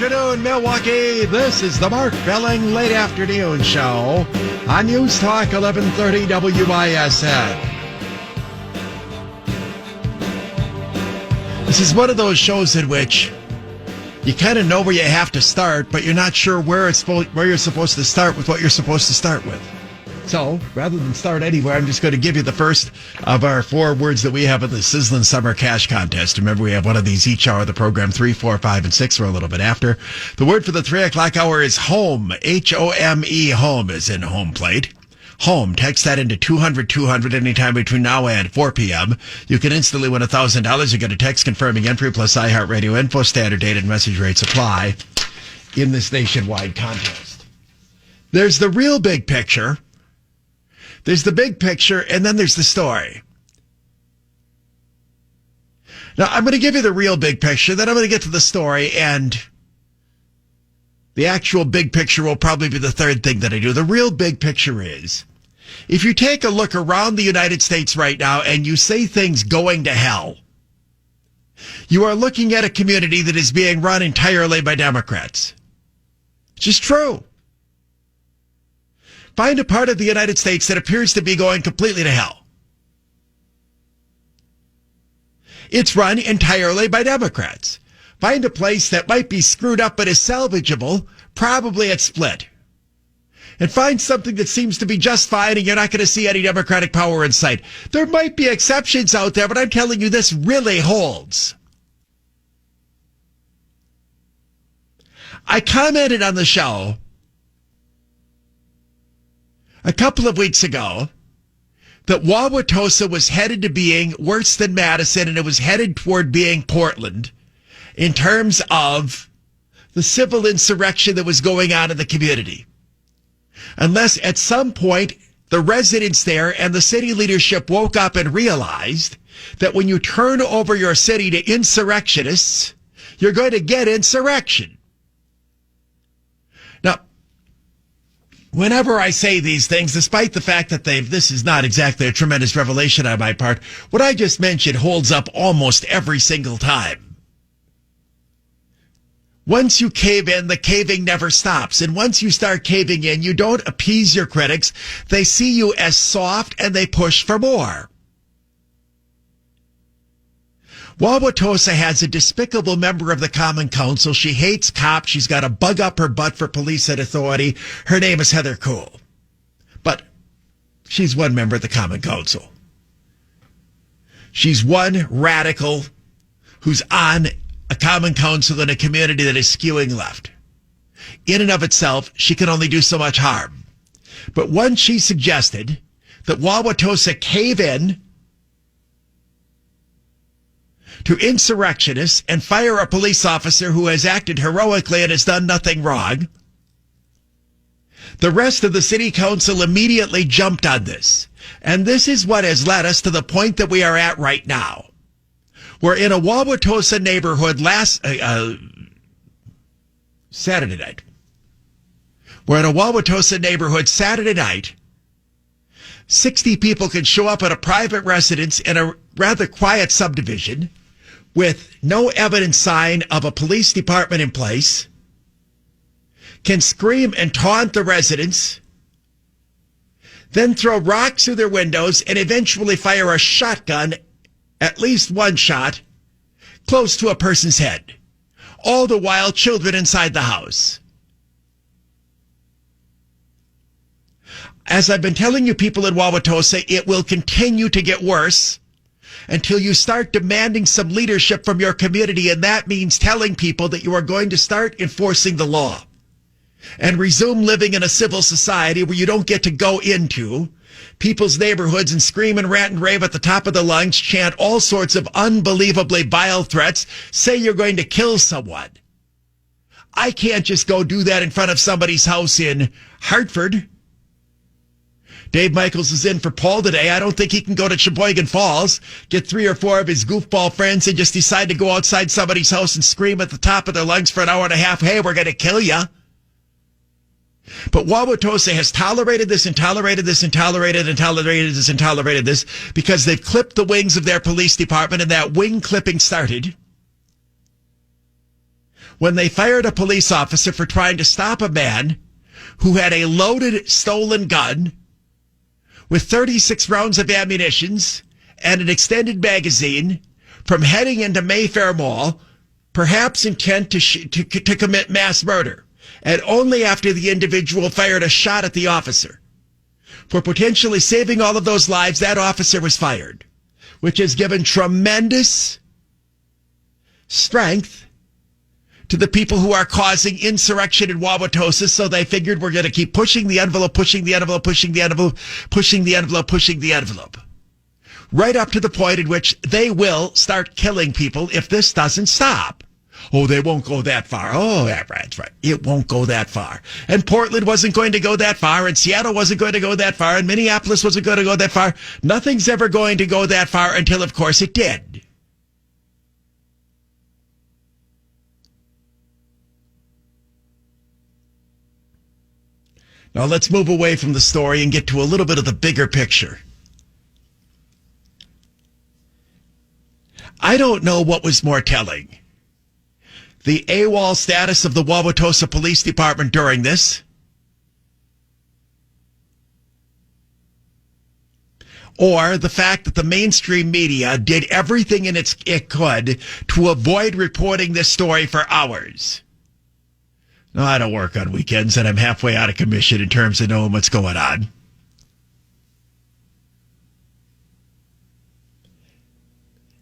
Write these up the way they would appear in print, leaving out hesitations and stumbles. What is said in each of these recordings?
afternoon, Milwaukee. This is the Mark Belling Late Afternoon Show on News Talk 1130 WISN. This is one of those shows in which you kind of know where you have to start, but you're not sure where you're supposed to start with what you're supposed to start with. So, rather than start anywhere, I'm just going to give you the first of our 4 words that we have in the Sizzling Summer Cash Contest. Remember, we have one of these each hour of the program, 3, 4, 5, and 6, or a little bit after. The word for the 3 o'clock hour is home. H-O-M-E, home is in home plate. Home. Text that into 200-200 anytime between now and 4 p.m. You can instantly win $1,000. You get a text confirming entry plus iHeartRadio info, standard date and message rates apply in this nationwide contest. There's the real big picture. There's the big picture, and then there's the story. Now, I'm going to give you the real big picture, then I'm going to get to the story, and the actual big picture will probably be the third thing that I do. The real big picture is, if you take a look around the United States right now and you say things going to hell, you are looking at a community that is being run entirely by Democrats. It's just true. Find a part of the United States that appears to be going completely to hell. It's run entirely by Democrats. Find a place that might be screwed up but is salvageable, probably it's split. And find something that seems to be just fine and you're not going to see any Democratic power in sight. There might be exceptions out there, but I'm telling you this really holds. I commented on the show a couple of weeks ago that Wauwatosa was headed to being worse than Madison, and it was headed toward being Portland in terms of the civil insurrection that was going on in the community. Unless at some point the residents there and the city leadership woke up and realized that when you turn over your city to insurrectionists, you're going to get insurrection. Now, whenever I say these things, despite the fact that this is not exactly a tremendous revelation on my part, what I just mentioned holds up almost every single time. Once you cave in, the caving never stops. And once you start caving in, you don't appease your critics. They see you as soft and they push for more. Wauwatosa has a despicable member of the Common Council. She hates cops. She's got a bug up her butt for police and authority. Her name is Heather Cool. But she's one member of the Common Council. She's one radical who's on a Common Council in a community that is skewing left. In and of itself, she can only do so much harm. But once she suggested that Wauwatosa cave in to insurrectionists and fire a police officer who has acted heroically and has done nothing wrong, the rest of the city council immediately jumped on this. And this is what has led us to the point that we are at right now. We're in a Wauwatosa neighborhood Saturday night. We're in a Wauwatosa neighborhood Saturday night. 60 people can show up at a private residence in a rather quiet subdivision with no evidence sign of a police department in place, can scream and taunt the residents, then throw rocks through their windows and eventually fire a shotgun, at least one shot, close to a person's head. All the while, children inside the house. As I've been telling you people in Wauwatosa, it will continue to get worse until you start demanding some leadership from your community, and that means telling people that you are going to start enforcing the law and resume living in a civil society where you don't get to go into people's neighborhoods and scream and rant and rave at the top of their lungs, chant all sorts of unbelievably vile threats, say you're going to kill someone. I can't just go do that in front of somebody's house in Hartford. Dave Michaels is in for Paul today. I don't think he can go to Sheboygan Falls, get 3 or 4 of his goofball friends and just decide to go outside somebody's house and scream at the top of their lungs for an hour and a half, hey, we're going to kill you. But Wauwatosa has tolerated this and tolerated this and tolerated and tolerated this and tolerated this because they've clipped the wings of their police department, and that wing clipping started when they fired a police officer for trying to stop a man who had a loaded stolen gun with 36 rounds of ammunition and an extended magazine from heading into Mayfair Mall, perhaps intent to commit mass murder, and only after the individual fired a shot at the officer. For potentially saving all of those lives, that officer was fired, which has given tremendous strength to the people who are causing insurrection in Wauwatosa, so they figured we're going to keep pushing the envelope, pushing the envelope, pushing the envelope, pushing the envelope, pushing the envelope. Right up to the point in which they will start killing people if this doesn't stop. Oh, they won't go that far. Oh, that's right. It won't go that far. And Portland wasn't going to go that far, and Seattle wasn't going to go that far, and Minneapolis wasn't going to go that far. Nothing's ever going to go that far until, of course, it did. Now let's move away from the story and get to a little bit of the bigger picture. I don't know what was more telling. The AWOL status of the Wauwatosa Police Department during this, or the fact that the mainstream media did everything it could to avoid reporting this story for hours. No, I don't work on weekends, and I'm halfway out of commission in terms of knowing what's going on.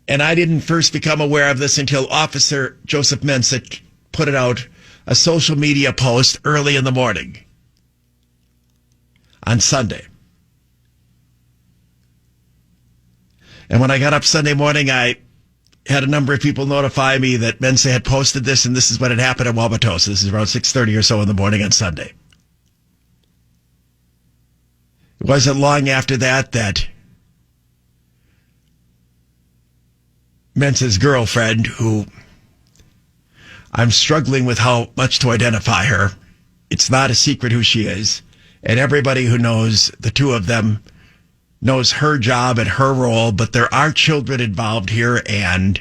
And I didn't first become aware of this until Officer Joseph Mensha put it out, a social media post early in the morning on Sunday. And when I got up Sunday morning, I had a number of people notify me that Mensha had posted this, and this is what had happened in Wauwatosa. This is around 6:30 or so in the morning on Sunday. It wasn't long after that Mensha's girlfriend, who I'm struggling with how much to identify her. It's not a secret who she is. And everybody who knows the two of them knows her job and her role, but there are children involved here, and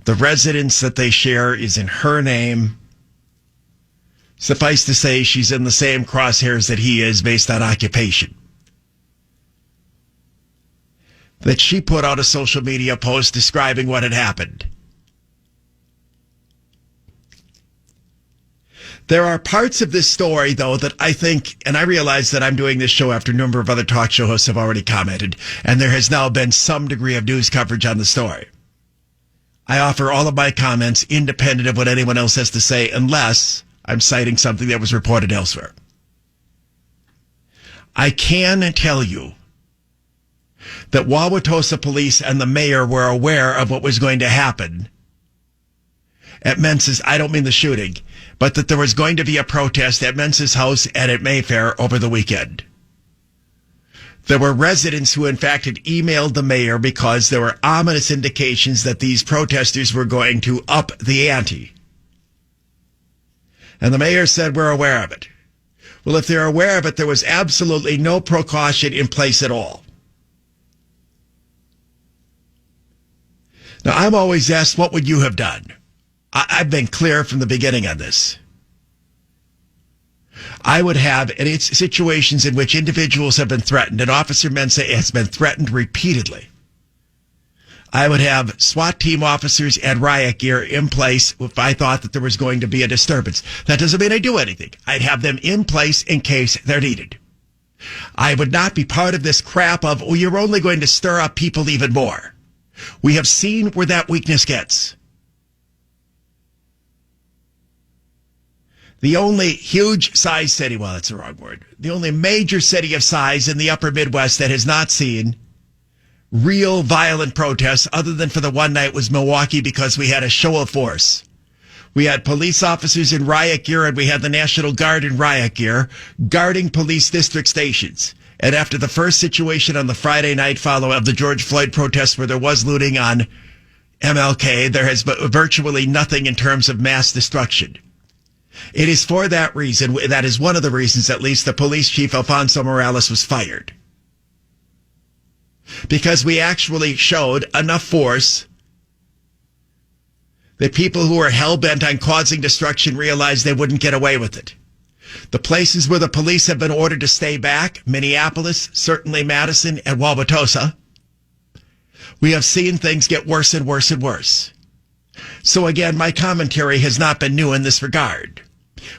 the residence that they share is in her name. Suffice to say, she's in the same crosshairs that he is based on occupation. That she put out a social media post describing what had happened. There are parts of this story, though, that I think, and I realize that I'm doing this show after a number of other talk show hosts have already commented, and there has now been some degree of news coverage on the story. I offer all of my comments independent of what anyone else has to say, unless I'm citing something that was reported elsewhere. I can tell you that Wauwatosa police and the mayor were aware of what was going to happen at Mensha's, I don't mean the shooting, but that there was going to be a protest at Mensha's house and at Mayfair over the weekend. There were residents who, in fact, had emailed the mayor because there were ominous indications that these protesters were going to up the ante. And the mayor said, we're aware of it. Well, if they're aware of it, there was absolutely no precaution in place at all. Now, I'm always asked, what would you have done? I've been clear from the beginning on this. I would have, and it's situations in which individuals have been threatened, and Officer Mensha has been threatened repeatedly. I would have SWAT team officers and riot gear in place if I thought that there was going to be a disturbance. That doesn't mean I do anything. I'd have them in place in case they're needed. I would not be part of this crap of, oh, you're only going to stir up people even more. We have seen where that weakness gets. The only huge size city, well, that's the wrong word, the only major city of size in the upper Midwest that has not seen real violent protests other than for the one night was Milwaukee, because we had a show of force. We had police officers in riot gear, and we had the National Guard in riot gear guarding police district stations. And after the first situation on the Friday night follow of the George Floyd protests where there was looting on MLK, there has been virtually nothing in terms of mass destruction. It is for that reason, that is one of the reasons at least, the police chief Alfonso Morales was fired. Because we actually showed enough force The people who were hell-bent on causing destruction realized they wouldn't get away with it. The places where the police have been ordered to stay back, Minneapolis, certainly Madison, and Wauwatosa, we have seen things get worse and worse and worse. So again, my commentary has not been new in this regard.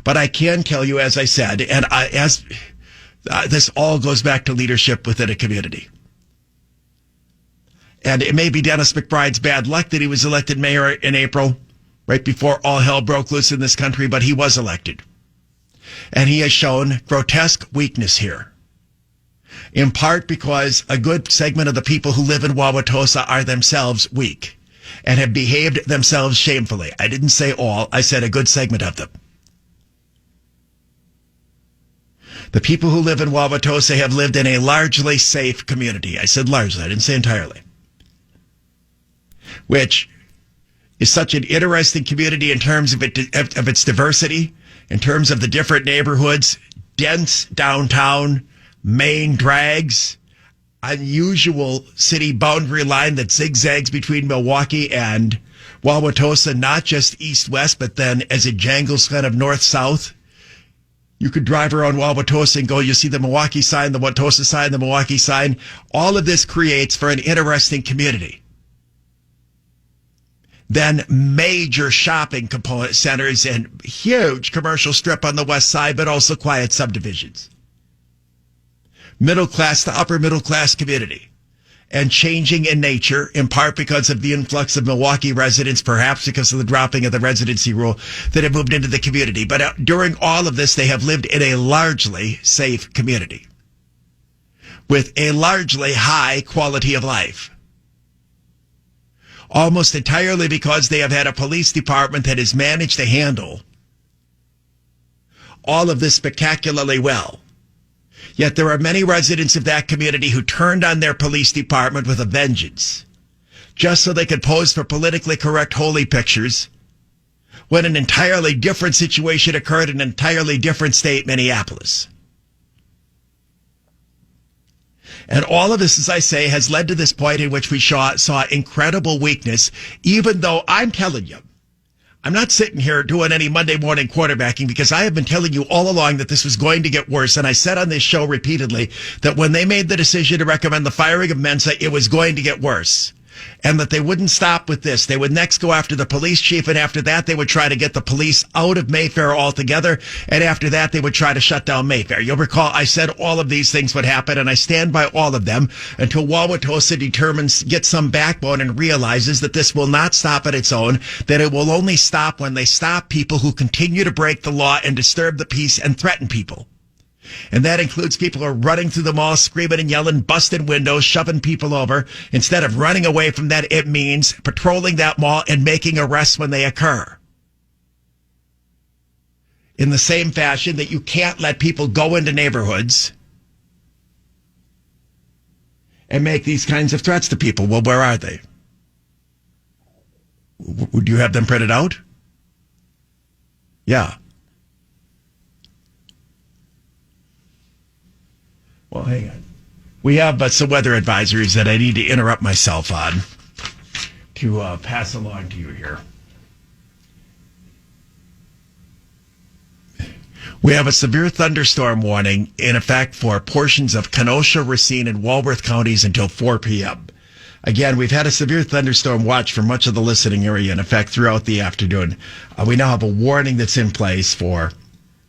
But I can tell you, as I said, and this all goes back to leadership within a community. And it may be Dennis McBride's bad luck that he was elected mayor in April, right before all hell broke loose in this country, but he was elected. And he has shown grotesque weakness here. In part because a good segment of the people who live in Wauwatosa are themselves weak and have behaved themselves shamefully. I didn't say all, I said a good segment of them. The people who live in Wauwatosa have lived in a largely safe community. I said largely, I didn't say entirely. Which is such an interesting community in terms of its diversity, in terms of the different neighborhoods, dense downtown, main drags, unusual city boundary line that zigzags between Milwaukee and Wauwatosa, not just east-west, but then as it jangles kind of north-south. You could drive around Wauwatosa and go, you see the Milwaukee sign, the Wauwatosa sign, the Milwaukee sign. All of this creates for an interesting community. Then major shopping component centers and huge commercial strip on the west side, but also quiet subdivisions. Middle class to upper middle class community. And changing in nature, in part because of the influx of Milwaukee residents, perhaps because of the dropping of the residency rule that have moved into the community. But during all of this, they have lived in a largely safe community with a largely high quality of life. Almost entirely because they have had a police department that has managed to handle all of this spectacularly well. Yet there are many residents of that community who turned on their police department with a vengeance, just so they could pose for politically correct holy pictures, when an entirely different situation occurred in an entirely different state, Minneapolis. And all of this, as I say, has led to this point in which we saw incredible weakness, even though I'm telling you, I'm not sitting here doing any Monday morning quarterbacking, because I have been telling you all along that this was going to get worse. And I said on this show repeatedly that when they made the decision to recommend the firing of Mensha, it was going to get worse. And that they wouldn't stop with this. They would next go after the police chief, and after that, they would try to get the police out of Mayfair altogether. And after that, they would try to shut down Mayfair. You'll recall I said all of these things would happen, and I stand by all of them until Wauwatosa gets some backbone and realizes that this will not stop at its own, that it will only stop when they stop people who continue to break the law and disturb the peace and threaten people. And that includes people who are running through the mall, screaming and yelling, busting windows, shoving people over. Instead of running away from that, it means patrolling that mall and making arrests when they occur. In the same fashion that you can't let people go into neighborhoods and make these kinds of threats to people. Well, where are they? Would you have them printed out? Yeah. Well, hang on. We have some weather advisories that I need to interrupt myself on to pass along to you here. We have a severe thunderstorm warning in effect for portions of Kenosha, Racine, and Walworth counties until 4 p.m. Again, we've had a severe thunderstorm watch for much of the listening area in effect throughout the afternoon. We now have a warning that's in place for,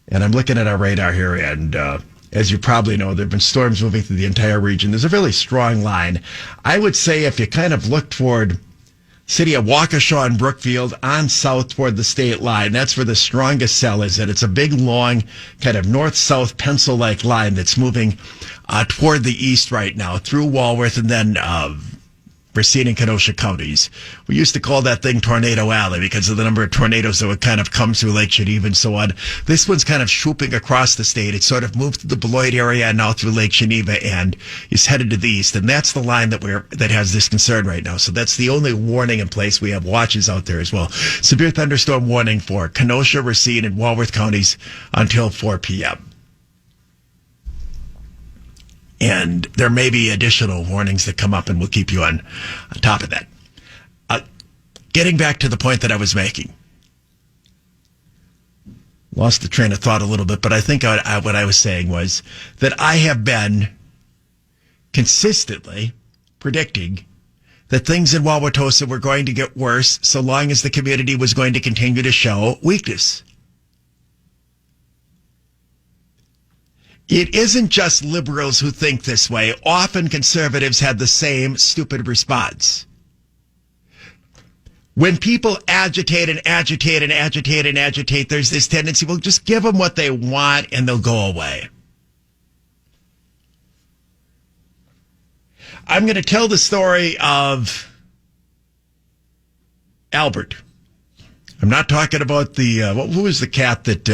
and I'm looking at our radar here, and as you probably know, there have been storms moving through the entire region. There's a really strong line. I would say if you kind of look toward city of Waukesha and Brookfield on south toward the state line, that's where the strongest cell is. And it's a big, long, kind of north-south pencil-like line that's moving toward the east right now through Walworth and then Racine and Kenosha counties. We used to call that thing Tornado Alley because of the number of tornadoes that would kind of come through Lake Geneva and so on. This one's kind of swooping across the state. It sort of moved through the Beloit area and now through Lake Geneva and is headed to the east. And that's the line that has this concern right now. So that's the only warning in place. We have watches out there as well. Severe thunderstorm warning for Kenosha, Racine, and Walworth counties until 4 p.m. And there may be additional warnings that come up, and we'll keep you on top of that. Getting back to the point that I was making. Lost the train of thought a little bit, but I think what I was saying was that I have been consistently predicting that things in Wauwatosa were going to get worse so long as the community was going to continue to show weakness. It isn't just liberals who think this way. Often conservatives had the same stupid response. When people agitate and agitate and agitate and agitate, there's this tendency, well, just give them what they want and they'll go away. I'm going to tell the story of Albert. I'm not talking about the, who was the cat that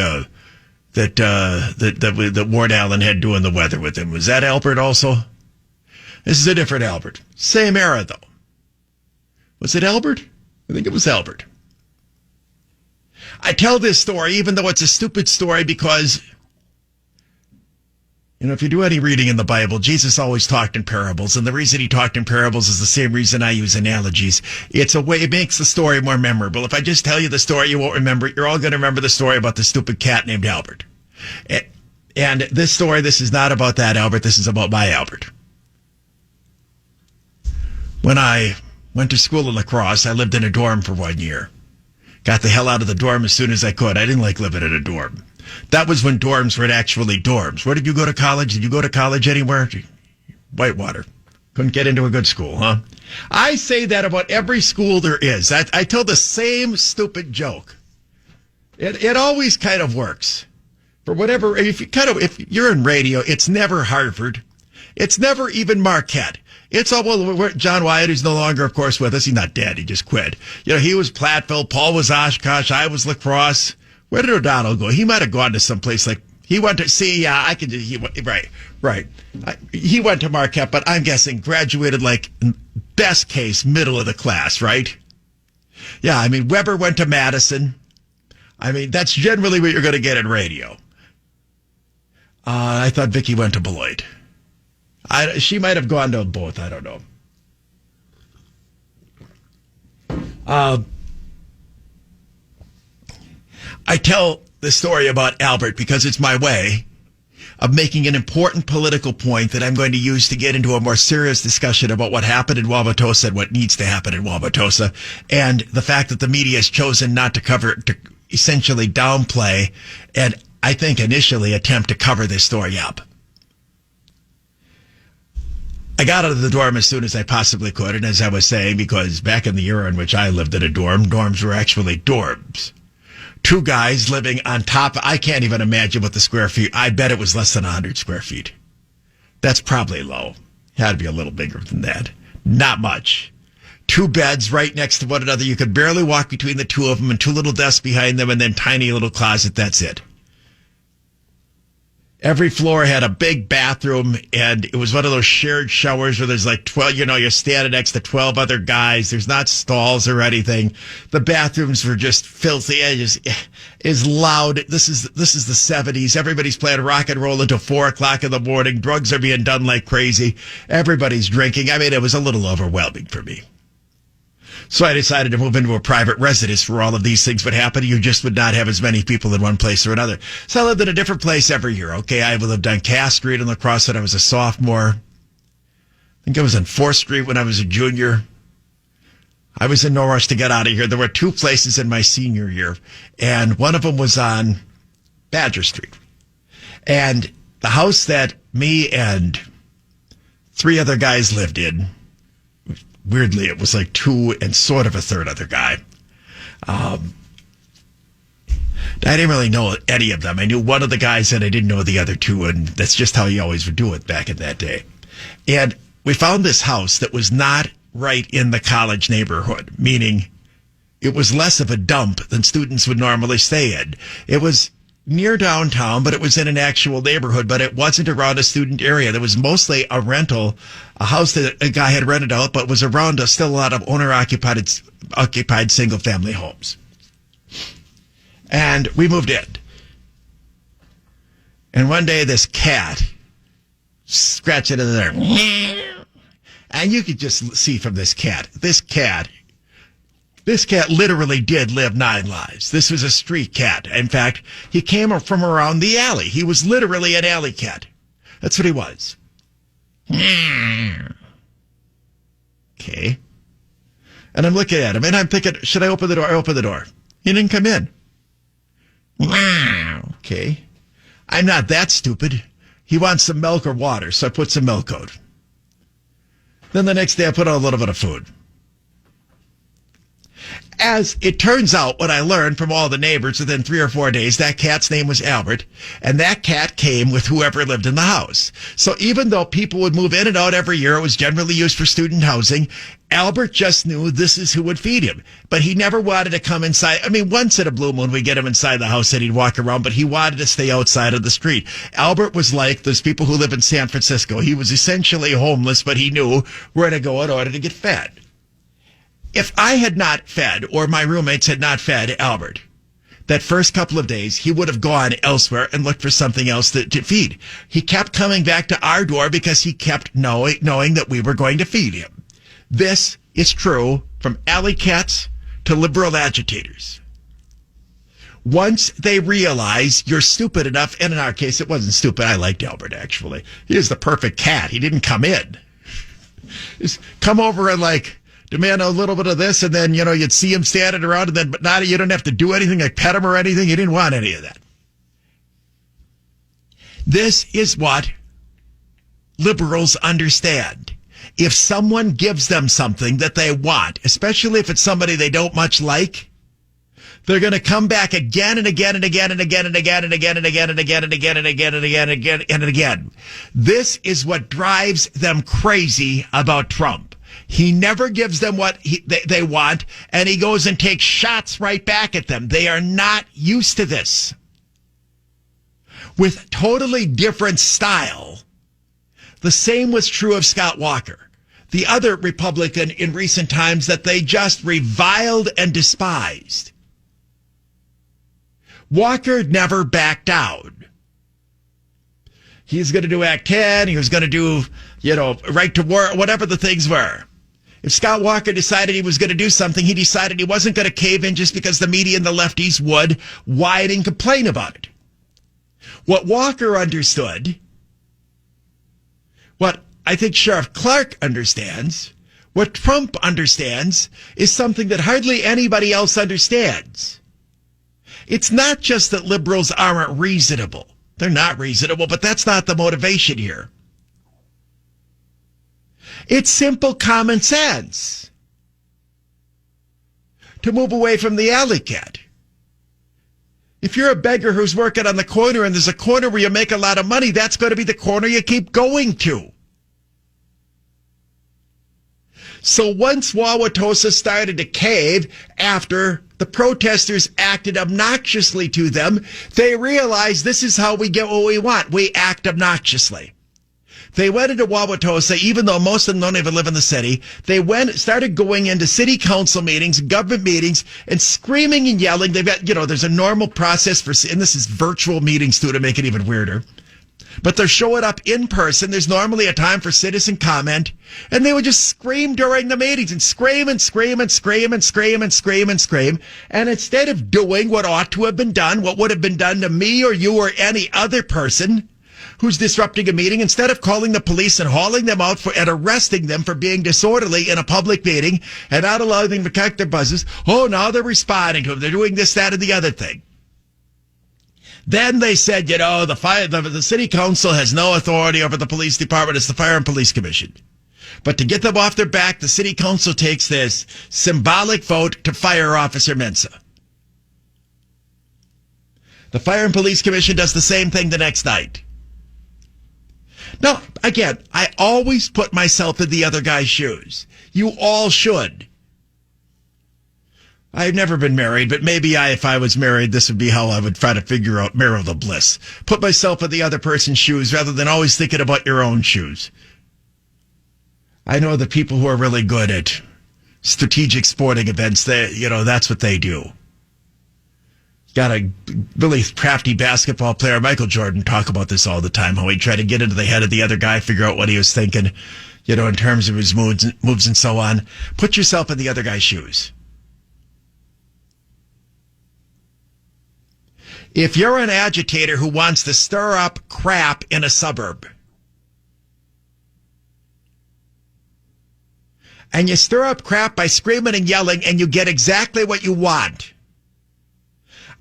Ward Allen had doing the weather with him? Was that Albert also? This is a different Albert. Same era, though. Was it Albert? I think it was Albert. I tell this story, even though it's a stupid story, because, if you do any reading in the Bible, Jesus always talked in parables. And the reason he talked in parables is the same reason I use analogies. It's a way, it makes the story more memorable. If I just tell you the story, you won't remember it. You're all going to remember the story about the stupid cat named Albert. And this story, this is not about that Albert. This is about my Albert. When I went to school in La Crosse, I lived in a dorm for 1 year. Got the hell out of the dorm as soon as I could. I didn't like living in a dorm. That was when dorms were actually dorms. Where did you go to college? Did you go to college anywhere? Whitewater. Couldn't get into a good school, huh? I say that about every school there is. I tell the same stupid joke. It always kind of works. For whatever, if you're in radio, it's never Harvard. It's never even Marquette. It's all, well, John Wyatt, who's no longer, of course, with us. He's not dead. He just quit. He was Platteville. Paul was Oshkosh. I was La Crosse. Where did O'Donnell go? He might have gone to someplace like, he went to, right. He went to Marquette, but I'm guessing graduated like, best case, middle of the class, right? Yeah, Weber went to Madison. That's generally what you're going to get in radio. I thought Vicki went to Beloit. She might have gone to both. I don't know. I tell the story about Albert because it's my way of making an important political point that I'm going to use to get into a more serious discussion about what happened in Wauwatosa and what needs to happen in Wauwatosa, and the fact that the media has chosen not to cover, to essentially downplay, and I think initially attempt to cover this story up. I got out of the dorm as soon as I possibly could, and as I was saying, because back in the era in which I lived in a dorm, dorms were actually dorms. Two guys living on top. I can't even imagine what the square feet. I bet it was less than 100 square feet. That's probably low. Had to be a little bigger than that. Not much. Two beds right next to one another. You could barely walk between the two of them, and two little desks behind them, and then tiny little closet. That's it. Every floor had a big bathroom, and it was one of those shared showers where there's like 12, you're standing next to 12 other guys. There's not stalls or anything. The bathrooms were just filthy. It is loud. This is the 70s. Everybody's playing rock and roll until 4 o'clock in the morning. Drugs are being done like crazy. Everybody's drinking. It was a little overwhelming for me. So I decided to move into a private residence where all of these things would happen. You just would not have as many people in one place or another. So I lived in a different place every year. Okay, I lived on Cass Street in La Crosse when I was a sophomore. I think I was on 4th Street when I was a junior. I was in no rush to get out of here. There were two places in my senior year, and one of them was on Badger Street. And the house that me and 3 other guys lived in, weirdly, it was like 2 and sort of a third other guy. I didn't really know any of them. I knew one of the guys and I didn't know the other 2, and that's just how you always would do it back in that day. And we found this house that was not right in the college neighborhood, meaning it was less of a dump than students would normally stay in. It was near downtown, but it was in an actual neighborhood, but it wasn't around a student area. There was mostly a rental, a house that a guy had rented out, but was around still a lot of owner-occupied single-family homes. And we moved in. And one day this cat scratching in there. And you could just see from this cat, This cat literally did live 9 lives. This was a street cat. In fact, he came from around the alley. He was literally an alley cat. That's what he was. Okay. And I'm looking at him, and I'm thinking, should I open the door? I open the door. He didn't come in. Okay. I'm not that stupid. He wants some milk or water, so I put some milk out. Then the next day, I put out a little bit of food. As it turns out, what I learned from all the neighbors within 3 or 4 days, that cat's name was Albert, and that cat came with whoever lived in the house. So even though people would move in and out every year, it was generally used for student housing, Albert just knew this is who would feed him. But he never wanted to come inside. I mean, once in a blue moon, we'd get him inside the house and he'd walk around, but he wanted to stay outside of the street. Albert was like those people who live in San Francisco. He was essentially homeless, but he knew where to go in order to get fed. If I had not fed, or my roommates had not fed Albert, that first couple of days, he would have gone elsewhere and looked for something else to feed. He kept coming back to our door because he kept knowing that we were going to feed him. This is true from alley cats to liberal agitators. Once they realize you're stupid enough, and in our case, it wasn't stupid. I liked Albert, actually. He is the perfect cat. He didn't come in. Just come over and demand a little bit of this, and then, you'd see him standing around, and then, but not, you don't have to do anything, like pet him or anything. He didn't want any of that. This is what liberals understand. If someone gives them something that they want, especially if it's somebody they don't much like, they're going to come back again and again and again and again and again and again and again and again and again and again and again and again and again. This is what drives them crazy about Trump. He never gives them what they want, and he goes and takes shots right back at them. They are not used to this. With totally different style, the same was true of Scott Walker, the other Republican in recent times that they just reviled and despised. Walker never backed down. He's going to do Act 10. He was going to do, right to work, whatever the things were. If Scott Walker decided he was going to do something, he decided he wasn't going to cave in just because the media and the lefties would whine and complain about it. What Walker understood, what I think Sheriff Clark understands, what Trump understands, is something that hardly anybody else understands. It's not just that liberals aren't reasonable. They're not reasonable, but that's not the motivation here. It's simple common sense to move away from the alley cat. If you're a beggar who's working on the corner and there's a corner where you make a lot of money, that's going to be the corner you keep going to. So once Wauwatosa started to cave after the protesters acted obnoxiously to them, they realized this is how we get what we want. We act obnoxiously. They went into Wauwatosa, even though most of them don't even live in the city. They started going into city council meetings, government meetings, and screaming and yelling. They've got, there's a normal process and this is virtual meetings too to make it even weirder. But they're showing up in person. There's normally a time for citizen comment, and they would just scream during the meetings and scream and scream and scream and scream and scream and scream. And instead of doing what ought to have been done, what would have been done to me or you or any other person who's disrupting a meeting, instead of calling the police and hauling them out and arresting them for being disorderly in a public meeting and not allowing them to collect their buzzes, now they're responding to them. They're doing this, that, and the other thing. Then they said, the city council has no authority over the police department. It's the Fire and Police Commission. But to get them off their back, the city council takes this symbolic vote to fire Officer Mensha. The Fire and Police Commission does the same thing the next night. Now, again, I always put myself in the other guy's shoes. You all should. I've never been married, but maybe if I was married, this would be how I would try to figure out marital bliss. Put myself in the other person's shoes rather than always thinking about your own shoes. I know the people who are really good at strategic sporting events, that's what they do. Got a really crafty basketball player, Michael Jordan, talk about this all the time, how he tried to get into the head of the other guy, figure out what he was thinking, in terms of his moves and so on. Put yourself in the other guy's shoes. If you're an agitator who wants to stir up crap in a suburb, and you stir up crap by screaming and yelling and you get exactly what you want,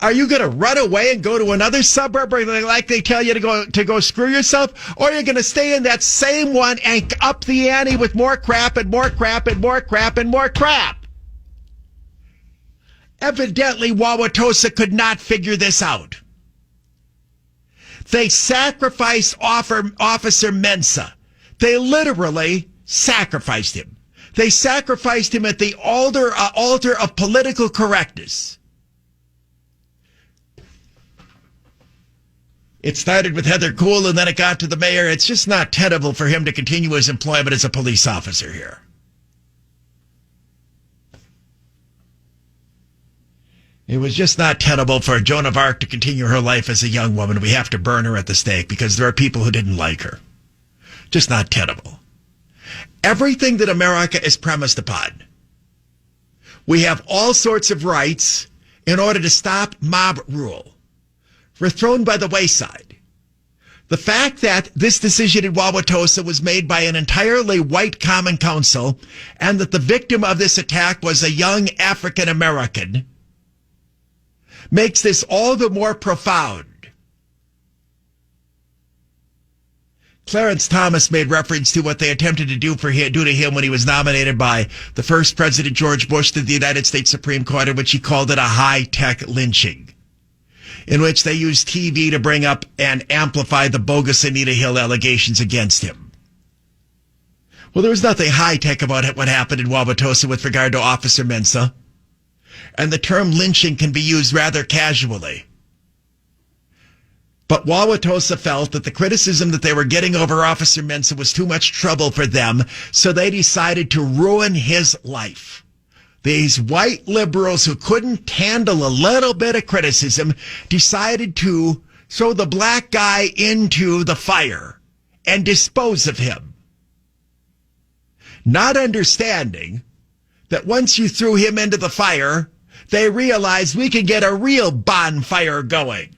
are you going to run away and go to another suburb like they tell you to go screw yourself? Or are you going to stay in that same one and up the ante with more crap and more crap and more crap and more crap? Evidently, Wauwatosa could not figure this out. They sacrificed Officer Mensha. They literally sacrificed him. They sacrificed him at the altar of political correctness. It started with Heather Cool and then it got to the mayor. It's just not tenable for him to continue his employment as a police officer here. It was just not tenable for Joan of Arc to continue her life as a young woman. We have to burn her at the stake because there are people who didn't like her. Just not tenable. Everything that America is premised upon. We have all sorts of rights in order to stop mob rule. Were thrown by the wayside. The fact that this decision in Wauwatosa was made by an entirely white common council and that the victim of this attack was a young African American makes this all the more profound. Clarence Thomas made reference to what they attempted to do to him when he was nominated by the first President George Bush to the United States Supreme Court, in which he called it a high-tech lynching, in which they used TV to bring up and amplify the bogus Anita Hill allegations against him. Well, there was nothing high-tech about what happened in Wauwatosa with regard to Officer Mensha, and the term lynching can be used rather casually. But Wauwatosa felt that the criticism that they were getting over Officer Mensha was too much trouble for them, so they decided to ruin his life. These white liberals who couldn't handle a little bit of criticism decided to throw the black guy into the fire and dispose of him. Not understanding that once you threw him into the fire, they realized we could get a real bonfire going.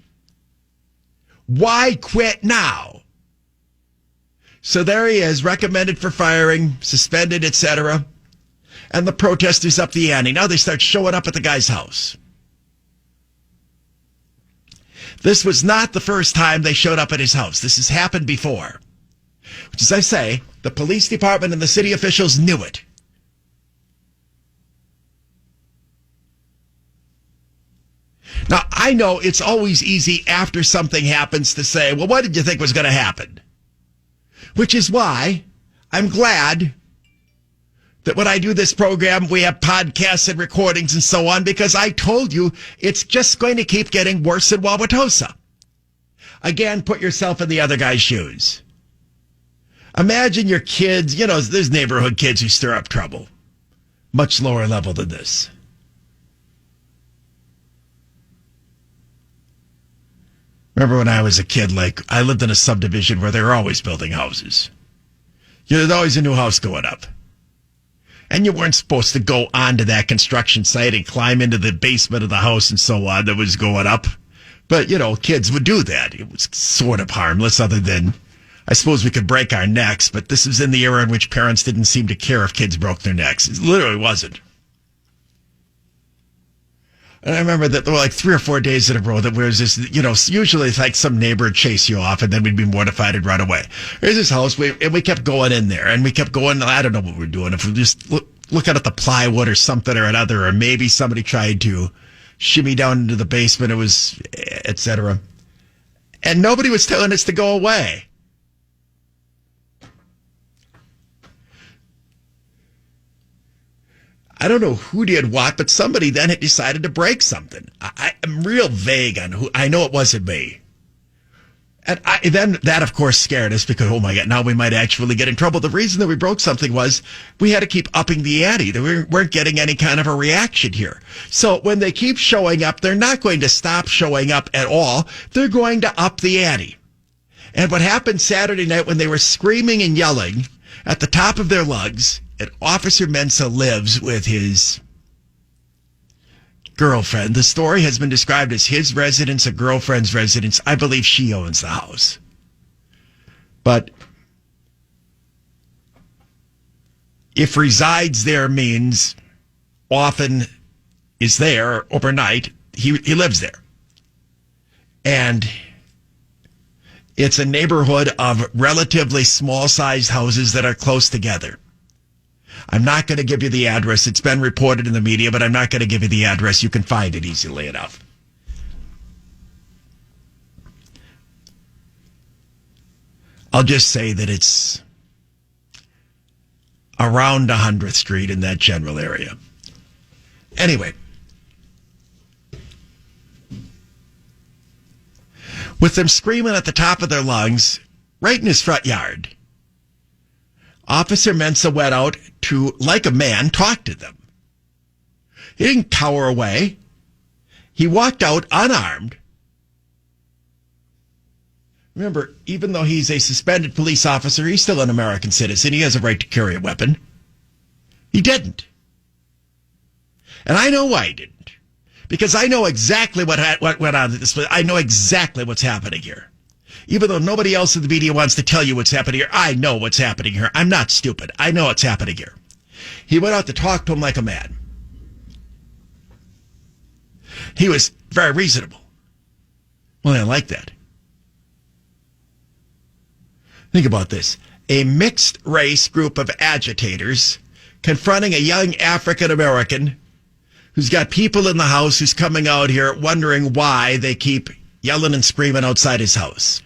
Why quit now? So there he is, recommended for firing, suspended, etc., and the protesters up the ante. Now they start showing up at the guy's house. This was not the first time they showed up at his house. This has happened before. Which, as I say, the police department and the city officials knew it. Now, I know it's always easy after something happens to say, well, what did you think was going to happen? Which is why I'm glad that when I do this program, we have podcasts and recordings and so on, because I told you it's just going to keep getting worse in Wauwatosa. Again, put yourself in the other guy's shoes. Imagine your kids, there's neighborhood kids who stir up trouble. Much lower level than this. Remember when I was a kid, I lived in a subdivision where they were always building houses. There's always a new house going up. And you weren't supposed to go onto that construction site and climb into the basement of the house and so on that was going up. But, kids would do that. It was sort of harmless, other than, I suppose we could break our necks, but this was in the era in which parents didn't seem to care if kids broke their necks. It literally wasn't. And I remember that there were 3 or 4 days in a row that was this, usually it's like some neighbor would chase you off and then we'd be mortified and run away. Here's this house, and we kept going in there, and we kept going, I don't know what we were doing, if we just looking at the plywood or something or another, or maybe somebody tried to shimmy down into the basement, it was, etc. And nobody was telling us to go away. I don't know who did what, but somebody then had decided to break something. I'm real vague on who. I know it wasn't me. And then that, of course, scared us because, oh my God, now we might actually get in trouble. The reason that we broke something was we had to keep upping the ante. We weren't getting any kind of a reaction here. So when they keep showing up, they're not going to stop showing up at all. They're going to up the ante. And what happened Saturday night when they were screaming and yelling at the top of their lungs, and Officer Mensha lives with his girlfriend. The story has been described as his residence, a girlfriend's residence. I believe she owns the house. But if resides there means often is there overnight, he lives there. And it's a neighborhood of relatively small-sized houses that are close together. I'm not going to give you the address. It's been reported in the media, but I'm not going to give you the address. You can find it easily enough. I'll just say that it's around 100th Street in that general area. Anyway, with them screaming at the top of their lungs right in his front yard, Officer Mensha went out to, like a man, talk to them. He didn't cower away. He walked out unarmed. Remember, even though he's a suspended police officer, he's still an American citizen. He has a right to carry a weapon. He didn't. And I know why he didn't. Because I know exactly what went on at this place. I know exactly what's happening here. Even though nobody else in the media wants to tell you what's happening here, I know what's happening here. I'm not stupid. I know what's happening here. He went out to talk to him like a man. He was very reasonable. Well, I like that. Think about this. A mixed race group of agitators confronting a young African American who's got people in the house who's coming out here wondering why they keep yelling and screaming outside his house.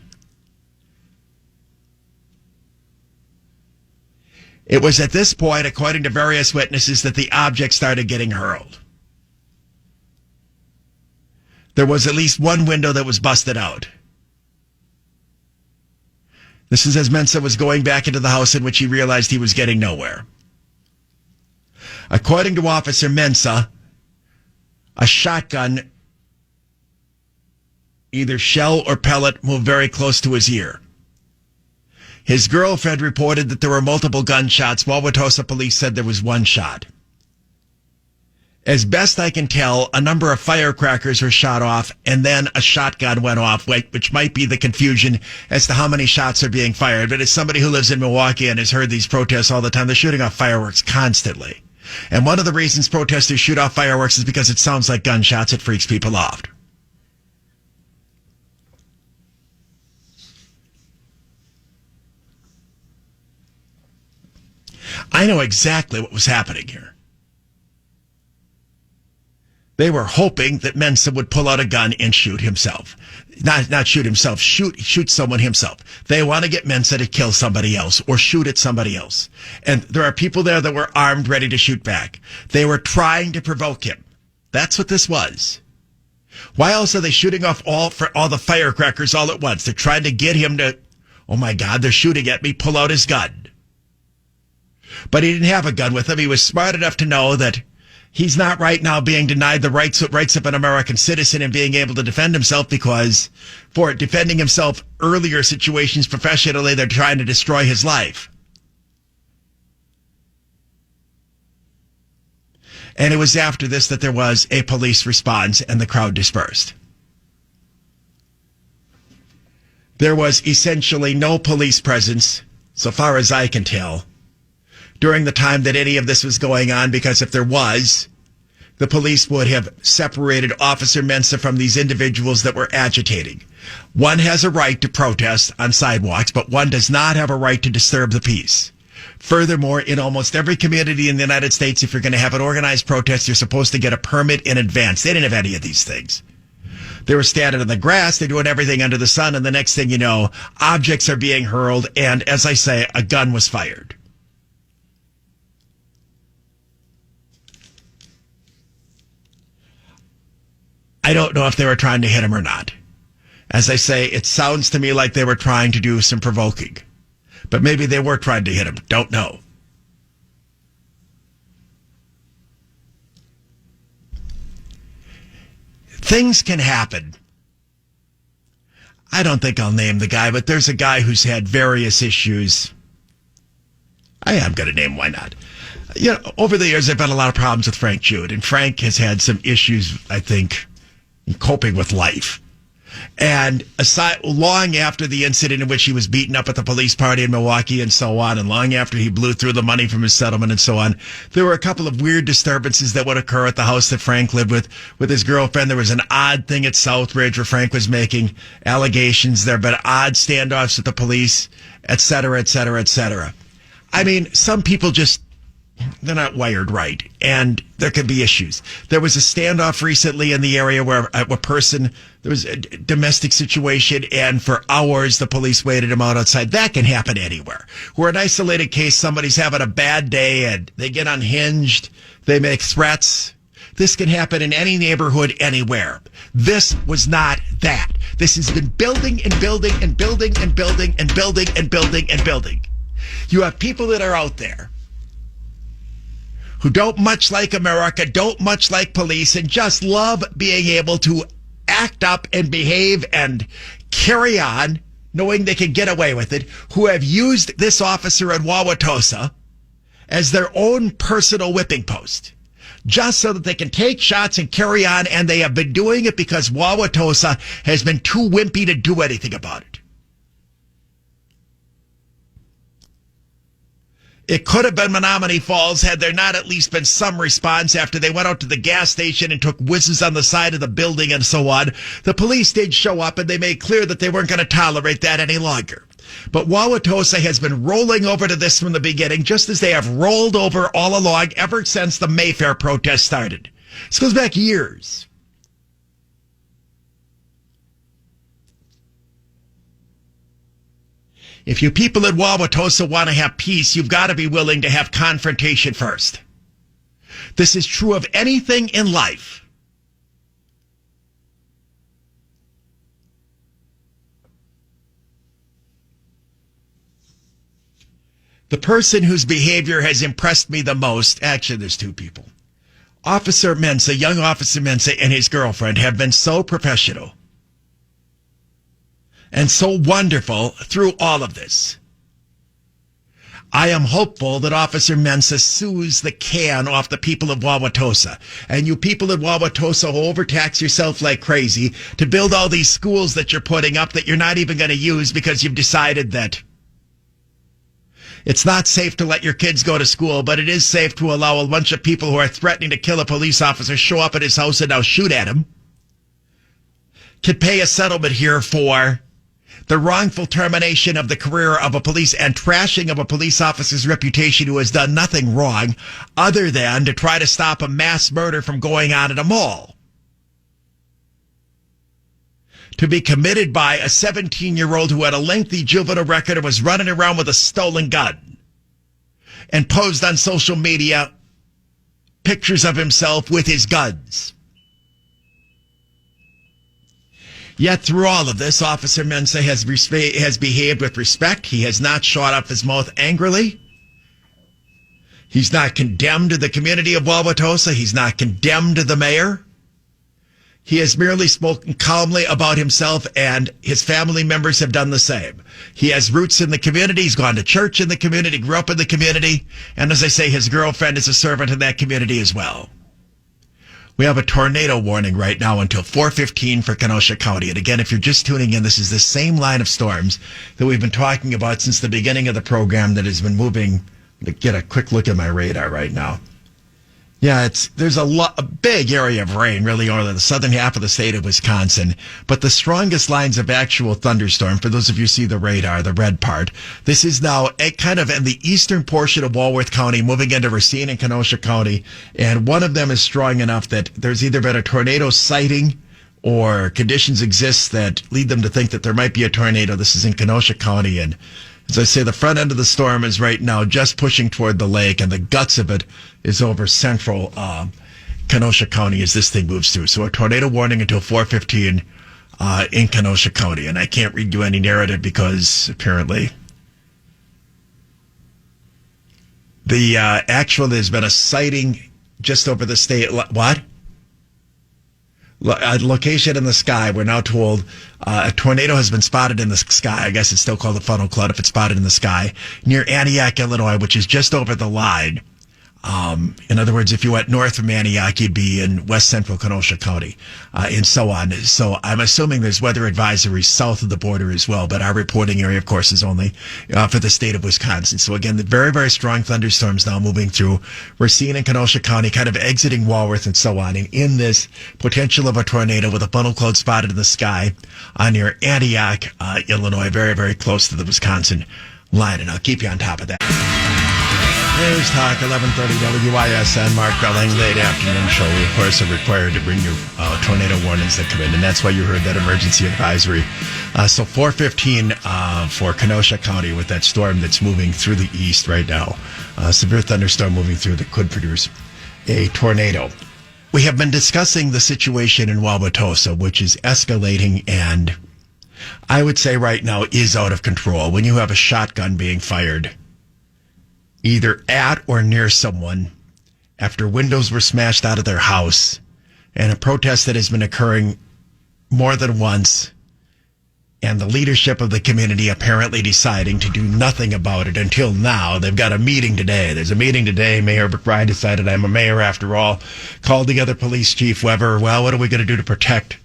It was at this point, according to various witnesses, that the object started getting hurled. There was at least one window that was busted out. This is as Mensha was going back into the house in which he realized he was getting nowhere. According to Officer Mensha, a shotgun, either shell or pellet, moved very close to his ear. His girlfriend reported that there were multiple gunshots. Wauwatosa police said there was one shot. As best I can tell, a number of firecrackers were shot off, and then a shotgun went off, which might be the confusion as to how many shots are being fired. But as somebody who lives in Milwaukee and has heard these protests all the time, they're shooting off fireworks constantly. And one of the reasons protesters shoot off fireworks is because it sounds like gunshots. It freaks people off. I know exactly what was happening here. They were hoping that Mensha would pull out a gun and shoot himself. Not shoot himself, shoot someone himself. They want to get Mensha to kill somebody else or shoot at somebody else. And there are people there that were armed, ready to shoot back. They were trying to provoke him. That's what this was. Why else are they shooting off all the firecrackers all at once? They're trying to get him to, oh my God, they're shooting at me, pull out his gun. But he didn't have a gun with him. He was smart enough to know that he's not right now being denied the rights of an American citizen and being able to defend himself, because for defending himself earlier situations professionally, they're trying to destroy his life. And it was after this that there was a police response and the crowd dispersed. There was essentially no police presence, so far as I can tell, during the time that any of this was going on, because if there was, the police would have separated Officer Mensha from these individuals that were agitating. One has a right to protest on sidewalks, but one does not have a right to disturb the peace. Furthermore, in almost every community in the United States, if you're going to have an organized protest, you're supposed to get a permit in advance. They didn't have any of these things. They were standing in the grass, they're doing everything under the sun, and the next thing you know, objects are being hurled, and as I say, a gun was fired. I don't know if they were trying to hit him or not. As I say, it sounds to me like they were trying to do some provoking. But maybe they were trying to hit him. Don't know. Things can happen. I don't think I'll name the guy, but there's a guy who's had various issues. I am going to name, why not? Over the years, there have been a lot of problems with Frank Jude, and Frank has had some issues, I think, in coping with life. And long after the incident in which he was beaten up at the police party in Milwaukee and so on, and long after he blew through the money from his settlement and so on, there were a couple of weird disturbances that would occur at the house that Frank lived with his girlfriend. There was an odd thing at Southridge where Frank was making allegations. There have been odd standoffs with the police, et cetera, et cetera, et cetera. I mean, some people they're not wired right, and there could be issues. There was a standoff recently in the area where there was a domestic situation, and for hours the police waited him outside. That can happen anywhere. Where an isolated case, somebody's having a bad day and they get unhinged, they make threats. This can happen in any neighborhood, anywhere. This was not that. This has been building and building and building and building and building and building and building. You have people that are out there who don't much like America, don't much like police, and just love being able to act up and behave and carry on, knowing they can get away with it, who have used this officer at Wauwatosa as their own personal whipping post, just so that they can take shots and carry on, and they have been doing it because Wauwatosa has been too wimpy to do anything about it. It could have been Menominee Falls had there not at least been some response after they went out to the gas station and took whizzes on the side of the building and so on. The police did show up, and they made clear that they weren't going to tolerate that any longer. But Wauwatosa has been rolling over to this from the beginning, just as they have rolled over all along ever since the Mayfair protest started. This goes back years. If you people at Wauwatosa want to have peace, you've got to be willing to have confrontation first. This is true of anything in life. The person whose behavior has impressed me the most, actually there's two people. Officer Mensha, young Officer Mensha, and his girlfriend have been so professional and so wonderful through all of this. I am hopeful that Officer Mensha sues the can off the people of Wauwatosa. And you people at Wauwatosa who overtax yourself like crazy to build all these schools that you're putting up that you're not even going to use because you've decided that it's not safe to let your kids go to school, but it is safe to allow a bunch of people who are threatening to kill a police officer show up at his house and now shoot at him. Could pay a settlement here for the wrongful termination of the career of a police and trashing of a police officer's reputation who has done nothing wrong other than to try to stop a mass murder from going on at a mall. To be committed by a 17-year-old who had a lengthy juvenile record and was running around with a stolen gun and posed on social media pictures of himself with his guns. Yet through all of this, Officer Mensha has behaved with respect. He has not shot up his mouth angrily. He's not condemned the community of Wauwatosa. He's not condemned the mayor. He has merely spoken calmly about himself, and his family members have done the same. He has roots in the community. He's gone to church in the community, grew up in the community. And as I say, his girlfriend is a servant in that community as well. We have a tornado warning right now until 4:15 for Kenosha County. And again, if you're just tuning in, this is the same line of storms that we've been talking about since the beginning of the program that has been moving. Get a quick look at my radar right now. Yeah, there's a big area of rain really over the southern half of the state of Wisconsin. But the strongest lines of actual thunderstorm, for those of you who see the radar, the red part, this is now kind of in the eastern portion of Walworth County, moving into Racine and Kenosha County. And one of them is strong enough that there's either been a tornado sighting or conditions exist that lead them to think that there might be a tornado. This is in Kenosha County. And as I say, the front end of the storm is right now just pushing toward the lake, and the guts of it is over central Kenosha County as this thing moves through. So a tornado warning until 4:15 in Kenosha County. And I can't read you any narrative because apparently there's been a sighting just over the state. What? Location in the sky. We're now told a tornado has been spotted in the sky. I guess it's still called a funnel cloud if it's spotted in the sky near Antioch, Illinois, which is just over the line In other words, if you went north from Antioch, you'd be in west central Kenosha County, and so on. So I'm assuming there's weather advisories south of the border as well, but our reporting area, of course, is only for the state of Wisconsin. So again, the very, very strong thunderstorms now moving through. We're seeing in Kenosha County, kind of exiting Walworth and so on, and in this potential of a tornado with a funnel cloud spotted in the sky near Antioch, Illinois, very, very close to the Wisconsin line, and I'll keep you on top of that. News Talk, 1130 WISN, Mark Belling, late afternoon show. We, of course, are required to bring you tornado warnings that come in, and that's why you heard that emergency advisory. So 4:15 for Kenosha County with that storm that's moving through the east right now. Severe thunderstorm moving through that could produce a tornado. We have been discussing the situation in Wauwatosa, which is escalating and I would say right now is out of control. When you have a shotgun being fired either at or near someone after windows were smashed out of their house, and a protest that has been occurring more than once, and the leadership of the community apparently deciding to do nothing about it until now. They've got a meeting today. There's a meeting today. Mayor McBride decided, I'm a mayor after all, called together Police Chief Weber. Well, what are we going to do to protect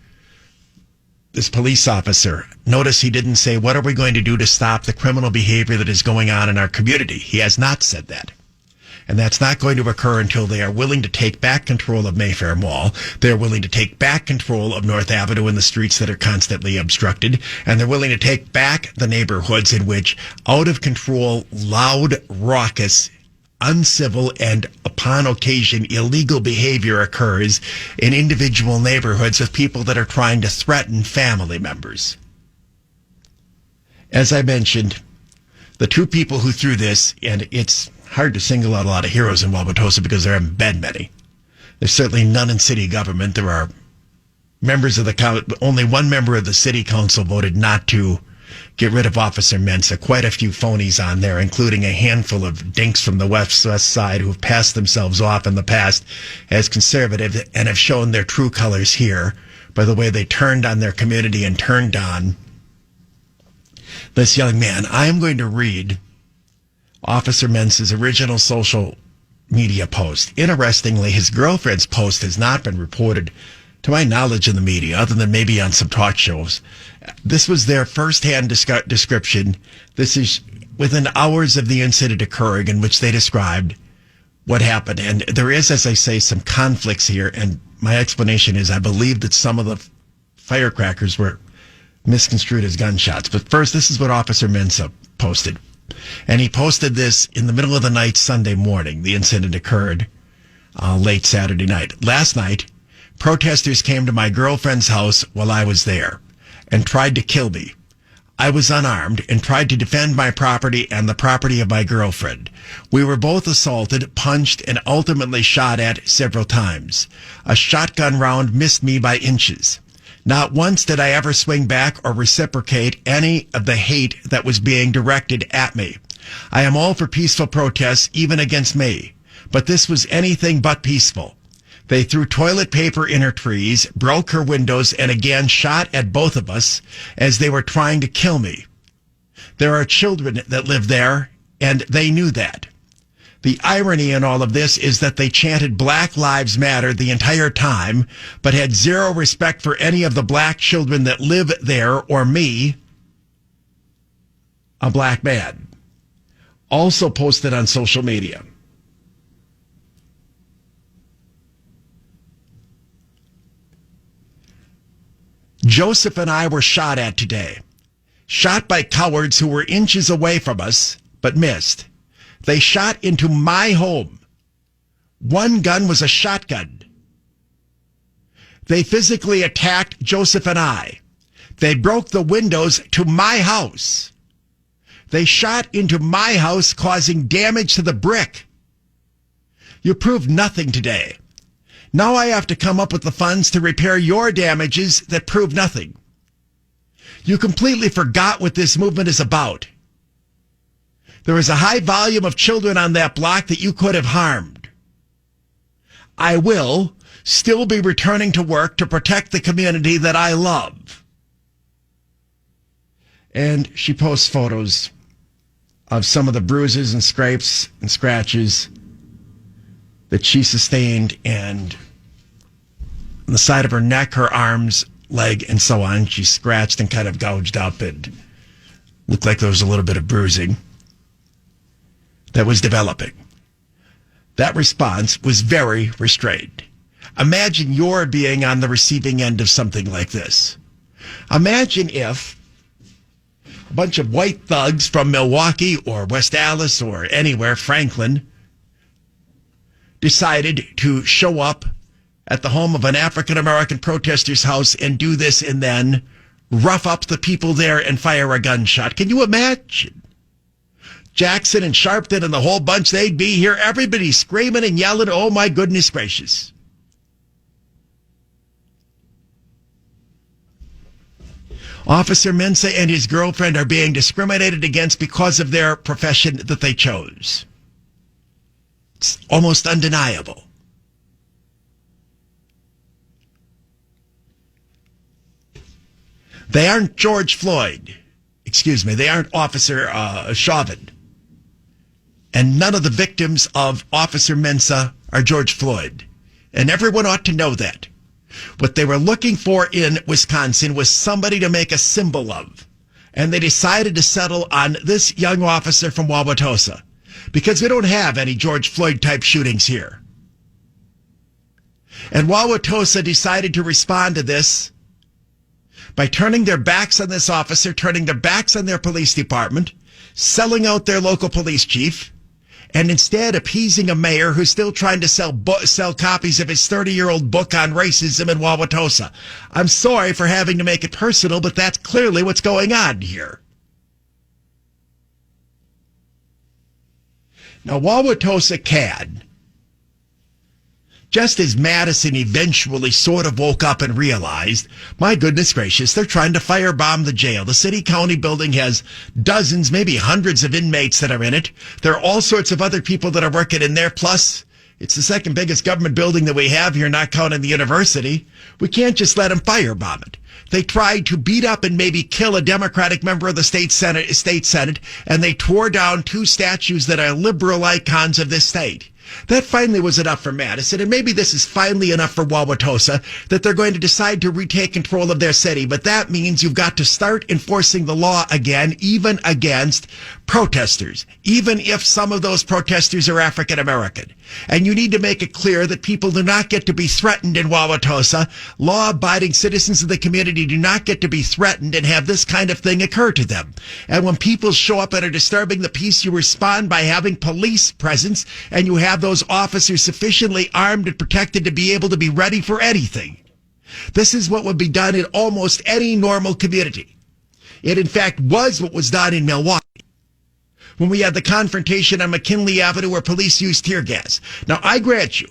this police officer? Notice he didn't say, what are we going to do to stop the criminal behavior that is going on in our community? He has not said that. And that's not going to occur until they are willing to take back control of Mayfair Mall. They're willing to take back control of North Avenue and the streets that are constantly obstructed. And they're willing to take back the neighborhoods in which out of control, loud, raucous, uncivil, and upon occasion illegal behavior occurs in individual neighborhoods with people that are trying to threaten family members. As I mentioned, the two people who threw this, and it's hard to single out a lot of heroes in Wauwatosa because there haven't been many. There's certainly none in city government. There are members of the only one member of the city council voted not to get rid of Officer Mensha. Quite a few phonies on there, including a handful of dinks from the west side who have passed themselves off in the past as conservative and have shown their true colors here by the way they turned on their community and turned on this young man. I am going to read Officer Mensha's original social media post. Interestingly, his girlfriend's post has not been reported to my knowledge in the media, other than maybe on some talk shows. This was their firsthand description. This is within hours of the incident occurring, in which they described what happened. And there is, as I say, some conflicts here. And my explanation is I believe that some of the firecrackers were misconstrued as gunshots. But first, this is what Officer Mensha posted. And he posted this in the middle of the night, Sunday morning. The incident occurred late Saturday night. Last night, protesters came to my girlfriend's house while I was there and tried to kill me. I was unarmed and tried to defend my property and the property of my girlfriend. We were both assaulted, punched, and ultimately shot at several times. A shotgun round missed me by inches. Not once did I ever swing back or reciprocate any of the hate that was being directed at me. I am all for peaceful protests, even against me. But this was anything but peaceful. They threw toilet paper in her trees, broke her windows, and again shot at both of us as they were trying to kill me. There are children that live there, and they knew that. The irony in all of this is that they chanted Black Lives Matter the entire time, but had zero respect for any of the black children that live there or me, a black man. Also posted on social media. Joseph and I were shot at today. Shot by cowards who were inches away from us, but missed. They shot into my home. One gun was a shotgun. They physically attacked Joseph and I. They broke the windows to my house. They shot into my house, causing damage to the brick. You proved nothing today. Now I have to come up with the funds to repair your damages that prove nothing. You completely forgot what this movement is about. There is a high volume of children on that block that you could have harmed. I will still be returning to work to protect the community that I love. And she posts photos of some of the bruises and scrapes and scratches that she sustained, and on the side of her neck, her arms, leg, and so on. She scratched and kind of gouged up and looked like there was a little bit of bruising that was developing. That response was very restrained. Imagine you're being on the receiving end of something like this. Imagine if a bunch of white thugs from Milwaukee or West Allis or anywhere, Franklin, decided to show up at the home of an African-American protester's house and do this and then rough up the people there and fire a gunshot. Can you imagine? Jackson and Sharpton and the whole bunch, they'd be here. Everybody screaming and yelling, oh my goodness gracious. Officer Mensha and his girlfriend are being discriminated against because of their profession that they chose. It's almost undeniable. They aren't George Floyd. Excuse me, they aren't Officer Chauvin. And none of the victims of Officer Mensha are George Floyd. And everyone ought to know that. What they were looking for in Wisconsin was somebody to make a symbol of. And they decided to settle on this young officer from Wauwatosa. Because we don't have any George Floyd type shootings here. And Wauwatosa decided to respond to this by turning their backs on this officer, turning their backs on their police department, selling out their local police chief, and instead appeasing a mayor who's still trying to sell copies of his 30-year-old book on racism in Wauwatosa. I'm sorry for having to make it personal, but that's clearly what's going on here. Now, Wauwatosa CAD, just as Madison eventually sort of woke up and realized, my goodness gracious, they're trying to firebomb the jail. The city-county building has dozens, maybe hundreds of inmates that are in it. There are all sorts of other people that are working in there. Plus, it's the second biggest government building that we have here, not counting the university. We can't just let them firebomb it. They tried to beat up and maybe kill a Democratic member of the state Senate, and they tore down two statues that are liberal icons of this state. That finally was enough for Madison, and maybe this is finally enough for Wauwatosa, that they're going to decide to retake control of their city. But that means you've got to start enforcing the law again, even against protesters, even if some of those protesters are African American. And you need to make it clear that people do not get to be threatened in Wauwatosa. Law-abiding citizens of the community do not get to be threatened and have this kind of thing occur to them. And when people show up and are disturbing the peace, you respond by having police presence, and you have those officers sufficiently armed and protected to be able to be ready for anything. This is what would be done in almost any normal community. It, in fact, was what was done in Milwaukee when we had the confrontation on McKinley Avenue where police used tear gas. Now, I grant you,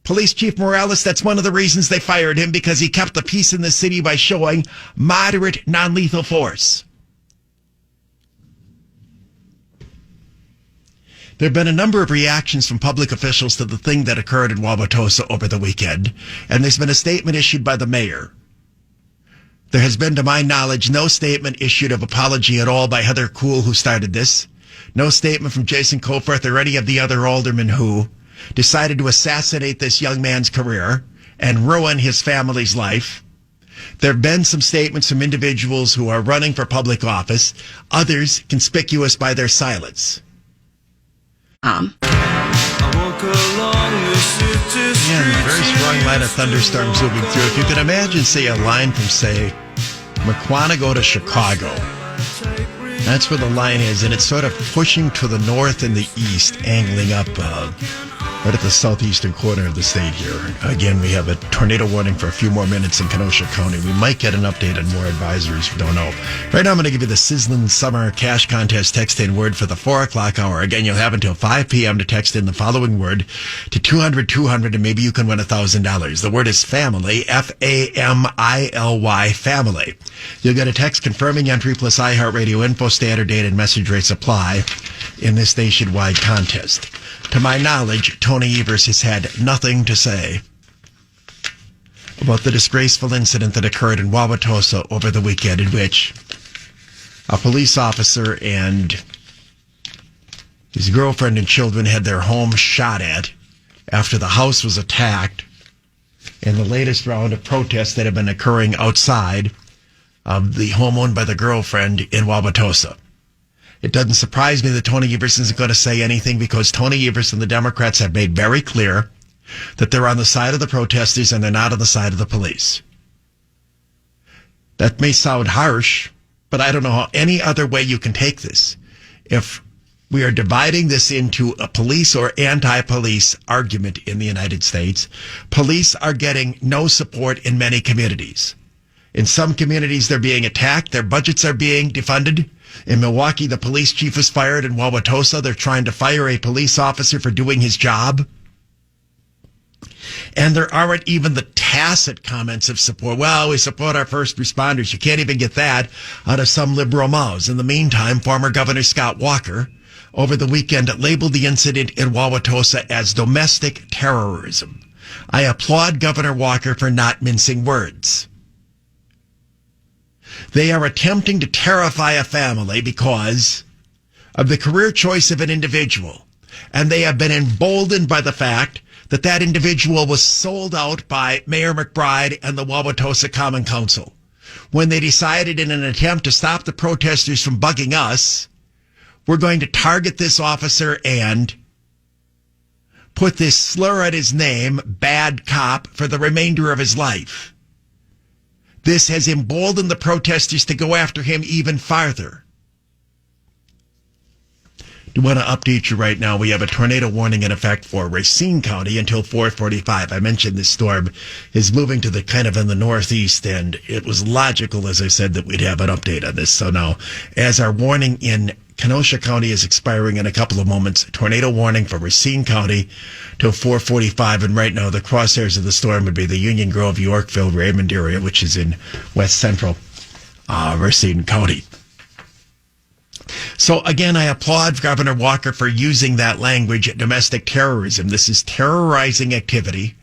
Police Chief Morales, that's one of the reasons they fired him, because he kept the peace in the city by showing moderate, non-lethal force. There have been a number of reactions from public officials to the thing that occurred in Wauwatosa over the weekend, and there's been a statement issued by the mayor. There has been, to my knowledge, no statement issued of apology at all by Heather Kuhl, who started this. No statement from Jason Coforth or any of the other aldermen who decided to assassinate this young man's career and ruin his family's life. There have been some statements from individuals who are running for public office, others conspicuous by their silence. And very strong line of thunderstorms moving through. If you can imagine, say, a line from, say, McQuanago to Chicago. That's where the line is, and it's sort of pushing to the north and the east, angling up right at the southeastern corner of the state here. Again, we have a tornado warning for a few more minutes in Kenosha County. We might get an update on more advisories. We don't know. Right now, I'm going to give you the sizzling summer cash contest text-in word for the 4 o'clock hour. Again, you'll have until 5 p.m. to text in the following word to 200-200, and maybe you can win $1,000. The word is family, F-A-M-I-L-Y, family. You'll get a text confirming entry plus iHeartRadio info, standard date, and message rates apply in this nationwide contest. To my knowledge, Tony Evers has had nothing to say about the disgraceful incident that occurred in Wauwatosa over the weekend, in which a police officer and his girlfriend and children had their home shot at after the house was attacked in the latest round of protests that have been occurring outside of the home owned by the girlfriend in Wauwatosa. It doesn't surprise me that Tony Everson isn't going to say anything, because Tony Everson and the Democrats have made very clear that they're on the side of the protesters and they're not on the side of the police. That may sound harsh, but I don't know how any other way you can take this. If we are dividing this into a police or anti-police argument in the United States, police are getting no support in many communities. In some communities, they're being attacked. Their budgets are being defunded. In Milwaukee, the police chief was fired. In Wauwatosa, they're trying to fire a police officer for doing his job. And there aren't even the tacit comments of support. Well, we support our first responders. You can't even get that out of some liberal mouths. In the meantime, former Governor Scott Walker, over the weekend, labeled the incident in Wauwatosa as domestic terrorism. I applaud Governor Walker for not mincing words. They are attempting to terrify a family because of the career choice of an individual. And they have been emboldened by the fact that that individual was sold out by Mayor McBride and the Wauwatosa Common Council when they decided, in an attempt to stop the protesters from bugging us, we're going to target this officer and put this slur at his name, bad cop, for the remainder of his life. This has emboldened the protesters to go after him even farther. I want to update you right now. We have a tornado warning in effect for Racine County until 4:45. I mentioned this storm is moving to the kind of in the northeast, and it was logical, as I said, that we'd have an update on this. So now, as our warning in Kenosha County is expiring in a couple of moments, tornado warning for Racine County till 4:45. And right now, the crosshairs of the storm would be the Union Grove, Yorkville, Raymond area, which is in west central Racine County. So again, I applaud Governor Walker for using that language, domestic terrorism. This is terrorizing activity,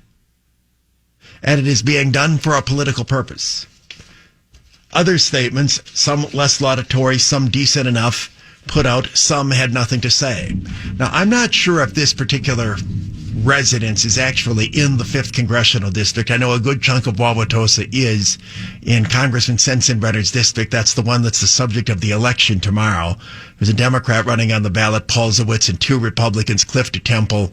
and it is being done for a political purpose. Other statements, some less laudatory, some decent enough, put out, some had nothing to say. Now, I'm not sure if this particular residence is actually in the 5th Congressional District. I know a good chunk of Wauwatosa is in Congressman Sensenbrenner's district. That's the one that's the subject of the election tomorrow. There's a Democrat running on the ballot, Paul Zawitz, and 2 Republicans, Cliff DeTemple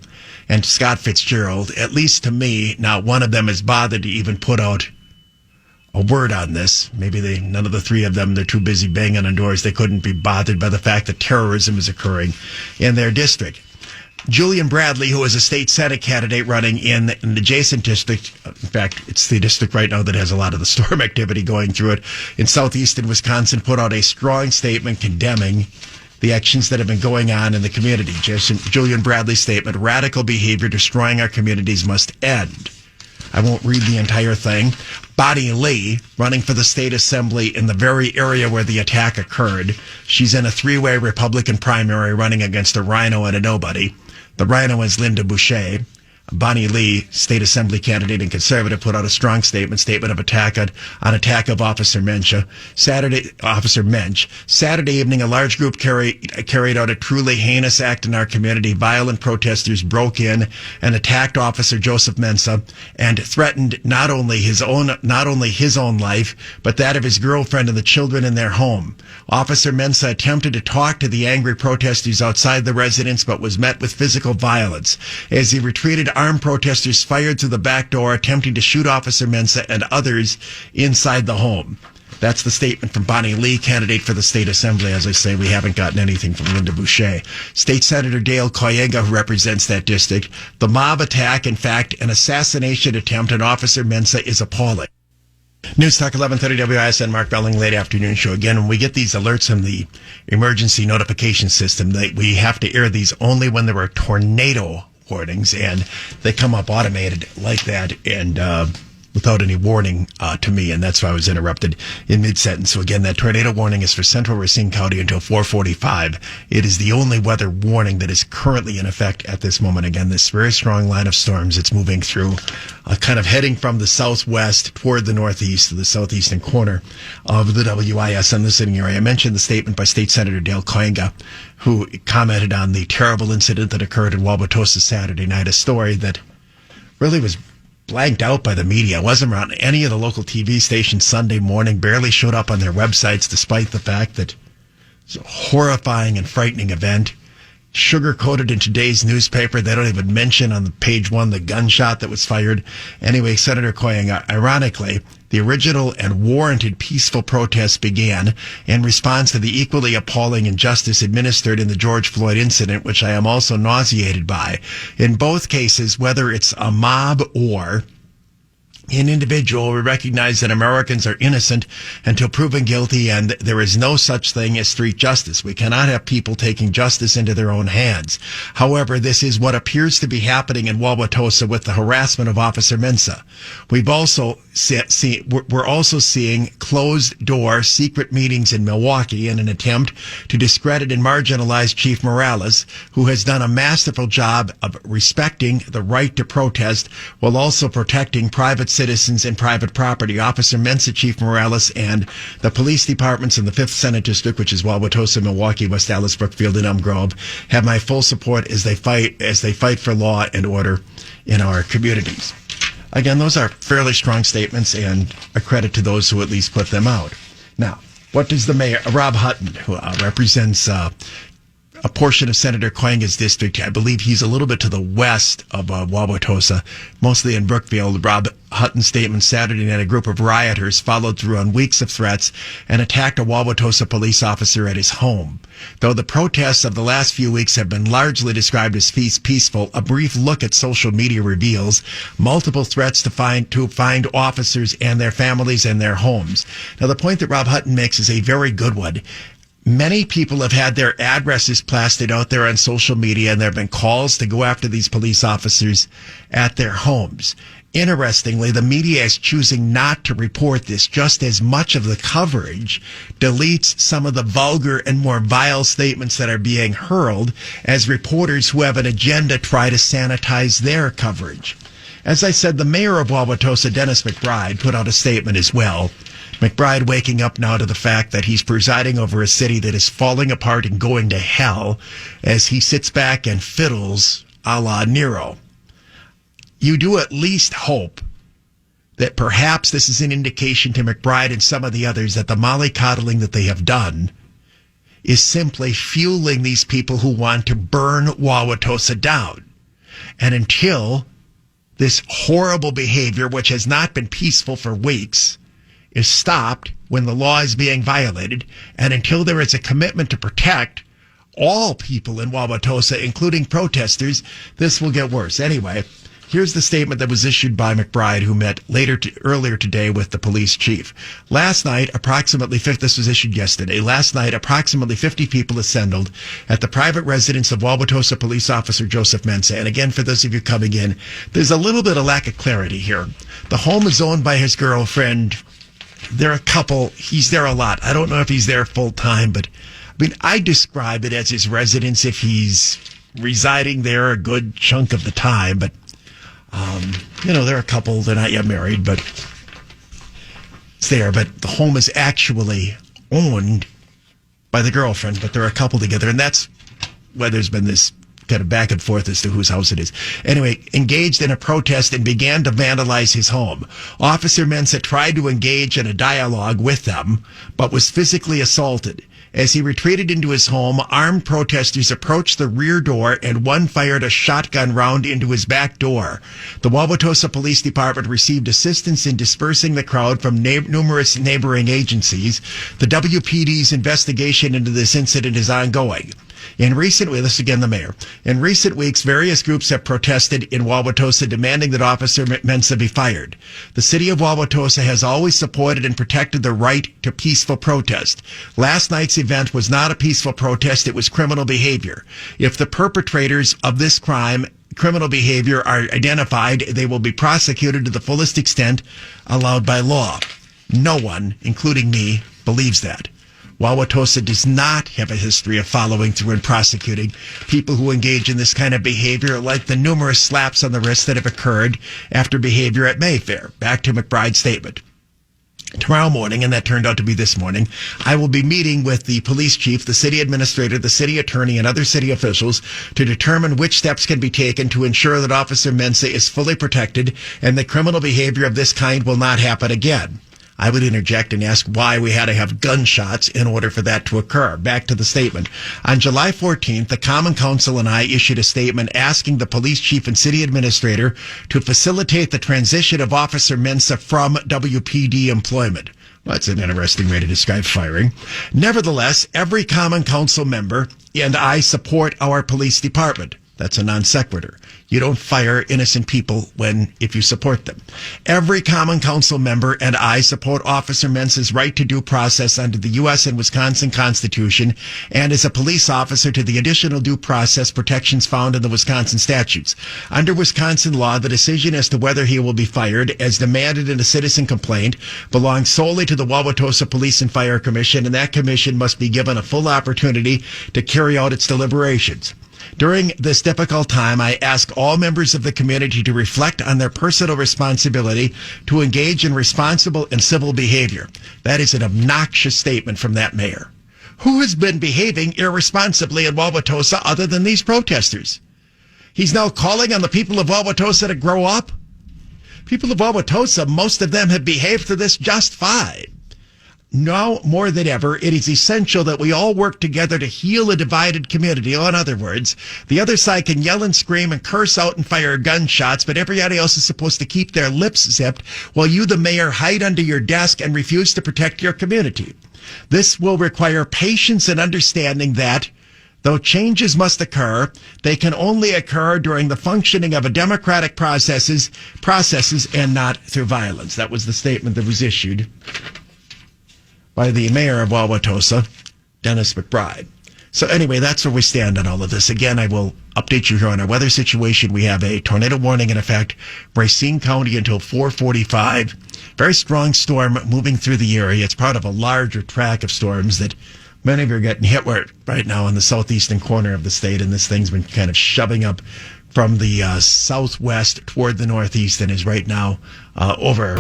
and Scott Fitzgerald. At least to me, not one of them has bothered to even put out a word on this. Maybe none of the 3 of them, they're too busy banging on doors. They couldn't be bothered by the fact that terrorism is occurring in their district. Julian Bradley, who is a state Senate candidate running in an adjacent district, in fact, it's the district right now that has a lot of the storm activity going through it, in southeastern Wisconsin, put out a strong statement condemning the actions that have been going on in the community. Julian Bradley's statement, radical behavior destroying our communities must end. I won't read the entire thing. Bonnie Lee, running for the state assembly in the very area where the attack occurred. She's in a 3-way Republican primary running against a rhino and a nobody. The rhino is Linda Boucher. Bonnie Lee, state assembly candidate and conservative, put out a strong statement of attack on attack of Officer Mensha. Officer Mensch. Saturday evening, a large group carried out a truly heinous act in our community. Violent protesters broke in and attacked Officer Joseph Mensah and threatened not only his own life, but that of his girlfriend and the children in their home. Officer Mensah attempted to talk to the angry protesters outside the residence, but was met with physical violence. As he retreated, armed protesters fired through the back door, attempting to shoot Officer Mensah and others inside the home. That's the statement from Bonnie Lee, candidate for the state assembly. As I say, we haven't gotten anything from Linda Boucher. State Senator Dale Koyenga, who represents that district. The mob attack, in fact, an assassination attempt on Officer Mensah, is appalling. News Talk 1130 WISN, Mark Belling, late afternoon show. Again, when we get these alerts from the emergency notification system, we have to air these only when there are tornado warnings, and they come up automated like that. And without any warning to me, and that's why I was interrupted in mid-sentence. So again, that tornado warning is for central Racine County until 4:45. It is the only weather warning that is currently in effect at this moment. Again, this very strong line of storms, it's moving through, kind of heading from the southwest toward the northeast to the southeastern corner of the WIS and the listening area. I mentioned the statement by State Senator Dale Koenga, who commented on the terrible incident that occurred in Wauwatosa Saturday night, a story that really was blanked out by the media. It wasn't around any of the local TV stations Sunday morning, barely showed up on their websites, despite the fact that it's a horrifying and frightening event. Sugar-coated in today's newspaper. They don't even mention on page 1 the gunshot that was fired. Anyway, Senator Koenga, ironically, the original and warranted peaceful protests began in response to the equally appalling injustice administered in the George Floyd incident, which I am also nauseated by. In both cases, whether it's a mob or an individual, we recognize that Americans are innocent until proven guilty, and there is no such thing as street justice. We cannot have people taking justice into their own hands. However, this is what appears to be happening in Wauwatosa with the harassment of Officer Mensha. We're also seeing closed-door secret meetings in Milwaukee in an attempt to discredit and marginalize Chief Morales, who has done a masterful job of respecting the right to protest while also protecting private citizens and private property. Officer Mensha, Chief Morales, and the police departments in the 5th Senate District, which is Wauwatosa, Milwaukee, West Allis, Brookfield, and Elm Grove, have my full support as they fight for law and order in our communities. Again, those are fairly strong statements, and a credit to those who at least put them out. Now, what does the mayor, Rob Hutton, who represents a portion of Senator Koenga's district, I believe he's a little bit to the west of Wauwatosa, mostly in Brookfield. Rob Hutton's statement Saturday night, a group of rioters followed through on weeks of threats and attacked a Wauwatosa police officer at his home. Though the protests of the last few weeks have been largely described as peaceful, a brief look at social media reveals multiple threats to find officers and their families and their homes. Now, the point that Rob Hutton makes is a very good one. Many people have had their addresses plastered out there on social media, and there have been calls to go after these police officers at their homes. Interestingly, the media is choosing not to report this. Just as much of the coverage deletes some of the vulgar and more vile statements that are being hurled as reporters who have an agenda try to sanitize their coverage. As I said, the mayor of Wauwatosa, Dennis McBride, put out a statement as well. McBride waking up now to the fact that he's presiding over a city that is falling apart and going to hell as he sits back and fiddles a la Nero. You do at least hope that perhaps this is an indication to McBride and some of the others that the mollycoddling that they have done is simply fueling these people who want to burn Wauwatosa down. And until this horrible behavior, which has not been peaceful for weeks, is stopped when the law is being violated, and until there is a commitment to protect all people in Wauwatosa, including protesters, this will get worse. Anyway, here's the statement that was issued by McBride, who met earlier today with the police chief. This was issued yesterday. Last night, approximately 50 people assembled at the private residence of Wauwatosa police officer Joseph Mensha. And again, for those of you coming in, there's a little bit of lack of clarity here. The home is owned by his girlfriend. They're a couple. He's there a lot. I don't know if he's there full time, but I describe it as his residence if he's residing there a good chunk of the time. But, they're a couple. They're not yet married, but it's there. But the home is actually owned by the girlfriend, but they're a couple together. And that's why there's been this kind of back and forth as to whose house it is. Anyway, engaged in a protest and began to vandalize his home. Officer Mensha tried to engage in a dialogue with them, but was physically assaulted. As he retreated into his home, armed protesters approached the rear door and one fired a shotgun round into his back door. The Wauwatosa Police Department received assistance in dispersing the crowd from numerous neighboring agencies. The WPD's investigation into this incident is ongoing. This is again the mayor. In recent weeks, various groups have protested in Wauwatosa demanding that Officer Mensha be fired. The city of Wauwatosa has always supported and protected the right to peaceful protest. Last night's event was not a peaceful protest, it was criminal behavior. If the perpetrators of this crime criminal behavior are identified, they will be prosecuted to the fullest extent allowed by law. No one, including me, believes that. Wauwatosa does not have a history of following through and prosecuting people who engage in this kind of behavior, like the numerous slaps on the wrist that have occurred after behavior at Mayfair. Back to McBride's statement. Tomorrow morning, and that turned out to be this morning, I will be meeting with the police chief, the city administrator, the city attorney, and other city officials to determine which steps can be taken to ensure that Officer Mensha is fully protected and that criminal behavior of this kind will not happen again. I would interject and ask why we had to have gunshots in order for that to occur. Back to the statement. On July 14th, the Common Council and I issued a statement asking the police chief and city administrator to facilitate the transition of Officer Mensha from WPD employment. Well, that's an interesting way to describe firing. Nevertheless, every Common Council member and I support our police department. That's a non sequitur. You don't fire innocent people if you support them. Every Common Council member and I support Officer Mensha's right to due process under the U.S. and Wisconsin Constitution and as a police officer to the additional due process protections found in the Wisconsin statutes. Under Wisconsin law, the decision as to whether he will be fired, as demanded in a citizen complaint, belongs solely to the Wauwatosa Police and Fire Commission, and that commission must be given a full opportunity to carry out its deliberations. During this difficult time, I ask all members of the community to reflect on their personal responsibility to engage in responsible and civil behavior. That is an obnoxious statement from that mayor. Who has been behaving irresponsibly in Wauwatosa other than these protesters? He's now calling on the people of Wauwatosa to grow up. People of Wauwatosa, most of them have behaved through this just fine. Now, more than ever, it is essential that we all work together to heal a divided community. Or in other words, the other side can yell and scream and curse out and fire gunshots, but everybody else is supposed to keep their lips zipped while you, the mayor, hide under your desk and refuse to protect your community. This will require patience and understanding that, though changes must occur, they can only occur during the functioning of a democratic processes and not through violence. That was the statement that was issued by the mayor of Wauwatosa, Dennis McBride. So anyway, that's where we stand on all of this. Again, I will update you here on our weather situation. We have a tornado warning in effect, Racine County until 4:45. Very strong storm moving through the area. It's part of a larger track of storms that many of you are getting hit with right now in the southeastern corner of the state, and this thing's been kind of shoving up from the southwest toward the northeast and is right now over.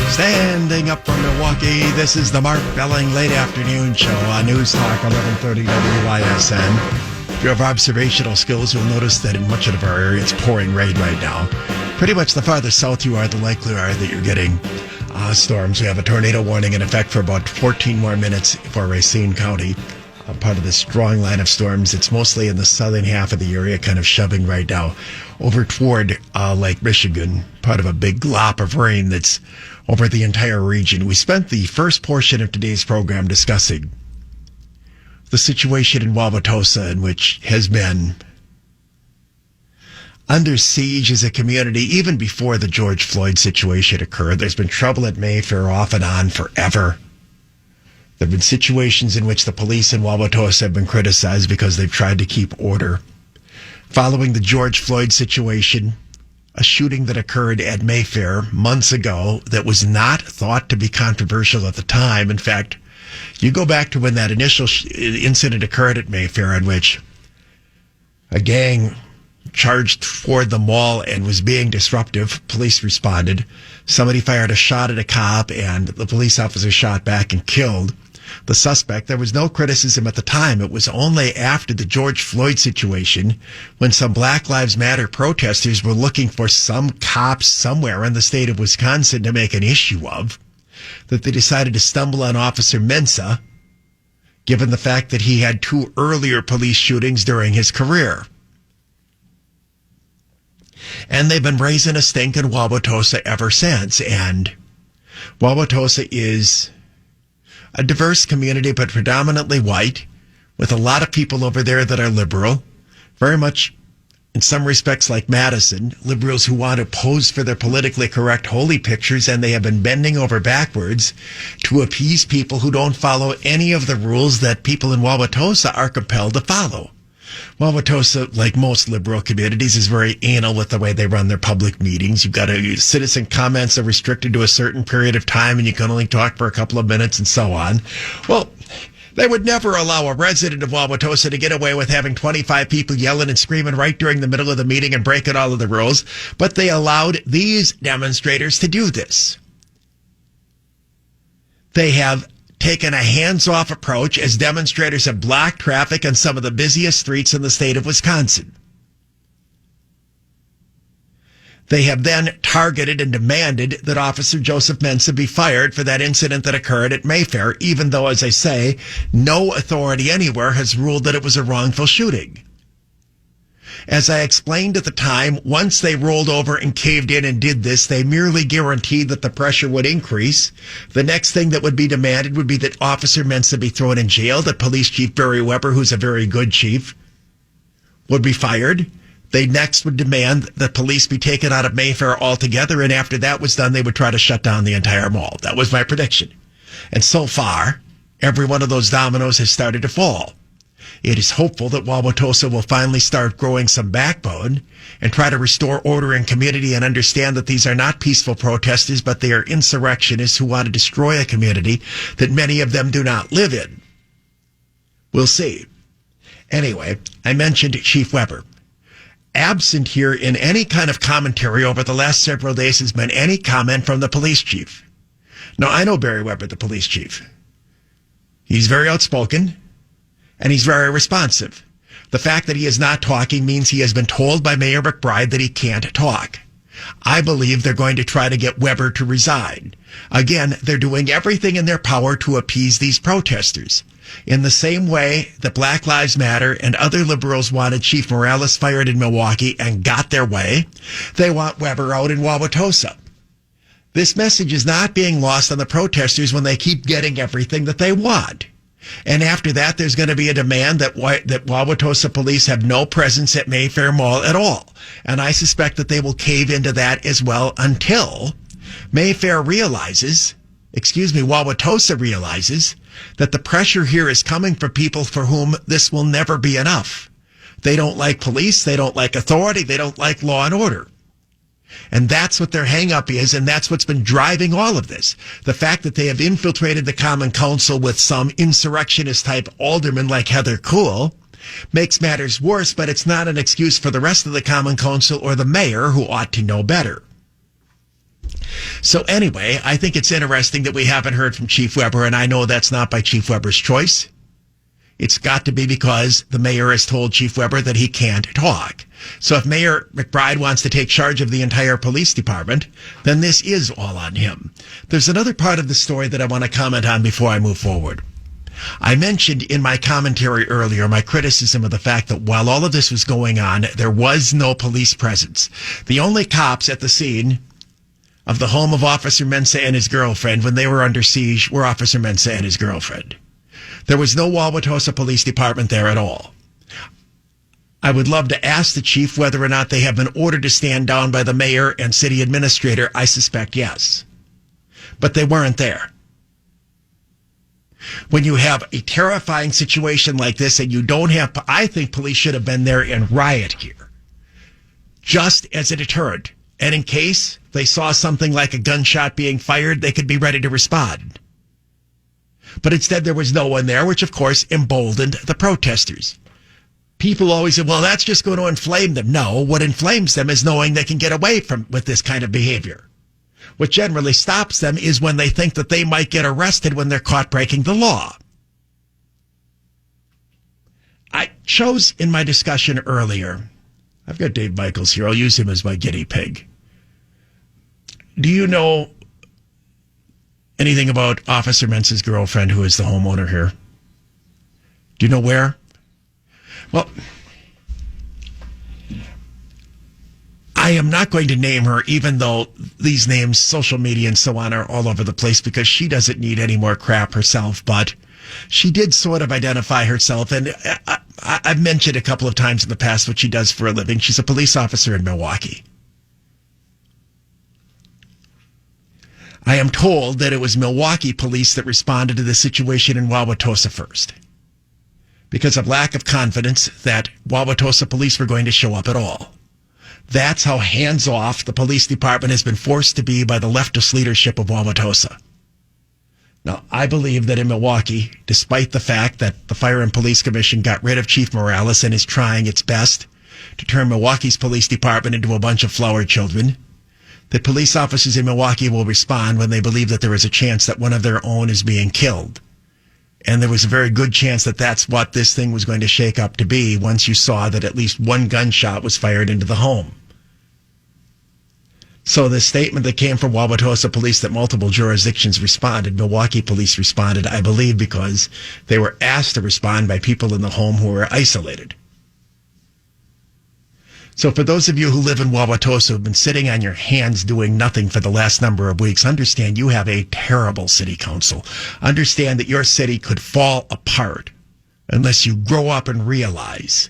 Standing up from Milwaukee, this is the Mark Belling Late Afternoon Show on News Talk 1130 WYSN. If you have observational skills, you'll notice that in much of our area it's pouring rain right now. Pretty much the farther south you are, the likelier are that you're getting storms. We have a tornado warning in effect for about 14 more minutes for Racine County. Part of this strong line of storms. It's mostly in the southern half of the area, kind of shoving right now over toward Lake Michigan, part of a big glop of rain that's over the entire region. We spent the first portion of today's program discussing the situation in Wauwatosa, in which has been under siege as a community even before the George Floyd situation occurred. There's been trouble at Mayfair off and on forever. There have been situations in which the police in Wauwatosa have been criticized because they've tried to keep order. Following the George Floyd situation, a shooting that occurred at Mayfair months ago that was not thought to be controversial at the time. In fact, you go back to when that initial incident occurred at Mayfair, in which a gang charged toward the mall and was being disruptive. Police responded. Somebody fired a shot at a cop, and the police officer shot back and killed the suspect. There was no criticism at the time. It was only after the George Floyd situation, when some Black Lives Matter protesters were looking for some cops somewhere in the state of Wisconsin to make an issue of, that they decided to stumble on Officer Mensha, given the fact that he had 2 earlier police shootings during his career. And they've been raising a stink in Wauwatosa ever since. And Wauwatosa is a diverse community, but predominantly white, with a lot of people over there that are liberal, very much in some respects like Madison, liberals who want to pose for their politically correct holy pictures, and they have been bending over backwards to appease people who don't follow any of the rules that people in Wauwatosa are compelled to follow. Wauwatosa, like most liberal communities, is very anal with the way they run their public meetings. You've got citizen comments are restricted to a certain period of time, and you can only talk for a couple of minutes and so on. Well, they would never allow a resident of Wauwatosa to get away with having 25 people yelling and screaming right during the middle of the meeting and breaking all of the rules, but they allowed these demonstrators to do this. They have taken a hands-off approach as demonstrators have blocked traffic on some of the busiest streets in the state of Wisconsin. They have then targeted and demanded that Officer Joseph Mensha be fired for that incident that occurred at Mayfair, even though, as I say, no authority anywhere has ruled that it was a wrongful shooting. As I explained at the time, once they rolled over and caved in and did this, they merely guaranteed that the pressure would increase. The next thing that would be demanded would be that Officer Mensha be thrown in jail, that Police Chief Barry Weber, who's a very good chief, would be fired. They next would demand that police be taken out of Mayfair altogether, and after that was done, they would try to shut down the entire mall. That was my prediction. And so far, every one of those dominoes has started to fall. It is hopeful that Wauwatosa will finally start growing some backbone and try to restore order in community and understand that these are not peaceful protesters, but they are insurrectionists who want to destroy a community that many of them do not live in. We'll see. Anyway, I mentioned Chief Weber. Absent here in any kind of commentary over the last several days has been any comment from the police chief. Now, I know Barry Weber, the police chief. He's very outspoken. And he's very responsive. The fact that he is not talking means he has been told by Mayor McBride that he can't talk. I believe they're going to try to get Weber to resign. Again, they're doing everything in their power to appease these protesters. In the same way that Black Lives Matter and other liberals wanted Chief Morales fired in Milwaukee and got their way, they want Weber out in Wauwatosa. This message is not being lost on the protesters when they keep getting everything that they want. And after that, there's going to be a demand that Wauwatosa police have no presence at Mayfair Mall at all. And I suspect that they will cave into that as well until Wauwatosa realizes that the pressure here is coming from people for whom this will never be enough. They don't like police. They don't like authority. They don't like law and order. And that's what their hang-up is, and that's what's been driving all of this. The fact that they have infiltrated the Common Council with some insurrectionist-type aldermen like Heather Kuhl makes matters worse, but it's not an excuse for the rest of the Common Council or the mayor, who ought to know better. So anyway, I think it's interesting that we haven't heard from Chief Weber, and I know that's not by Chief Weber's choice. It's got to be because the mayor has told Chief Weber that he can't talk. So if Mayor McBride wants to take charge of the entire police department, then this is all on him. There's another part of the story that I want to comment on before I move forward. I mentioned in my commentary earlier my criticism of the fact that while all of this was going on, there was no police presence. The only cops at the scene of the home of Officer Mensha and his girlfriend when they were under siege were Officer Mensha and his girlfriend. There was no Wauwatosa Police Department there at all. I would love to ask the chief whether or not they have been ordered to stand down by the mayor and city administrator. I suspect yes. But they weren't there. When you have a terrifying situation like this and you don't have, I think police should have been there in riot gear, just as a deterrent. And in case they saw something like a gunshot being fired, they could be ready to respond. But instead there was no one there, which of course emboldened the protesters. People always say, well, that's just going to inflame them. No, what inflames them is knowing they can get away with this kind of behavior. What generally stops them is when they think that they might get arrested when they're caught breaking the law. I chose in my discussion earlier, I've got Dave Michaels here. I'll use him as my guinea pig. Do you know anything about Officer Mensha's girlfriend, who is the homeowner here? Do you know where? Well, I am not going to name her, even though these names, social media and so on, are all over the place because she doesn't need any more crap herself. But she did sort of identify herself, and I've mentioned a couple of times in the past what she does for a living. She's a police officer in Milwaukee. I am told that it was Milwaukee police that responded to the situation in Wauwatosa first. because of lack of confidence that Wauwatosa police were going to show up at all. That's how hands-off the police department has been forced to be by the leftist leadership of Wauwatosa. Now, I believe that in Milwaukee, despite the fact that the Fire and Police Commission got rid of Chief Morales and is trying its best to turn Milwaukee's police department into a bunch of flower children, that police officers in Milwaukee will respond when they believe that there is a chance that one of their own is being killed. And there was a very good chance that that's what this thing was going to shake up to be once you saw that at least one gunshot was fired into the home. So the statement that came from Wauwatosa police that multiple jurisdictions responded, Milwaukee police responded, I believe, because they were asked to respond by people in the home who were isolated. So for those of you who live in Wauwatosa who've been sitting on your hands doing nothing for the last number of weeks, understand you have a terrible city council. Understand that your city could fall apart unless you grow up and realize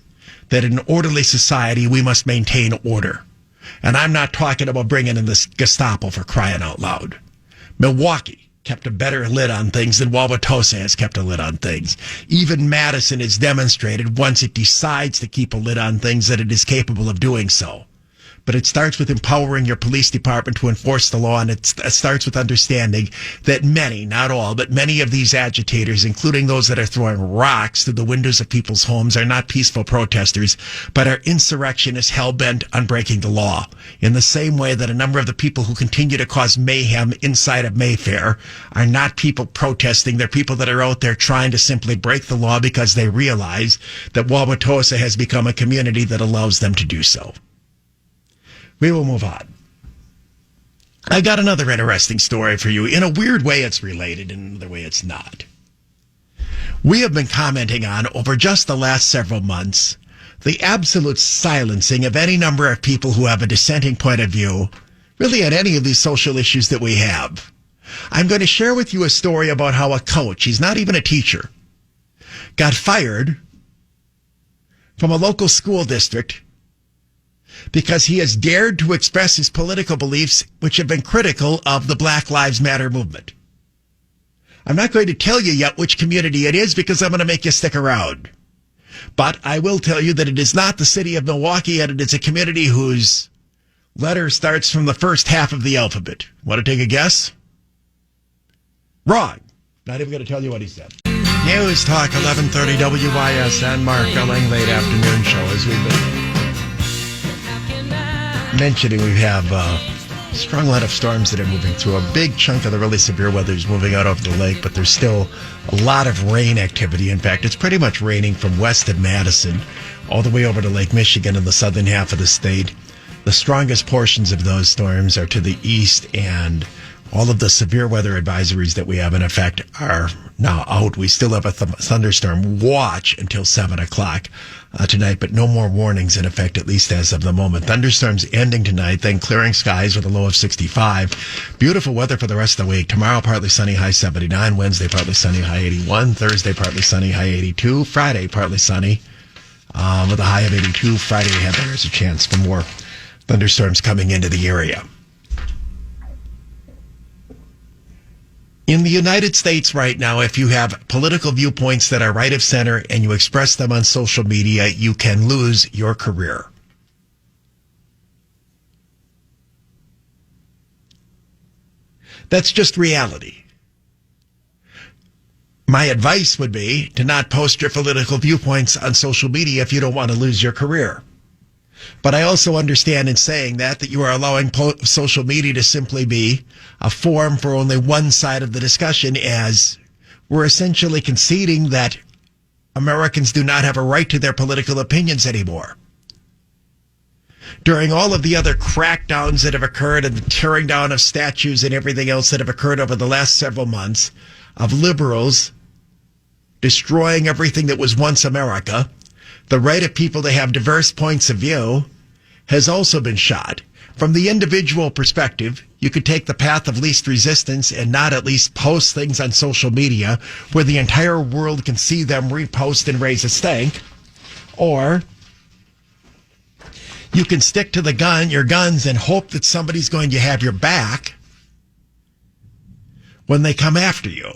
that in an orderly society, we must maintain order. And I'm not talking about bringing in the Gestapo for crying out loud. Milwaukee kept a better lid on things than Wauwatosa has kept a lid on things. Even Madison has demonstrated once it decides to keep a lid on things that it is capable of doing so. But it starts with empowering your police department to enforce the law, and it starts with understanding that many, not all, but many of these agitators, including those that are throwing rocks through the windows of people's homes, are not peaceful protesters, but are insurrectionists hell-bent on breaking the law. In the same way that a number of the people who continue to cause mayhem inside of Mayfair are not people protesting, they're people that are out there trying to simply break the law because they realize that Wauwatosa has become a community that allows them to do so. We will move on. I got another interesting story for you. In a weird way, it's related. In another way, it's not. We have been commenting on, over just the last several months, the absolute silencing of any number of people who have a dissenting point of view, really on any of these social issues that we have. I'm going to share with you a story about how a coach, he's not even a teacher, got fired from a local school district because he has dared to express his political beliefs, which have been critical of the Black Lives Matter movement. I'm not going to tell you yet which community it is because I'm going to make you stick around. But I will tell you that it is not the city of Milwaukee, and it is a community whose letter starts from the first half of the alphabet. Want to take a guess? Wrong. Not even going to tell you what he said. News Talk 1130 WYSN. Mark Elling, late afternoon show as we've been mentioning. We have a strong line of storms that are moving through. A big chunk of the really severe weather is moving out over the lake, but there's still a lot of rain activity. In fact, it's pretty much raining from west of Madison all the way over to Lake Michigan in the southern half of the state. The strongest portions of those storms are to the east, and all of the severe weather advisories that we have in effect are now out. We still have a thunderstorm watch until 7 o'clock tonight, but no more warnings in effect, at least as of the moment. Thunderstorms ending tonight, then clearing skies with a low of 65. Beautiful weather for the rest of the week. Tomorrow, partly sunny, high 79. Wednesday, partly sunny, high 81. Thursday, partly sunny, high 82. Friday, partly sunny with a high of 82. Friday ahead, there is a chance for more thunderstorms coming into the area. In the United States right now, if you have political viewpoints that are right of center and you express them on social media, you can lose your career. That's just reality. My advice would be to not post your political viewpoints on social media if you don't want to lose your career. But I also understand in saying that you are allowing social media to simply be a forum for only one side of the discussion, as we're essentially conceding that Americans do not have a right to their political opinions anymore. During all of the other crackdowns that have occurred and the tearing down of statues and everything else that have occurred over the last several months of liberals destroying everything that was once America, the right of people to have diverse points of view has also been shot. From the individual perspective, you could take the path of least resistance and not at least post things on social media where the entire world can see them, repost and raise a stink. Or you can stick to your guns and hope that somebody's going to have your back when they come after you.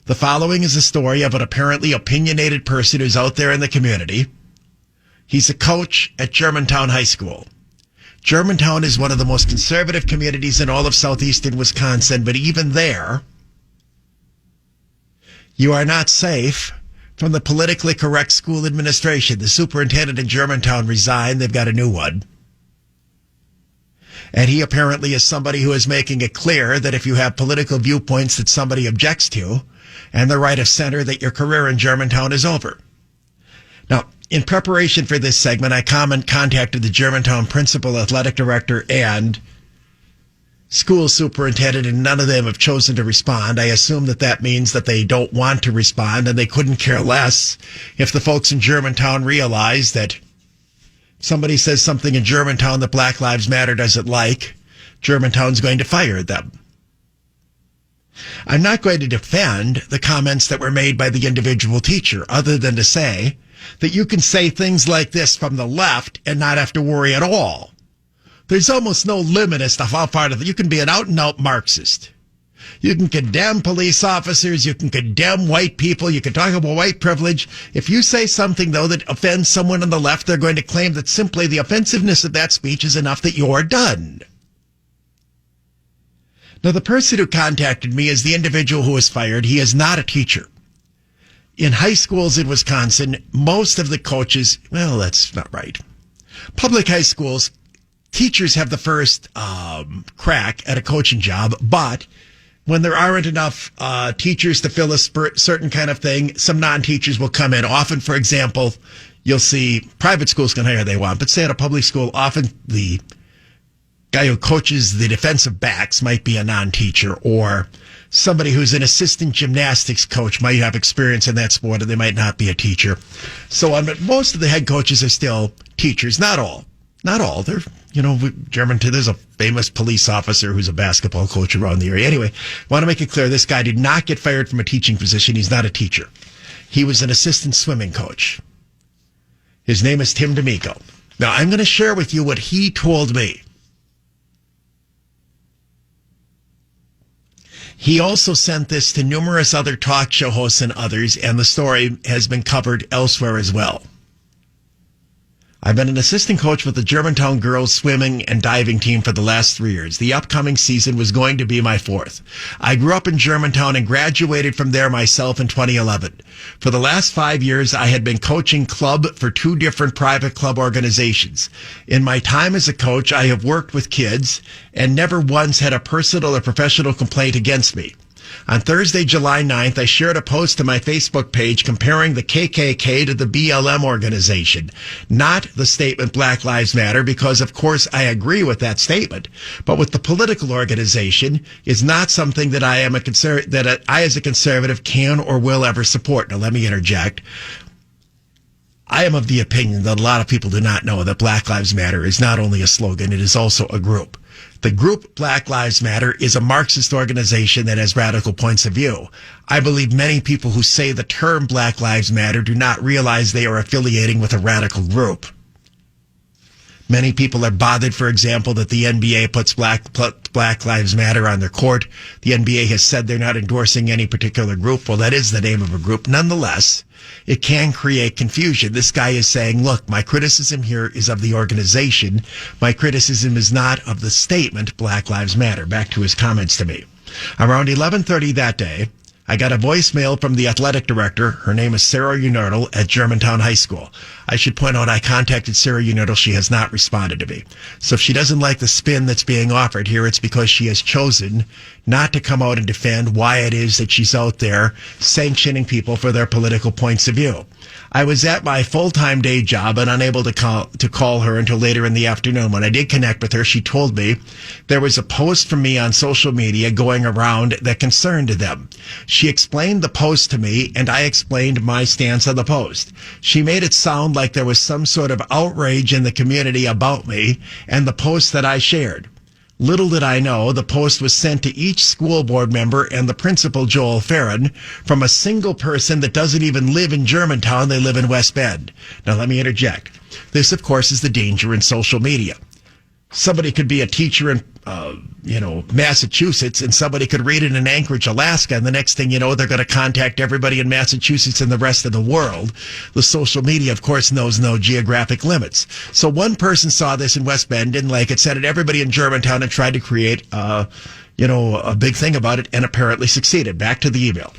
The following is a story of an apparently opinionated person who's out there in the community. He's a coach at Germantown High School. Germantown is one of the most conservative communities in all of southeastern Wisconsin, but even there, you are not safe from the politically correct school administration. The superintendent in Germantown resigned. They've got a new one. And he apparently is somebody who is making it clear that if you have political viewpoints that somebody objects to and the right of center, that your career in Germantown is over. Now, in preparation for this segment, I contacted the Germantown principal, athletic director, and school superintendent, and none of them have chosen to respond. I assume that means that they don't want to respond, and they couldn't care less if the folks in Germantown realize that somebody says something in Germantown that Black Lives Matter doesn't like, Germantown's going to fire them. I'm not going to defend the comments that were made by the individual teacher, other than to say that you can say things like this from the left and not have to worry at all. There's almost no limit as to how far you can be an out-and-out Marxist. You can condemn police officers. You can condemn white people. You can talk about white privilege. If you say something, though, that offends someone on the left, they're going to claim that simply the offensiveness of that speech is enough that you're done. Now, the person who contacted me is the individual who was fired. He is not a teacher. In high schools in Wisconsin, most of the coaches, well, that's not right. Public high schools, teachers have the first crack at a coaching job, but when there aren't enough teachers to fill a certain kind of thing, some non-teachers will come in. Often, for example, you'll see private schools can hire who they want, but say at a public school, often the guy who coaches the defensive backs might be a non-teacher, or somebody who's an assistant gymnastics coach might have experience in that sport, and they might not be a teacher. So on, but most of the head coaches are still teachers. Not all. They're, there's a famous police officer who's a basketball coach around the area. Anyway, I want to make it clear, this guy did not get fired from a teaching position. He's not a teacher. He was an assistant swimming coach. His name is Tim D'Amico. Now, I'm going to share with you what he told me. He also sent this to numerous other talk show hosts and others, and the story has been covered elsewhere as well. I've been an assistant coach with the Germantown girls swimming and diving team for the last 3 years. The upcoming season was going to be my 4th. I grew up in Germantown and graduated from there myself in 2011. For the last 5 years, I had been coaching club for 2 different private club organizations. In my time as a coach, I have worked with kids and never once had a personal or professional complaint against me. On Thursday, July 9th, I shared a post to my Facebook page comparing the KKK to the BLM organization, not the statement Black Lives Matter, because of course I agree with that statement, but with the political organization is not something that I as a conservative can or will ever support. Now let me interject. I am of the opinion that a lot of people do not know that Black Lives Matter is not only a slogan, it is also a group. The group Black Lives Matter is a Marxist organization that has radical points of view. I believe many people who say the term Black Lives Matter do not realize they are affiliating with a radical group. Many people are bothered, for example, that the NBA puts Black Lives Matter on their court. The NBA has said they're not endorsing any particular group. Well, that is the name of a group. Nonetheless, it can create confusion. This guy is saying, look, my criticism here is of the organization. My criticism is not of the statement, Black Lives Matter. Back to his comments to me. Around 11:30 that day, I got a voicemail from the athletic director. Her name is Sarah Unerdl at Germantown High School. I should point out I contacted Sarah Unerdl. She has not responded to me. So if she doesn't like the spin that's being offered here, it's because she has chosen not to come out and defend why it is that she's out there sanctioning people for their political points of view. I was at my full-time day job and unable to call her until later in the afternoon. When I did connect with her, she told me there was a post from me on social media going around that concerned them. She explained the post to me, and I explained my stance on the post. She made it sound like there was some sort of outrage in the community about me and the post that I shared. Little did I know, the post was sent to each school board member and the principal, Joel Farron, from a single person that doesn't even live in Germantown. They live in West Bend. Now, let me interject. This, of course, is the danger in social media. Somebody could be a teacher in Massachusetts, and somebody could read it in Anchorage, Alaska, and the next thing you know, they're going to contact everybody in Massachusetts and the rest of the world. The social media, of course, knows no geographic limits. So one person saw this in West Bend, didn't like it, sent it everybody in Germantown, and tried to create, a big thing about it, and apparently succeeded. Back to the email.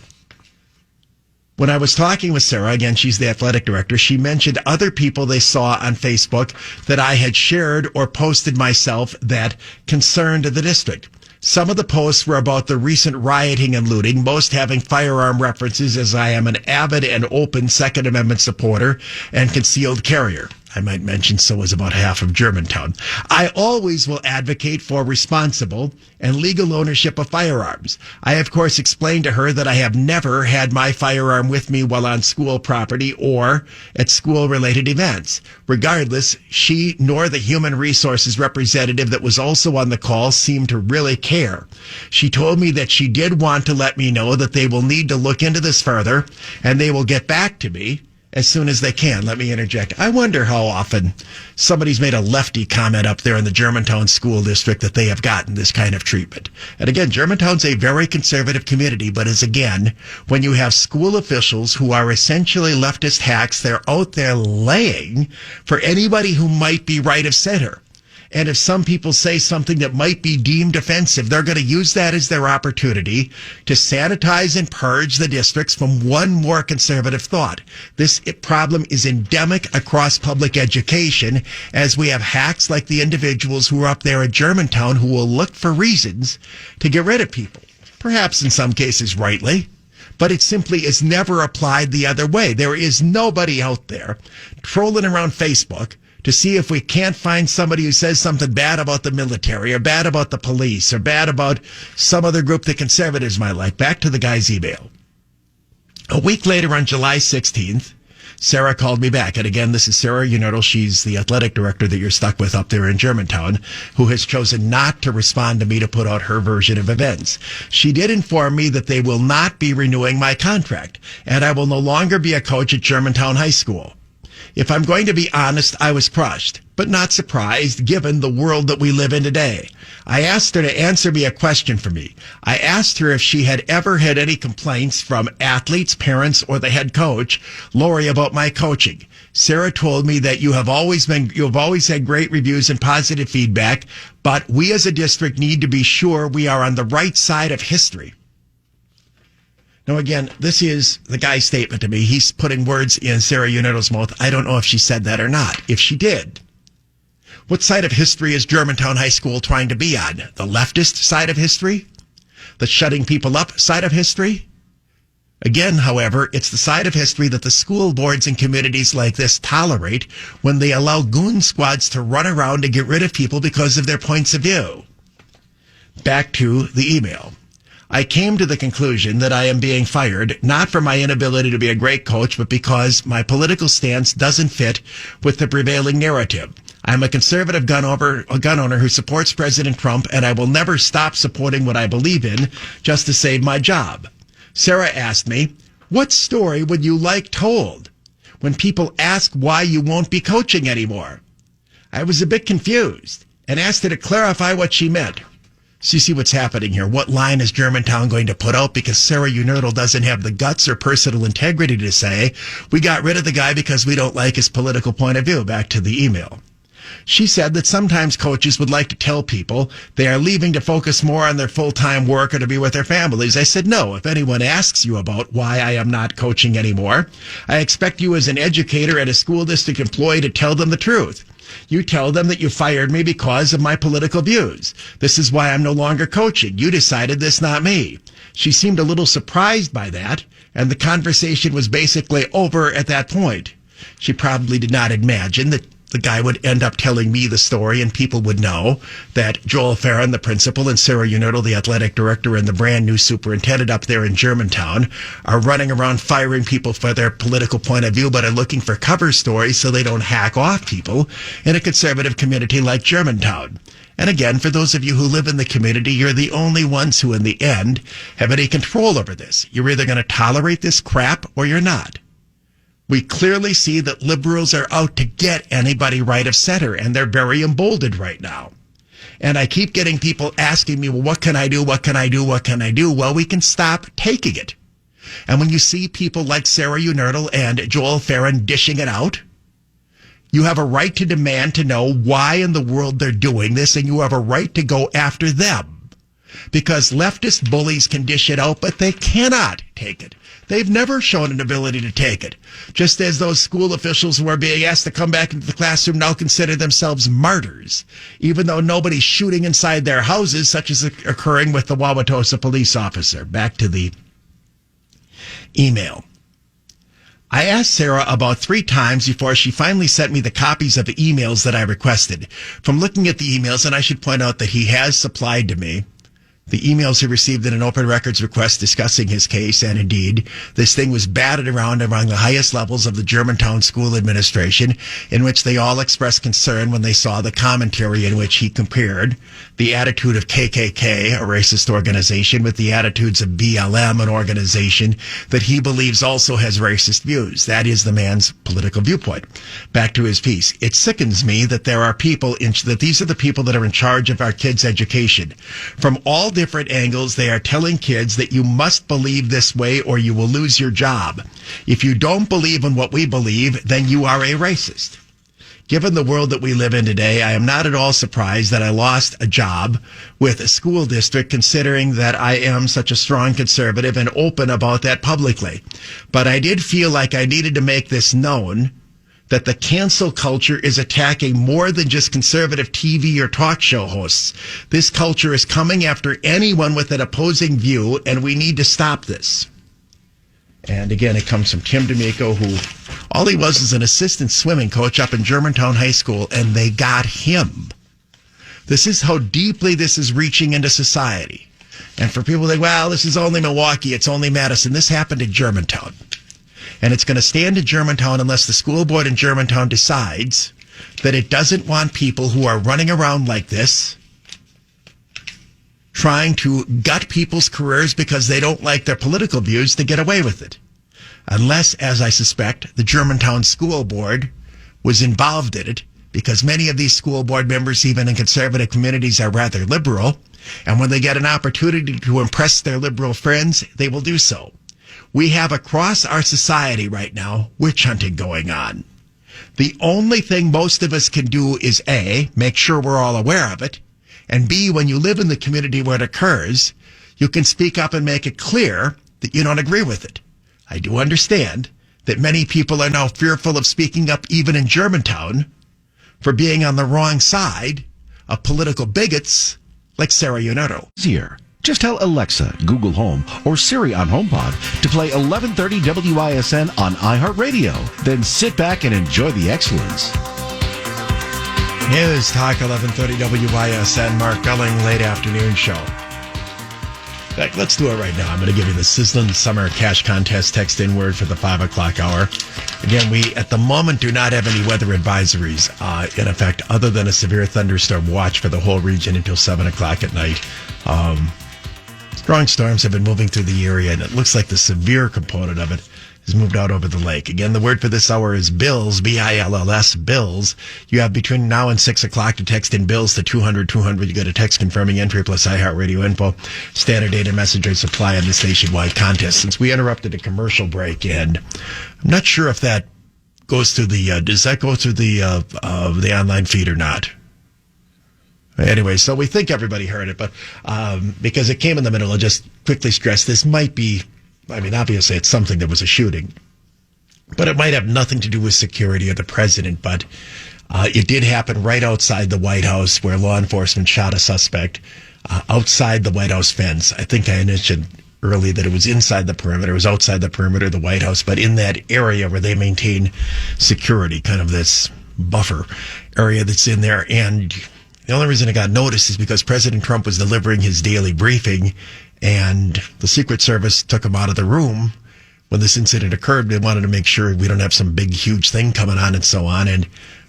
When I was talking with Sarah, again, she's the athletic director, she mentioned other people they saw on Facebook that I had shared or posted myself that concerned the district. Some of the posts were about the recent rioting and looting, most having firearm references, as I am an avid and open Second Amendment supporter and concealed carrier. I might mention so is about half of Germantown. I always will advocate for responsible and legal ownership of firearms. I, of course, explained to her that I have never had my firearm with me while on school property or at school-related events. Regardless, she nor the human resources representative that was also on the call seemed to really care. She told me that she did want to let me know that they will need to look into this further and they will get back to me as soon as they can. Let me interject. I wonder how often somebody's made a lefty comment up there in the Germantown school district that they have gotten this kind of treatment. And again, Germantown's a very conservative community, but as again, when you have school officials who are essentially leftist hacks, they're out there laying for anybody who might be right of center. And if some people say something that might be deemed offensive, they're going to use that as their opportunity to sanitize and purge the districts from one more conservative thought. This problem is endemic across public education, as we have hacks like the individuals who are up there at Germantown who will look for reasons to get rid of people. Perhaps in some cases rightly, but it simply is never applied the other way. There is nobody out there trolling around Facebook to see if we can't find somebody who says something bad about the military or bad about the police or bad about some other group that conservatives might like. Back to the guy's email. A week later, on July 16th, Sarah called me back. And again, this is Sarah Unerdl. She's the athletic director that you're stuck with up there in Germantown, who has chosen not to respond to me to put out her version of events. She did inform me that they will not be renewing my contract, and I will no longer be a coach at Germantown High School. If I'm going to be honest, I was crushed, but not surprised given the world that we live in today. I asked her to answer me a question for me. I asked her if she had ever had any complaints from athletes, parents, or the head coach, Lori, about my coaching. Sarah told me that you have always had great reviews and positive feedback, but we as a district need to be sure we are on the right side of history. Now, again, this is the guy's statement to me. He's putting words in Sarah Unerdl's mouth. I don't know if she said that or not. If she did, what side of history is Germantown High School trying to be on? The leftist side of history? The shutting people up side of history? Again, however, it's the side of history that the school boards and communities like this tolerate when they allow goon squads to run around to get rid of people because of their points of view. Back to the email. I came to the conclusion that I am being fired, not for my inability to be a great coach, but because my political stance doesn't fit with the prevailing narrative. I'm a conservative gun owner who supports President Trump, and I will never stop supporting what I believe in just to save my job. Sarah asked me, what story would you like told when people ask why you won't be coaching anymore? I was a bit confused and asked her to clarify what she meant. So you see what's happening here. What line is Germantown going to put out? Because Sarah Unerdl doesn't have the guts or personal integrity to say, we got rid of the guy because we don't like his political point of view. Back to the email. She said that sometimes coaches would like to tell people they are leaving to focus more on their full-time work or to be with their families. I said, no, if anyone asks you about why I am not coaching anymore, I expect you as an educator and a school district employee to tell them the truth. You tell them that you fired me because of my political views. This is why I'm no longer coaching. You decided this, not me. She seemed a little surprised by that, and the conversation was basically over at that point. She probably did not imagine that the guy would end up telling me the story and people would know that Joel Farron, the principal, and Sarah Unerdl, the athletic director, and the brand new superintendent up there in Germantown are running around firing people for their political point of view, but are looking for cover stories so they don't hack off people in a conservative community like Germantown. And again, for those of you who live in the community, you're the only ones who in the end have any control over this. You're either going to tolerate this crap or you're not. We clearly see that liberals are out to get anybody right of center, and they're very emboldened right now. And I keep getting people asking me, well, what can I do? What can I do? What can I do? Well, we can stop taking it. And when you see people like Sarah Unerdl and Joel Farron dishing it out, you have a right to demand to know why in the world they're doing this, and you have a right to go after them. Because leftist bullies can dish it out, but they cannot take it. They've never shown an ability to take it. Just as those school officials who are being asked to come back into the classroom now consider themselves martyrs, even though nobody's shooting inside their houses, such as occurring with the Wauwatosa police officer. Back to the email. I asked Sarah about 3 times before she finally sent me the copies of the emails that I requested. From looking at the emails, and I should point out that he has supplied to me the emails he received in an open records request discussing his case, and indeed, this thing was batted around among the highest levels of the Germantown school administration, in which they all expressed concern when they saw the commentary in which he compared the attitude of KKK, a racist organization, with the attitudes of BLM, an organization that he believes also has racist views. That is the man's political viewpoint. Back to his piece. It sickens me that there are people that these are the people that are in charge of our kids' education. From all different angles, they are telling kids that you must believe this way or you will lose your job. If you don't believe in what we believe, then you are a racist. Given the world that we live in today, I am not at all surprised that I lost a job with a school district, considering that I am such a strong conservative and open about that publicly. But I did feel like I needed to make this known, that the cancel culture is attacking more than just conservative TV or talk show hosts. This culture is coming after anyone with an opposing view, and we need to stop this. And again, it comes from Tim D'Amico, who all he was an assistant swimming coach up in Germantown High School, and they got him. This is how deeply this is reaching into society. And for people that, well, this is only Milwaukee, it's only Madison, this happened in Germantown. And it's going to stand in Germantown unless the school board in Germantown decides that it doesn't want people who are running around like this, trying to gut people's careers because they don't like their political views, to get away with it. Unless, as I suspect, the Germantown School Board was involved in it, because many of these school board members, even in conservative communities, are rather liberal, and when they get an opportunity to impress their liberal friends, they will do so. We have across our society right now witch hunting going on. The only thing most of us can do is A, make sure we're all aware of it, and B, when you live in the community where it occurs, you can speak up and make it clear that you don't agree with it. I do understand that many people are now fearful of speaking up, even in Germantown, for being on the wrong side of political bigots like Sarah Unerdl. Here, just tell Alexa, Google Home, or Siri on HomePod to play 1130 WISN on iHeartRadio. Then sit back and enjoy the excellence. News Talk 1130 WISN, Mark Belling, late afternoon show. In fact, let's do it right now. I'm going to give you the sizzling summer cash contest text in word for the 5 o'clock hour. Again, we at the moment do not have any weather advisories in effect, other than a severe thunderstorm watch for the whole region until 7 o'clock at night. Strong storms have been moving through the area, and it looks like the severe component of it has moved out over the lake. Again, the word for this hour is bills, B-I-L-L-S, bills. You have between now and 6 o'clock to text in bills to 200-200. You get a text confirming entry plus iHeartRadio info. Standard data message rate supply on this nationwide contest. Since we interrupted a commercial break, and I'm not sure if that goes through the, does that go through the online feed or not? Anyway, so we think everybody heard it, but because it came in the middle, I'll just quickly stress this might be, I mean, obviously it's something that was a shooting, but it might have nothing to do with security or the president. But it did happen right outside the White House, where law enforcement shot a suspect outside the White House fence. I think I mentioned early that it was inside the perimeter. It was outside the perimeter of the White House, but in that area where they maintain security, kind of this buffer area that's in there. And the only reason it got noticed is because President Trump was delivering his daily briefing, and the Secret Service took him out of the room when this incident occurred. They wanted to make sure we don't have some big, huge thing coming on and so on. And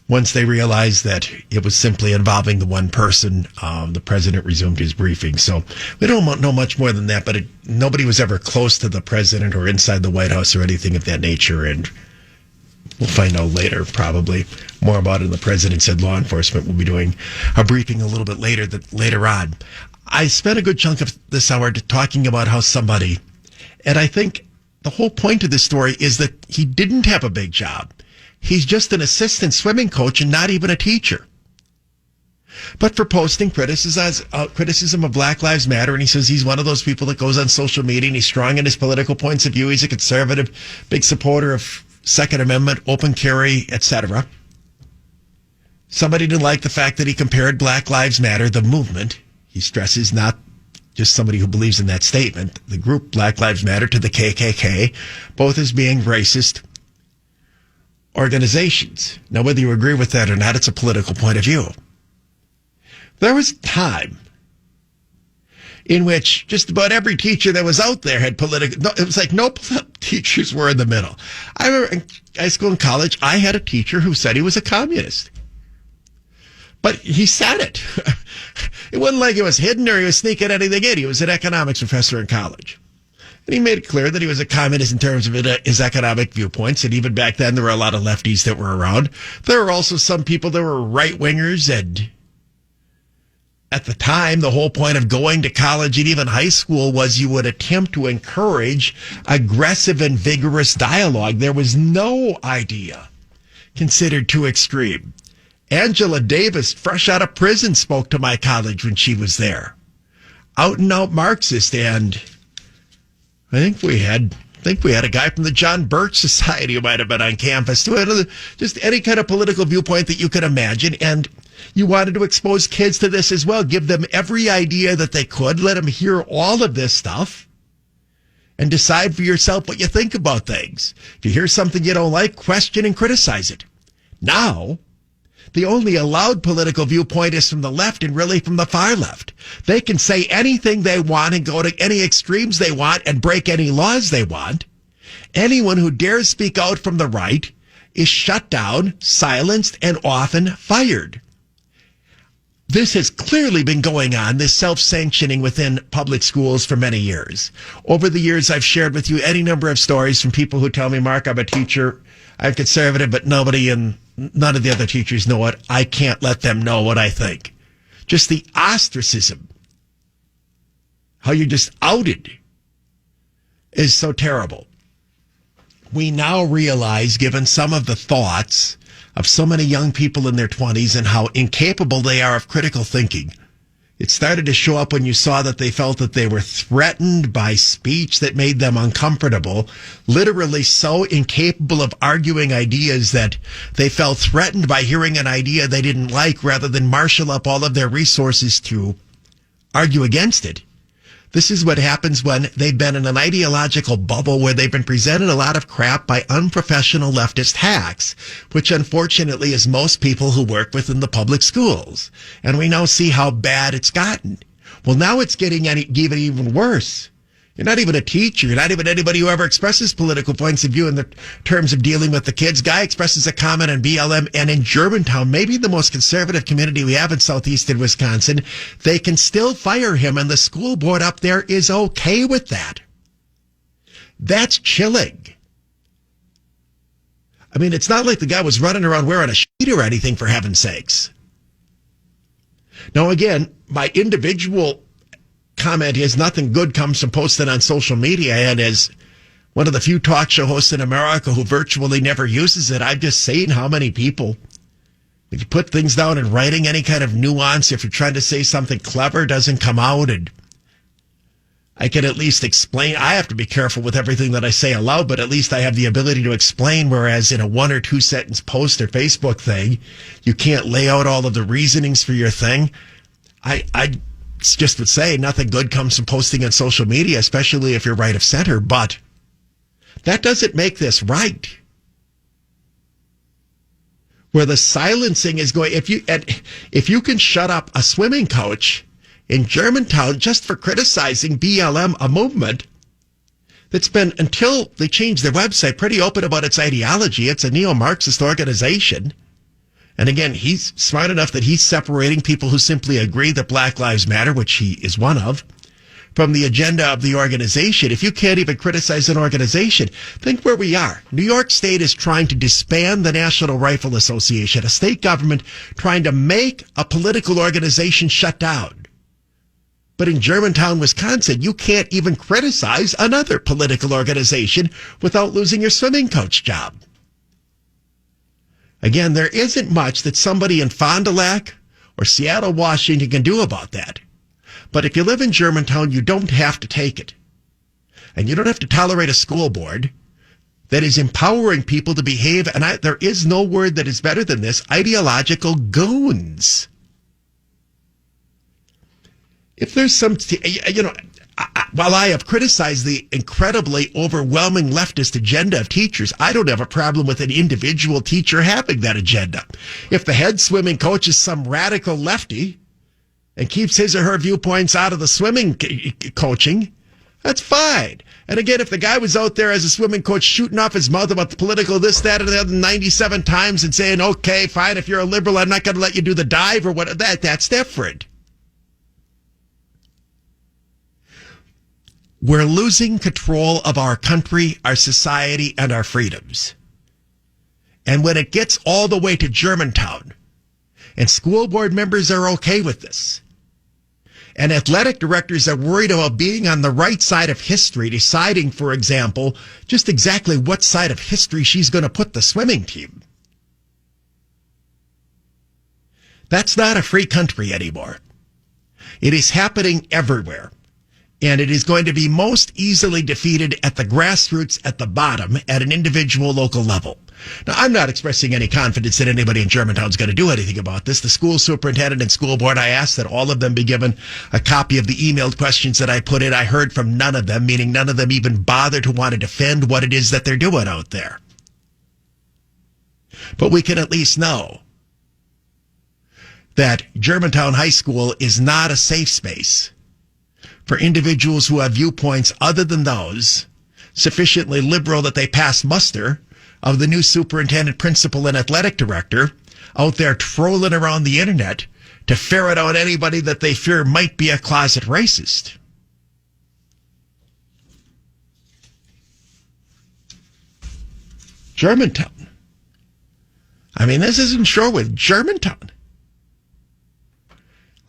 once they realized that it was simply involving the one person, the president resumed his briefing. So we don't know much more than that, but nobody was ever close to the president or inside the White House or anything of that nature. And we'll find out later, probably. More about it. The president said law enforcement will be doing a briefing a little bit later on. I spent a good chunk of this hour talking about how somebody, and I think the whole point of this story is that he didn't have a big job. He's just an assistant swimming coach and not even a teacher. But for posting criticism of Black Lives Matter, and he says he's one of those people that goes on social media and he's strong in his political points of view. He's a conservative, big supporter of Second Amendment, open carry, etc. Somebody didn't like the fact that he compared Black Lives Matter, the movement, he stresses, not just somebody who believes in that statement, the group Black Lives Matter, to the KKK, both as being racist organizations. Now, whether you agree with that or not, it's a political point of view. There was a time in which just about every teacher that was out there had political. No, it was like no teachers were in the middle. I remember in high school and college, I had a teacher who said he was a communist. But he said it. It wasn't like it was hidden or he was sneaking anything in. He was an economics professor in college. And he made it clear that he was a communist in terms of his economic viewpoints. And even back then, there were a lot of lefties that were around. There were also some people that were right-wingers, and at the time, the whole point of going to college and even high school was you would attempt to encourage aggressive and vigorous dialogue. There was no idea considered too extreme. Angela Davis, fresh out of prison, spoke to my college when she was there. Out and out Marxist, and I think we had a guy from the John Birch Society who might have been on campus too. Just any kind of political viewpoint that you could imagine, and you wanted to expose kids to this as well. Give them every idea that they could. Let them hear all of this stuff and decide for yourself what you think about things. If you hear something you don't like, question and criticize it. Now, the only allowed political viewpoint is from the left, and really from the far left. They can say anything they want and go to any extremes they want and break any laws they want. Anyone who dares speak out from the right is shut down, silenced, and often fired. This has clearly been going on, this self-sanctioning within public schools for many years. Over the years, I've shared with you any number of stories from people who tell me, Mark, I'm a teacher, I'm conservative, but none of the other teachers know it. I can't let them know what I think. Just the ostracism, how you're just outed, is so terrible. We now realize, given some of the thoughts of so many young people in their 20s and how incapable they are of critical thinking. It started to show up when you saw that they felt that they were threatened by speech that made them uncomfortable, literally so incapable of arguing ideas that they felt threatened by hearing an idea they didn't like rather than marshal up all of their resources to argue against it. This is what happens when they've been in an ideological bubble where they've been presented a lot of crap by unprofessional leftist hacks, which unfortunately is most people who work within the public schools. And we now see how bad it's gotten. Well, now it's getting even worse. You're not even a teacher. You're not even anybody who ever expresses political points of view in the terms of dealing with the kids. Guy expresses a comment on BLM, and in Germantown, maybe the most conservative community we have in southeastern Wisconsin, they can still fire him, and the school board up there is okay with that. That's chilling. I mean, it's not like the guy was running around wearing a sheet or anything, for heaven's sakes. Now, again, my individual comment is nothing good comes from posting on social media, and as one of the few talk show hosts in America who virtually never uses it, I'm just saying how many people, if you put things down in writing, any kind of nuance, if you're trying to say something clever, doesn't come out, and I can at least explain. I have to be careful with everything that I say aloud, but at least I have the ability to explain, whereas in a 1 or 2 sentence post or Facebook thing, you can't lay out all of the reasonings for your thing. I just would say nothing good comes from posting on social media, especially if you're right of center, but that doesn't make this right. Where the silencing is going, if you can shut up a swimming coach in Germantown just for criticizing BLM, a movement that's been, until they changed their website, pretty open about its ideology. It's a neo-Marxist organization. And again, he's smart enough that he's separating people who simply agree that Black Lives Matter, which he is one of, from the agenda of the organization. If you can't even criticize an organization, think where we are. New York State is trying to disband the National Rifle Association, a state government trying to make a political organization shut down. But in Germantown, Wisconsin, you can't even criticize another political organization without losing your swimming coach job. Again, there isn't much that somebody in Fond du Lac or Seattle, Washington can do about that. But if you live in Germantown, you don't have to take it. And you don't have to tolerate a school board that is empowering people to behave, and there is no word that is better than this, ideological goons. If there's some, while I have criticized the incredibly overwhelming leftist agenda of teachers, I don't have a problem with an individual teacher having that agenda. If the head swimming coach is some radical lefty and keeps his or her viewpoints out of the swimming coaching, that's fine. And again, if the guy was out there as a swimming coach shooting off his mouth about the political this, that, and the other 97 times and saying, okay, fine, if you're a liberal, I'm not going to let you do the dive or what, that's different. We're losing control of our country, our society, and our freedoms. And when it gets all the way to Germantown, and school board members are okay with this, and athletic directors are worried about being on the right side of history, deciding, for example, just exactly what side of history she's going to put the swimming team. That's not a free country anymore. It is happening everywhere. And it is going to be most easily defeated at the grassroots, at the bottom, at an individual local level. Now, I'm not expressing any confidence that anybody in Germantown is going to do anything about this. The school superintendent and school board, I asked that all of them be given a copy of the emailed questions that I put in. I heard from none of them, meaning none of them even bother to want to defend what it is that they're doing out there. But we can at least know that Germantown High School is not a safe space for individuals who have viewpoints other than those sufficiently liberal that they pass muster of the new superintendent, principal, and athletic director out there trolling around the internet to ferret out anybody that they fear might be a closet racist. Germantown. I mean, this isn't Shorewood. Germantown.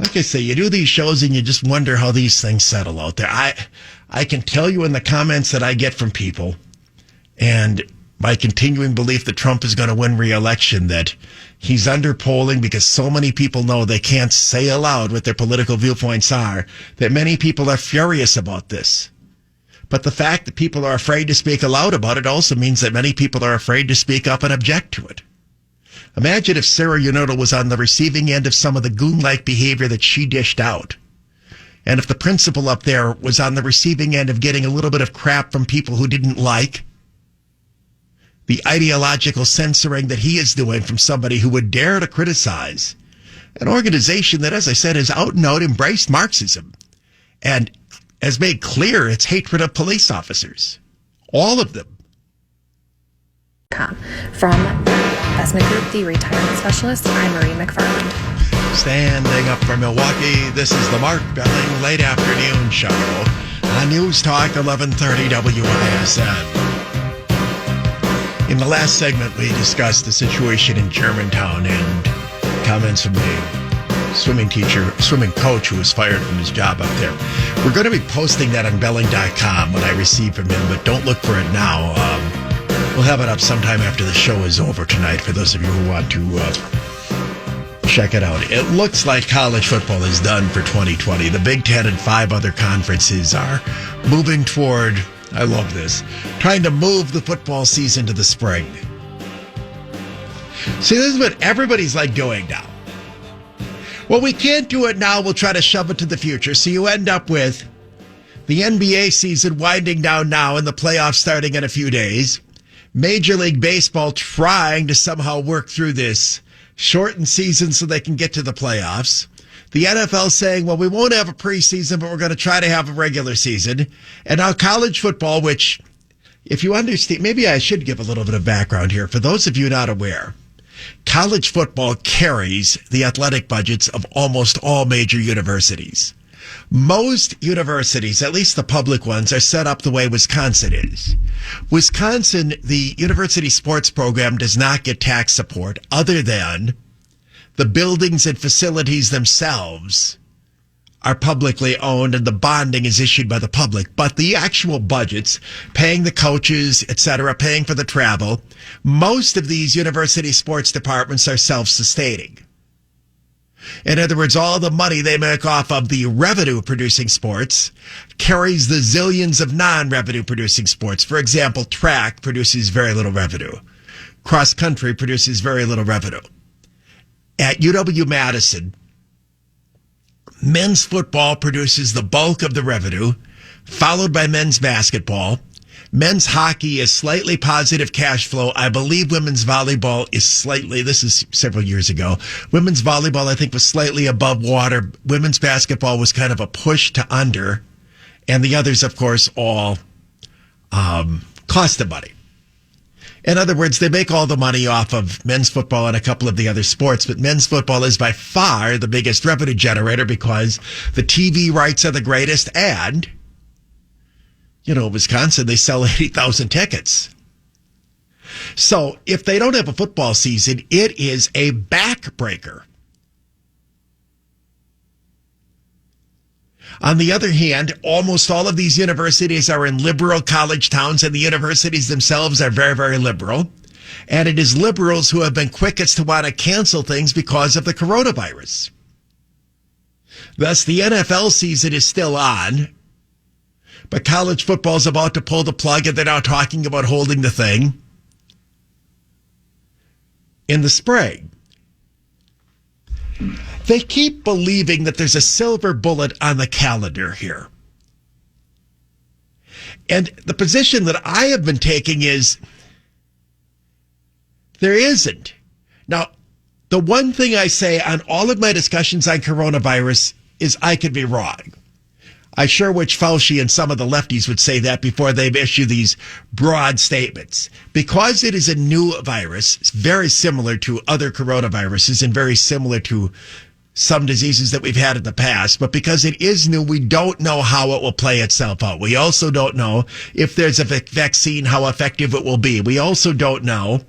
Like I say, you do these shows and you just wonder how these things settle out there. I can tell you in the comments that I get from people, and my continuing belief that Trump is going to win re-election, that he's underpolling because so many people know they can't say aloud what their political viewpoints are, that many people are furious about this. But the fact that people are afraid to speak aloud about it also means that many people are afraid to speak up and object to it. Imagine if Sarah Unodal was on the receiving end of some of the goon-like behavior that she dished out. And if the principal up there was on the receiving end of getting a little bit of crap from people who didn't like the ideological censoring that he is doing from somebody who would dare to criticize an organization that, as I said, has out and out embraced Marxism and has made clear its hatred of police officers. All of them. From Investment Group, the retirement specialist, I'm Marie McFarland. Standing up for Milwaukee, this is the Mark Belling Late Afternoon Show on News Talk 1130 WISN. In the last segment, we discussed the situation in Germantown and comments from the swimming coach who was fired from his job up there. We're going to be posting that on Belling.com when I receive from him, but don't look for it now. We'll have it up sometime after the show is over tonight for those of you who want to check it out. It looks like college football is done for 2020. The Big Ten and 5 other conferences are moving toward, I love this, trying to move the football season to the spring. See, this is what everybody's like doing now. Well, we can't do it now. We'll try to shove it to the future. So you end up with the NBA season winding down now and the playoffs starting in a few days. Major League Baseball trying to somehow work through this shortened season so they can get to the playoffs. The NFL saying, well, we won't have a preseason, but we're going to try to have a regular season. And now college football, which, if you understand, maybe I should give a little bit of background here. For those of you not aware, college football carries the athletic budgets of almost all major universities. Most universities, at least the public ones, are set up the way Wisconsin is. Wisconsin, the university sports program does not get tax support other than the buildings and facilities themselves are publicly owned and the bonding is issued by the public. But the actual budgets, paying the coaches, etc., paying for the travel, most of these university sports departments are self-sustaining. In other words, all the money they make off of the revenue-producing sports carries the zillions of non-revenue-producing sports. For example, track produces very little revenue. Cross-country produces very little revenue. At UW-Madison, men's football produces the bulk of the revenue, followed by men's basketball. Men's hockey is slightly positive cash flow. I believe women's volleyball is slightly, this is several years ago. Women's volleyball, I think, was slightly above water. Women's basketball was kind of a push to under. And the others, of course, all cost them money. In other words, they make all the money off of men's football and a couple of the other sports, but men's football is by far the biggest revenue generator because the TV rights are the greatest and, you know, Wisconsin, they sell 80,000 tickets. So if they don't have a football season, it is a backbreaker. On the other hand, almost all of these universities are in liberal college towns, and the universities themselves are very, very liberal. And it is liberals who have been quickest to want to cancel things because of the coronavirus. Thus, the NFL season is still on, but college football is about to pull the plug, and they're now talking about holding the thing in the spring. They keep believing that there's a silver bullet on the calendar here. And the position that I have been taking is there isn't. Now, the one thing I say on all of my discussions on coronavirus is I could be wrong. I sure wish Fauci and some of the lefties would say that before they've issued these broad statements. Because it is a new virus, it's very similar to other coronaviruses and very similar to some diseases that we've had in the past. But because it is new, we don't know how it will play itself out. We also don't know if there's a vaccine, how effective it will be. We also don't know,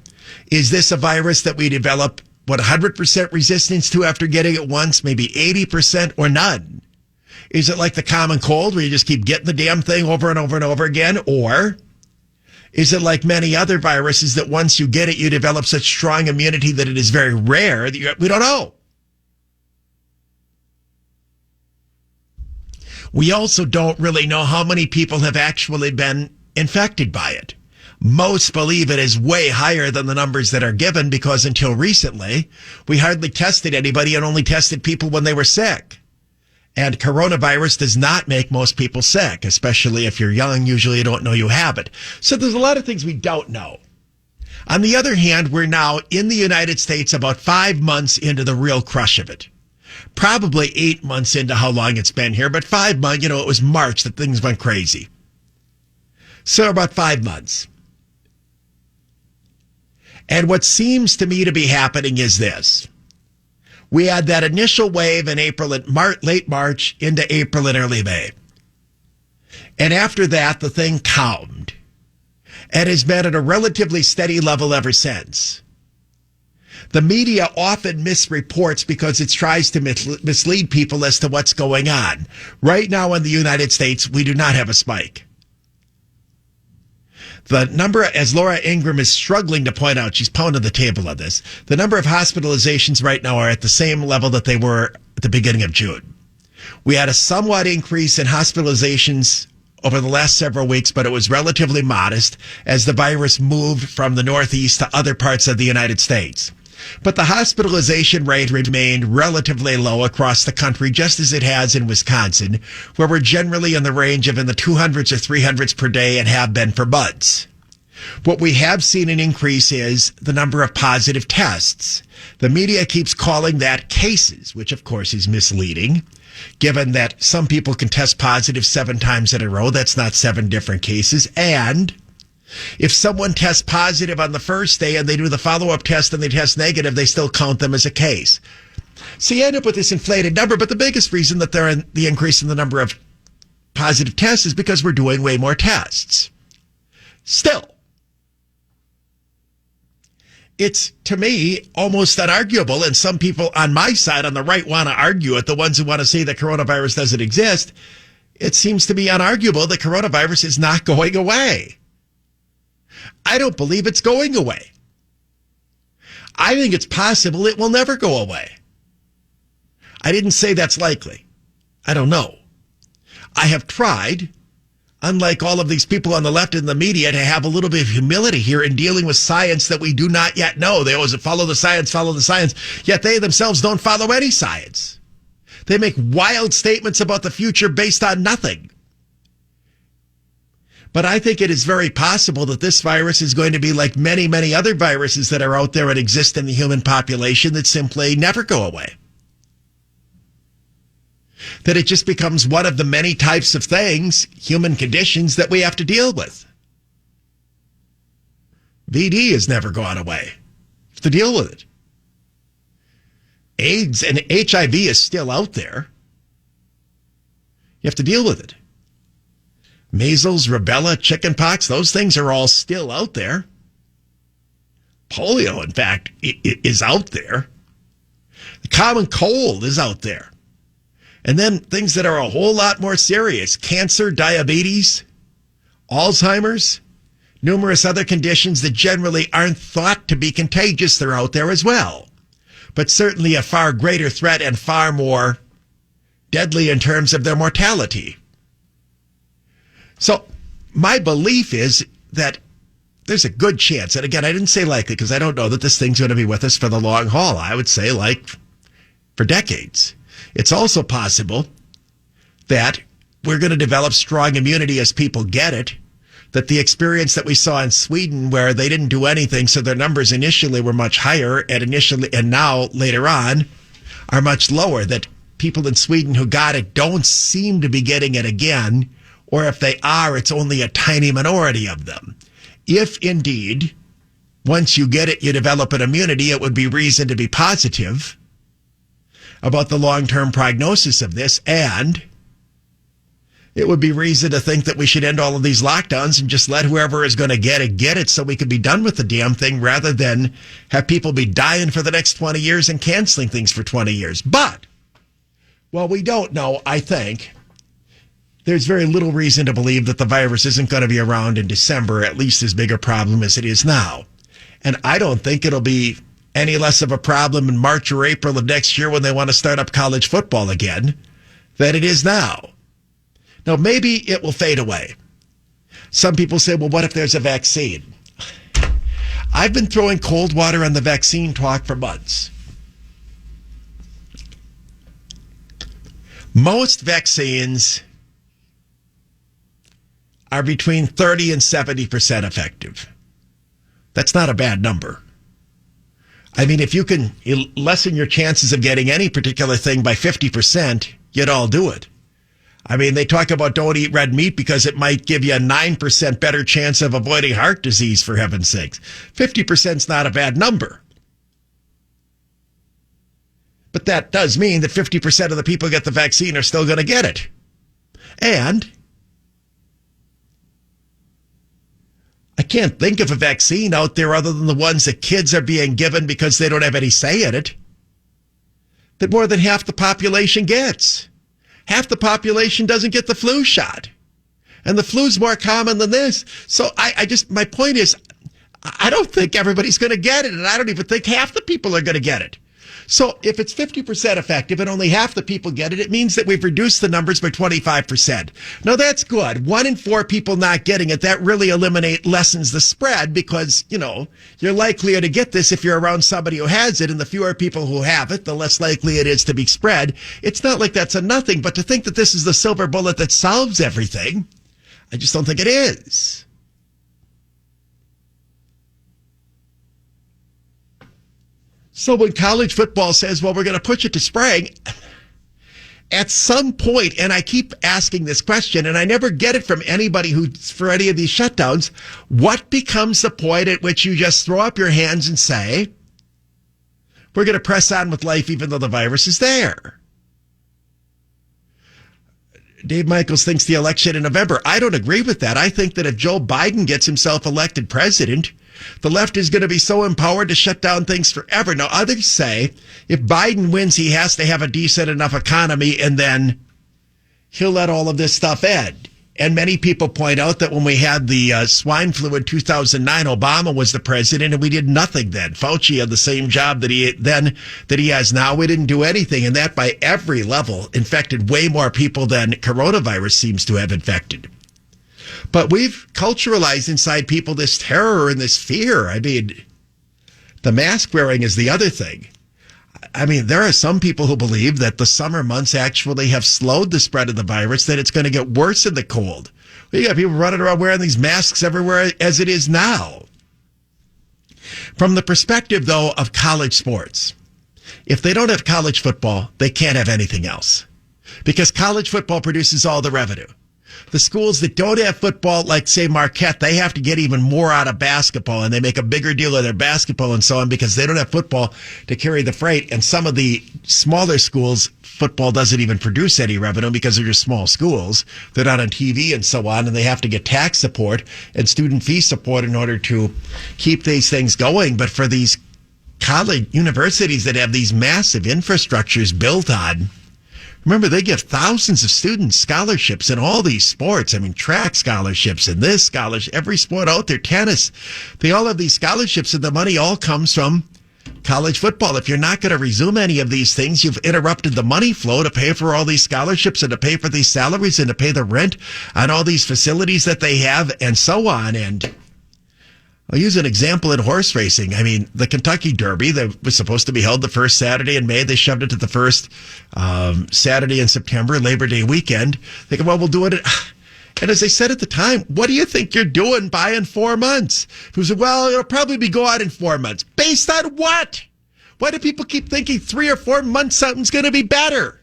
is this a virus that we develop 100% resistance to after getting it once, maybe 80% or none? Is it like the common cold where you just keep getting the damn thing over and over and over again? Or is it like many other viruses that once you get it, you develop such strong immunity that it is very rare that we don't know? We also don't really know how many people have actually been infected by it. Most believe it is way higher than the numbers that are given because until recently, we hardly tested anybody and only tested people when they were sick. And coronavirus does not make most people sick, especially if you're young. Usually you don't know you have it. So there's a lot of things we don't know. On the other hand, we're now in the United States about 5 months into the real crush of it. Probably 8 months into how long it's been here, but 5 months, it was March that things went crazy. So about 5 months. And what seems to me to be happening is this. We had that initial wave in April and late March into April and early May. And after that, the thing calmed and has been at a relatively steady level ever since. The media often misreports because it tries to mislead people as to what's going on. Right now in the United States, we do not have a spike. The number, as Laura Ingram is struggling to point out, she's pounding the table on this, the number of hospitalizations right now are at the same level that they were at the beginning of June. We had a somewhat increase in hospitalizations over the last several weeks, but it was relatively modest as the virus moved from the Northeast to other parts of the United States. But the hospitalization rate remained relatively low across the country, just as it has in Wisconsin, where we're generally in the range of in the 200s or 300s per day and have been for months. What we have seen an increase is the number of positive tests. The media keeps calling that cases, which of course is misleading, given that some people can test positive 7 times in a row. That's not 7 different cases. And if someone tests positive on the first day and they do the follow-up test and they test negative, they still count them as a case. So you end up with this inflated number, but the biggest reason that they're in the increase in the number of positive tests is because we're doing way more tests. Still, it's, to me, almost unarguable, and some people on my side, on the right, want to argue it, the ones who want to say that coronavirus doesn't exist. It seems to be unarguable that coronavirus is not going away. I don't believe it's going away. I think it's possible it will never go away. I didn't say that's likely. I don't know. I have tried, unlike all of these people on the left and the media, to have a little bit of humility here in dealing with science that we do not yet know. They always follow the science, yet they themselves don't follow any science. They make wild statements about the future based on nothing. But I think it is very possible that this virus is going to be like many, many other viruses that are out there and exist in the human population that simply never go away. That it just becomes one of the many types of things, human conditions, that we have to deal with. VD has never gone away. You have to deal with it. AIDS and HIV is still out there. You have to deal with it. Measles, rubella, chickenpox, those things are all still out there. Polio, in fact, is out there. The common cold is out there. And then things that are a whole lot more serious: cancer, diabetes, Alzheimer's, numerous other conditions that generally aren't thought to be contagious. They're out there as well. But certainly a far greater threat and far more deadly in terms of their mortality. So my belief is that there's a good chance, and again, I didn't say likely because I don't know that this thing's going to be with us for the long haul. I would say like for decades. It's also possible that we're going to develop strong immunity as people get it, that the experience that we saw in Sweden where they didn't do anything, so their numbers initially were much higher and now later on are much lower, that people in Sweden who got it don't seem to be getting it again, or if they are, it's only a tiny minority of them. If indeed, once you get it, you develop an immunity, it would be reason to be positive about the long-term prognosis of this, and it would be reason to think that we should end all of these lockdowns and just let whoever is going to get it so we can be done with the damn thing, rather than have people be dying for the next 20 years and canceling things for 20 years. But, well, we don't know, I think. There's very little reason to believe that the virus isn't going to be around in December, at least as big a problem as it is now. And I don't think it'll be any less of a problem in March or April of next year when they want to start up college football again than it is now. Now, maybe it will fade away. Some people say, well, what if there's a vaccine? I've been throwing cold water on the vaccine talk for months. Most vaccines are between 30 and 70% effective. That's not a bad number. I mean, if you can lessen your chances of getting any particular thing by 50%, you'd all do it. I mean, they talk about don't eat red meat because it might give you a 9% better chance of avoiding heart disease, for heaven's sakes. 50% is not a bad number. But that does mean that 50% of the people who get the vaccine are still going to get it. And I can't think of a vaccine out there other than the ones that kids are being given because they don't have any say in it, that more than half the population gets. Half the population doesn't get the flu shot. And the flu's more common than this. So my point is, I don't think everybody's going to get it. And I don't even think half the people are going to get it. So if it's 50% effective and only half the people get it, it means that we've reduced the numbers by 25%. Now that's good. 1 in 4 people not getting it, that really lessens the spread because, you're likelier to get this if you're around somebody who has it, and the fewer people who have it, the less likely it is to be spread. It's not like that's a nothing, but to think that this is the silver bullet that solves everything, I just don't think it is. So when college football says, well, we're going to push it to spring, at some point, and I keep asking this question, and I never get it from anybody for any of these shutdowns, what becomes the point at which you just throw up your hands and say, We're going to press on with life even though the virus is there. Dave Michaels thinks the election in November. I don't agree with that. I think that if Joe Biden gets himself elected president, the left is going to be so empowered to shut down things forever. Now, others say if Biden wins, he has to have a decent enough economy, and then he'll let all of this stuff end. And many people point out that when we had the swine flu in 2009, Obama was the president, and we did nothing then. Fauci had the same job that he has now. We didn't do anything, and that by every level infected way more people than coronavirus seems to have infected. But we've culturalized inside people this terror and this fear. I mean, the mask wearing is the other thing. I mean, there are some people who believe that the summer months actually have slowed the spread of the virus, that it's going to get worse in the cold. You got people running around wearing these masks everywhere as it is now. From the perspective, though, of college sports, if they don't have college football, they can't have anything else, because college football produces all the revenue. The schools that don't have football, like, say, Marquette, they have to get even more out of basketball, and they make a bigger deal of their basketball and so on because they don't have football to carry the freight. And some of the smaller schools, football doesn't even produce any revenue because they're just small schools. They're not on TV and so on, and they have to get tax support and student fee support in order to keep these things going. But for these college universities that have these massive infrastructures built on, remember, they give thousands of students scholarships in all these sports. I mean, track scholarships and this scholarship, every sport out there, tennis. They all have these scholarships, and the money all comes from college football. If you're not going to resume any of these things, you've interrupted the money flow to pay for all these scholarships and to pay for these salaries and to pay the rent on all these facilities that they have and so on. And I'll use an example in horse racing. I mean, the Kentucky Derby that was supposed to be held the first Saturday in May, they shoved it to the first Saturday in September, Labor Day weekend. They go, well, we'll do it. And as I said at the time, what do you think you're doing buying 4 months? Who said, well, it'll probably be gone in 4 months. Based on what? Why do people keep thinking 3 or 4 months something's going to be better?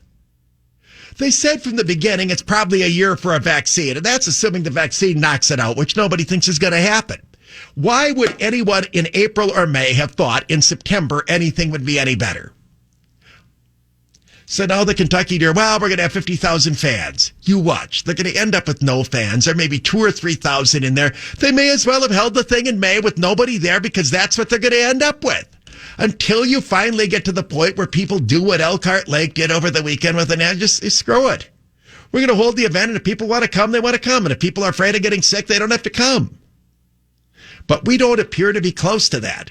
They said from the beginning it's probably a year for a vaccine, and that's assuming the vaccine knocks it out, which nobody thinks is going to happen. Why would anyone in April or May have thought in September anything would be any better? So now the Kentucky Derby, well, we're going to have 50,000 fans. You watch. They're going to end up with no fans, or maybe 2,000 or 3,000 in there. They may as well have held the thing in May with nobody there, because that's what they're going to end up with. Until you finally get to the point where people do what Elkhart Lake did over the weekend with an ad, just screw it. We're going to hold the event, and if people want to come, they want to come. And if people are afraid of getting sick, they don't have to come. But we don't appear to be close to that.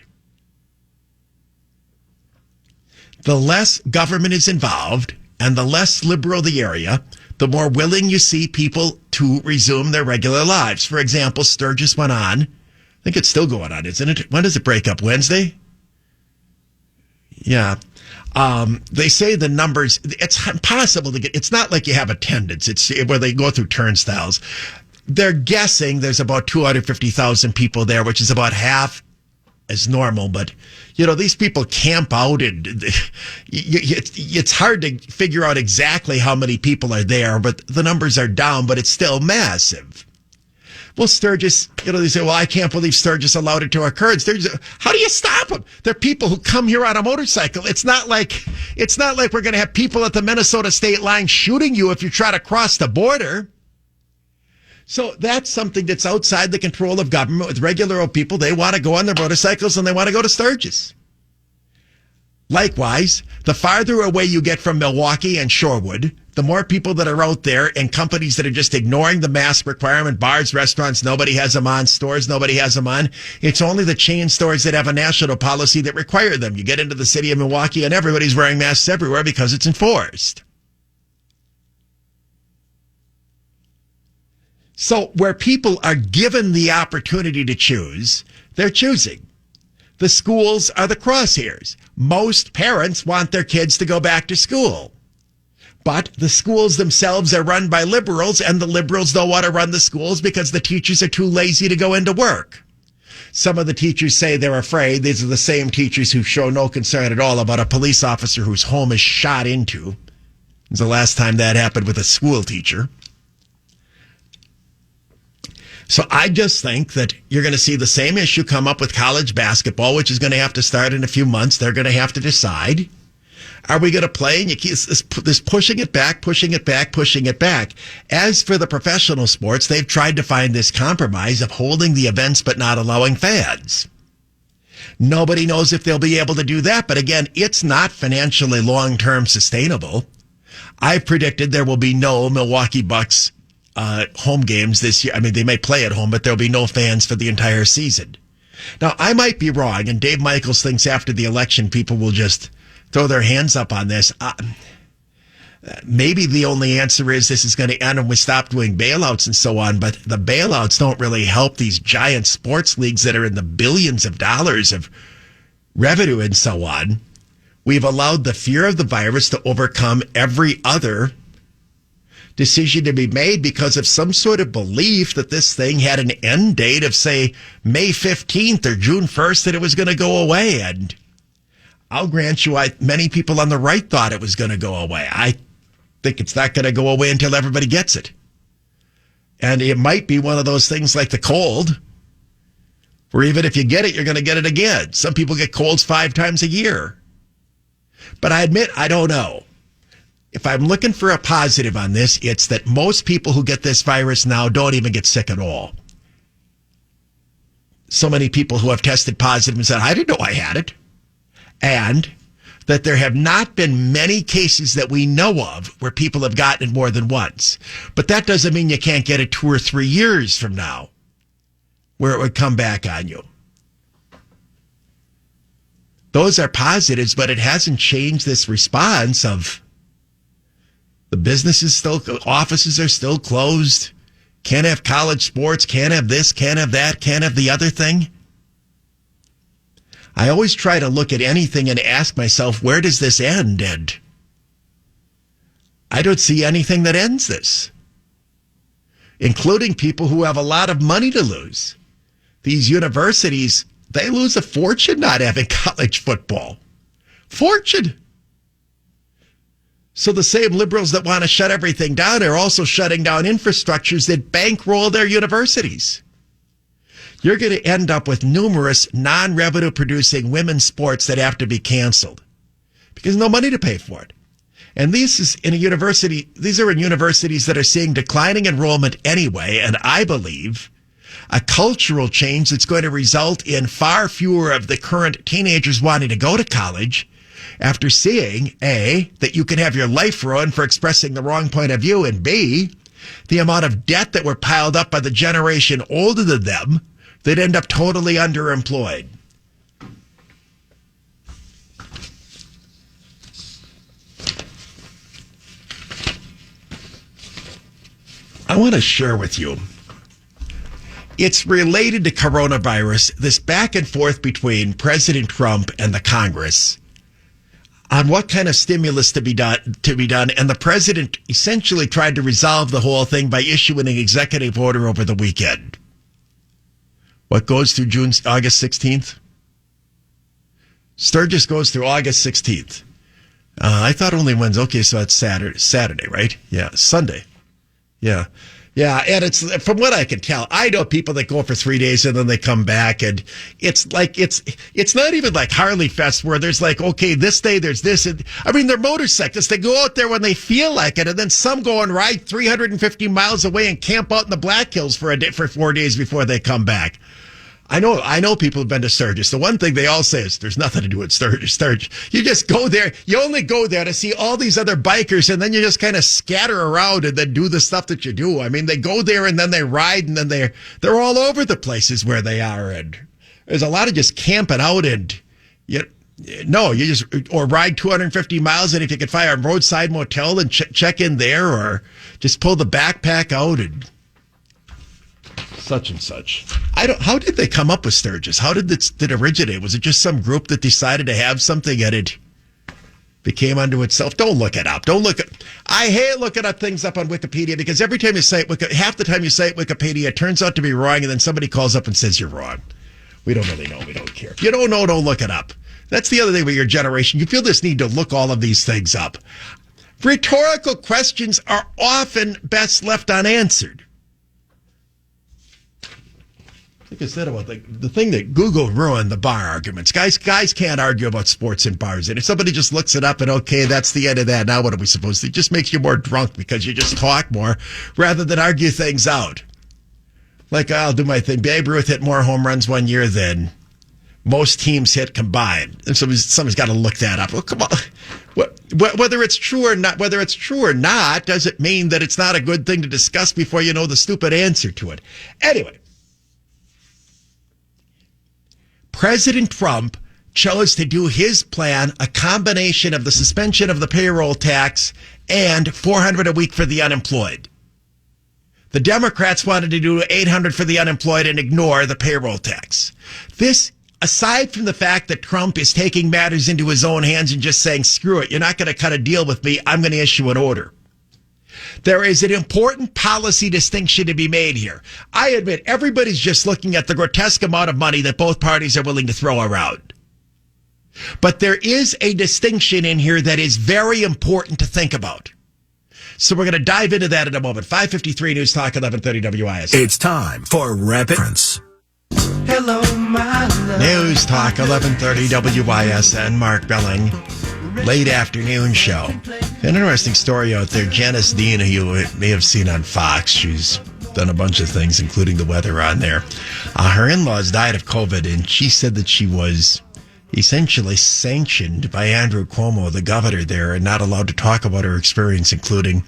The less government is involved and the less liberal the area, the more willing you see people to resume their regular lives. For example, Sturgis went on. I think it's still going on, isn't it? When does it break up? Wednesday? Yeah. They say the numbers, it's impossible to get. It's not like you have attendance. It's where they go through turnstiles. They're guessing there's about 250,000 people there, which is about half as normal. But, you know, these people camp out, and it's hard to figure out exactly how many people are there, but the numbers are down, but it's still massive. Well, Sturgis, you know, they say, well, I can't believe Sturgis allowed it to occur. And Sturgis, how do you stop them? They're people who come here on a motorcycle. It's not like we're going to have people at the Minnesota state line shooting you if you try to cross the border. So that's something that's outside the control of government. With regular old people, they want to go on their motorcycles and they want to go to Sturgis. Likewise, the farther away you get from Milwaukee and Shorewood, the more people that are out there, and companies that are just ignoring the mask requirement. Bars, restaurants, nobody has them on. Stores, nobody has them on. It's only the chain stores that have a national policy that require them. You get into the city of Milwaukee and everybody's wearing masks everywhere because it's enforced. So where people are given the opportunity to choose, they're choosing. The schools are the crosshairs. Most parents want their kids to go back to school. But the schools themselves are run by liberals, and the liberals don't want to run the schools because the teachers are too lazy to go into work. Some of the teachers say they're afraid. These are the same teachers who show no concern at all about a police officer whose home is shot into. It's the last time that happened with a school teacher. So I just think that you're going to see the same issue come up with college basketball, which is going to have to start in a few months. They're going to have to decide, are we going to play? And you keep this pushing it back, pushing it back, pushing it back. As for the professional sports, they've tried to find this compromise of holding the events but not allowing fans. Nobody knows if they'll be able to do that. But again, it's not financially long-term sustainable. I've predicted there will be no Milwaukee Bucks home games this year. I mean, they may play at home, but there'll be no fans for the entire season. Now, I might be wrong, and Dave Michaels thinks after the election people will just throw their hands up on this. Maybe the only answer is this is going to end and we stop doing bailouts and so on, but the bailouts don't really help these giant sports leagues that are in the billions of dollars of revenue and so on. We've allowed the fear of the virus to overcome every other decision to be made because of some sort of belief that this thing had an end date of, say, May 15th or June 1st, that it was going to go away. And I'll grant you, many people on the right thought it was going to go away. I think it's not going to go away until everybody gets it. And it might be one of those things like the cold, where even if you get it, you're going to get it again. Some people get colds 5 times a year. But I admit, I don't know. If I'm looking for a positive on this, it's that most people who get this virus now don't even get sick at all. So many people who have tested positive and said, I didn't know I had it. And that there have not been many cases that we know of where people have gotten it more than once. But that doesn't mean you can't get it 2 or 3 years from now, where it would come back on you. Those are positives, but it hasn't changed this response of the businesses still, offices are still closed. Can't have college sports, can't have this, can't have that, can't have the other thing. I always try to look at anything and ask myself, where does this end? And I don't see anything that ends this, including people who have a lot of money to lose. These universities, they lose a fortune not having college football. Fortune. So the same liberals that want to shut everything down are also shutting down infrastructures that bankroll their universities. You're going to end up with numerous non-revenue producing women's sports that have to be canceled because no money to pay for it. And these are in universities that are seeing declining enrollment anyway. And I believe a cultural change that's going to result in far fewer of the current teenagers wanting to go to college after seeing, A, that you can have your life ruined for expressing the wrong point of view, and B, the amount of debt that were piled up by the generation older than them that end up totally underemployed. I want to share with you, it's related to coronavirus, this back and forth between President Trump and the Congress on what kind of stimulus to be done. And the president essentially tried to resolve the whole thing by issuing an executive order over the weekend. What goes through August 16th? Sturgis goes through August 16th. I thought only Wednesday. Okay, so it's Saturday, right? Yeah, Sunday. Yeah. Yeah, and it's, from what I can tell, I know people that go for 3 days and then they come back, and it's like, it's not even like Harley Fest where there's like, okay, this day there's this. And, I mean, they're motorcyclists. They go out there when they feel like it, and then some go and ride 350 miles away and camp out in the Black Hills for 4 days before they come back. I know people have been to Sturgis. The one thing they all say is there's nothing to do at Sturgis. You just go there. You only go there to see all these other bikers, and then you just kind of scatter around and then do the stuff that you do. I mean, they go there and then they ride, and then they're all over the places where they are. And there's a lot of just camping out, and you just or ride 250 miles, and if you can find a roadside motel and check in there, or just pull the backpack out and such and such. How did they come up with Sturgis? How did it originate? Was it just some group that decided to have something and it became unto itself? Don't look it up. I hate looking up things up on Wikipedia, because every time you say it, half the time you say it Wikipedia, it turns out to be wrong, and then somebody calls up and says you're wrong. We don't really know. We don't care. If you don't know, don't look it up. That's the other thing with your generation. You feel this need to look all of these things up. Rhetorical questions are often best left unanswered. Like I said about the thing that Google ruined the bar arguments. Guys can't argue about sports in bars. And if somebody just looks it up and, okay, that's the end of that, now what are we supposed to do? It just makes you more drunk because you just talk more rather than argue things out. Like, I'll do my thing. Babe Ruth hit more home runs one year than most teams hit combined. And somebody's got to look that up. Well, come on. Whether it's true or not doesn't mean that it's not a good thing to discuss before you know the stupid answer to it. Anyway. President Trump chose to do his plan, a combination of the suspension of the payroll tax and $400 a week for the unemployed. The Democrats wanted to do $800 for the unemployed and ignore the payroll tax. This, aside from the fact that Trump is taking matters into his own hands and just saying, screw it, you're not going to cut a deal with me, I'm going to issue an order. There is an important policy distinction to be made here. I admit everybody's just looking at the grotesque amount of money that both parties are willing to throw around. But there is a distinction in here that is very important to think about. So we're going to dive into that in a moment. 553 News Talk 1130 WIS. It's time for Reference. Hello, my love. News Talk 1130 WISN. Mark Belling. Late afternoon show. An interesting story out there. Janice Dean, who you may have seen on Fox, she's done a bunch of things, including the weather on there. Her in-laws died of COVID, and she said that she was essentially sanctioned by Andrew Cuomo, the governor there, and not allowed to talk about her experience, including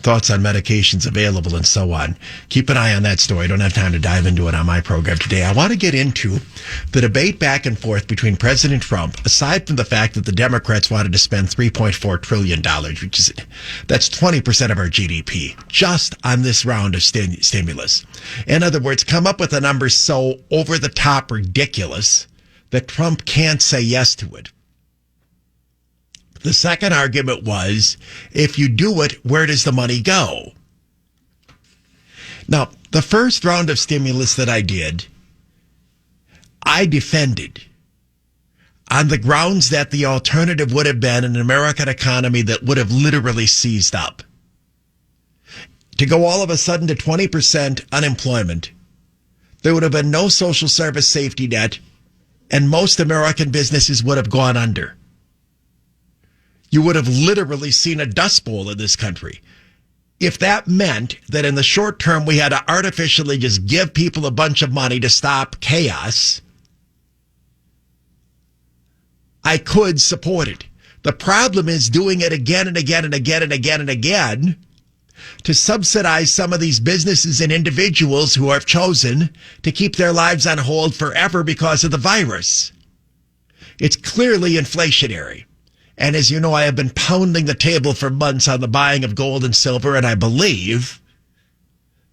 thoughts on medications available and so on. Keep an eye on that story. I don't have time to dive into it on my program today. I want to get into the debate back and forth between President Trump, aside from the fact that the Democrats wanted to spend $3.4 trillion, that's 20% of our GDP, just on this round of stimulus. In other words, come up with a number so over the top ridiculous that Trump can't say yes to it. The second argument was, if you do it, where does the money go? Now, the first round of stimulus that I did, I defended on the grounds that the alternative would have been an American economy that would have literally seized up. To go all of a sudden to 20% unemployment, there would have been no social service safety net, and most American businesses would have gone under. You would have literally seen a dust bowl in this country. If that meant that in the short term we had to artificially just give people a bunch of money to stop chaos, I could support it. The problem is doing it again and again and again and again and again to subsidize some of these businesses and individuals who have chosen to keep their lives on hold forever because of the virus. It's clearly inflationary. And as you know, I have been pounding the table for months on the buying of gold and silver, and I believe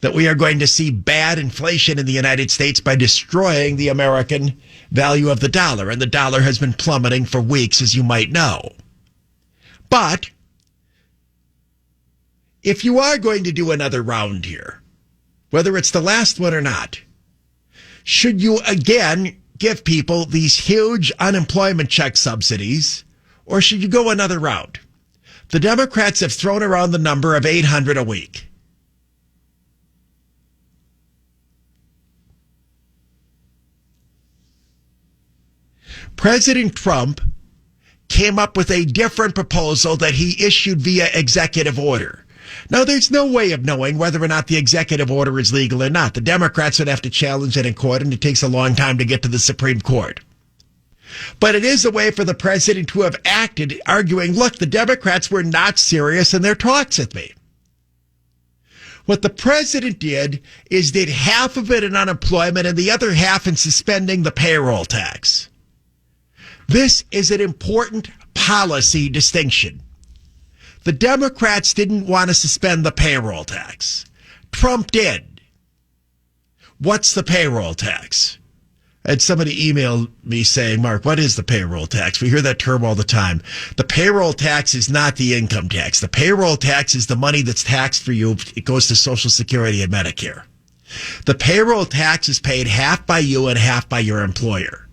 that we are going to see bad inflation in the United States by destroying the American value of the dollar. And the dollar has been plummeting for weeks, as you might know. But if you are going to do another round here, whether it's the last one or not, should you again give people these huge unemployment check subsidies, or should you go another route? The Democrats have thrown around the number of $800 a week. President Trump came up with a different proposal that he issued via executive order. Now, there's no way of knowing whether or not the executive order is legal or not. The Democrats would have to challenge it in court, and it takes a long time to get to the Supreme Court. But it is a way for the president to have acted, arguing, look, the Democrats were not serious in their talks with me. What the president did is did half of it in unemployment and the other half in suspending the payroll tax. This is an important policy distinction. The Democrats didn't want to suspend the payroll tax. Trump did. What's the payroll tax? I had somebody email me saying, Mark, what is the payroll tax? We hear that term all the time. The payroll tax is not the income tax. The payroll tax is the money that's taxed for you. It goes to Social Security and Medicare. The payroll tax is paid half by you and half by your employer.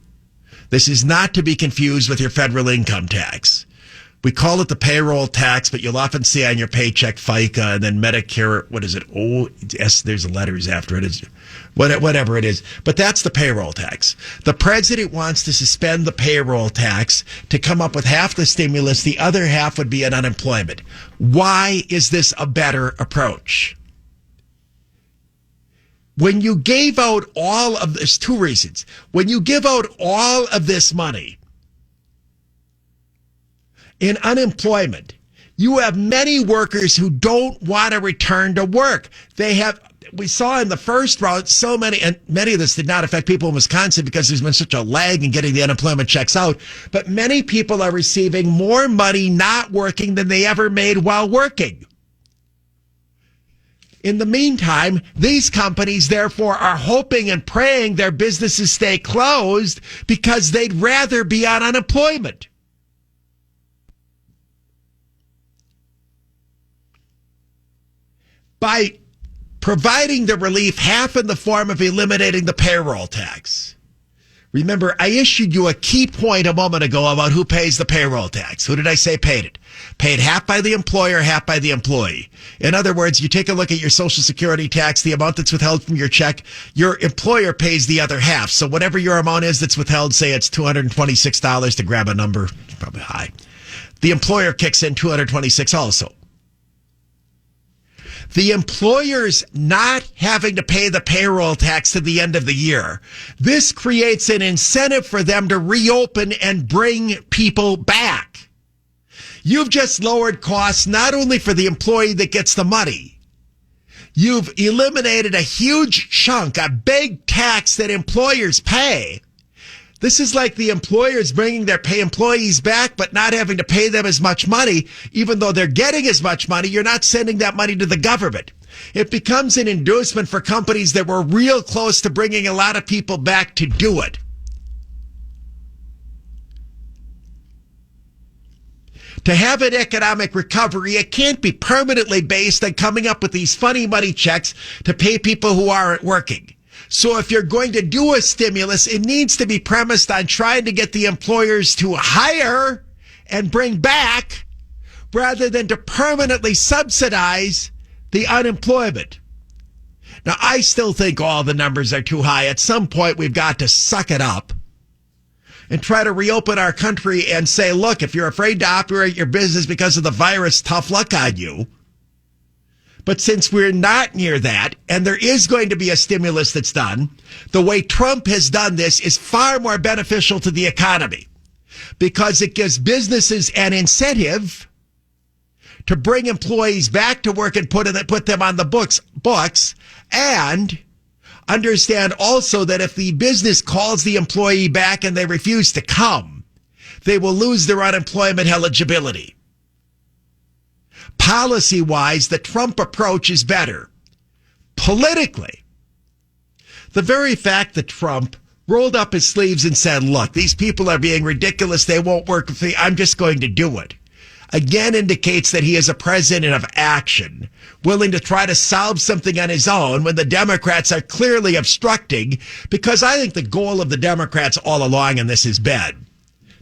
This is not to be confused with your federal income tax. We call it the payroll tax, but you'll often see on your paycheck FICA and then Medicare. What is it? Oh, yes, there's letters after it. It's whatever it is. But that's the payroll tax. The president wants to suspend the payroll tax to come up with half the stimulus. The other half would be an unemployment. Why is this a better approach? When you gave out all of this, two reasons. When you give out all of this money in unemployment, you have many workers who don't want to return to work. We saw in the first round so many, and many of this did not affect people in Wisconsin because there's been such a lag in getting the unemployment checks out. But many people are receiving more money not working than they ever made while working. In the meantime, these companies, therefore, are hoping and praying their businesses stay closed because they'd rather be on unemployment. By providing the relief, half in the form of eliminating the payroll tax. Remember, I issued you a key point a moment ago about who pays the payroll tax. Who did I say paid it? Paid half by the employer, half by the employee. In other words, you take a look at your Social Security tax, the amount that's withheld from your check, your employer pays the other half. So whatever your amount is that's withheld, say it's $226 to grab a number, it's probably high. The employer kicks in $226 also. The employers not having to pay the payroll tax to the end of the year. This creates an incentive for them to reopen and bring people back. You've just lowered costs not only for the employee that gets the money. You've eliminated a huge chunk, a big tax that employers pay. This is like the employers bringing their employees back, but not having to pay them as much money. Even though they're getting as much money, you're not sending that money to the government. It becomes an inducement for companies that were real close to bringing a lot of people back to do it. To have an economic recovery, it can't be permanently based on coming up with these funny money checks to pay people who aren't working. So if you're going to do a stimulus, it needs to be premised on trying to get the employers to hire and bring back rather than to permanently subsidize the unemployment. Now, I still think all the numbers are too high. At some point, we've got to suck it up and try to reopen our country and say, look, if you're afraid to operate your business because of the virus, tough luck on you. But since we're not near that, and there is going to be a stimulus that's done, the way Trump has done this is far more beneficial to the economy because it gives businesses an incentive to bring employees back to work and put them on the books, and understand also that if the business calls the employee back and they refuse to come, they will lose their unemployment eligibility. Policy-wise, the Trump approach is better. Politically, the very fact that Trump rolled up his sleeves and said, look, these people are being ridiculous. They won't work with me. I'm just going to do it. Again, indicates that he is a president of action, willing to try to solve something on his own when the Democrats are clearly obstructing, because I think the goal of the Democrats all along in this has been,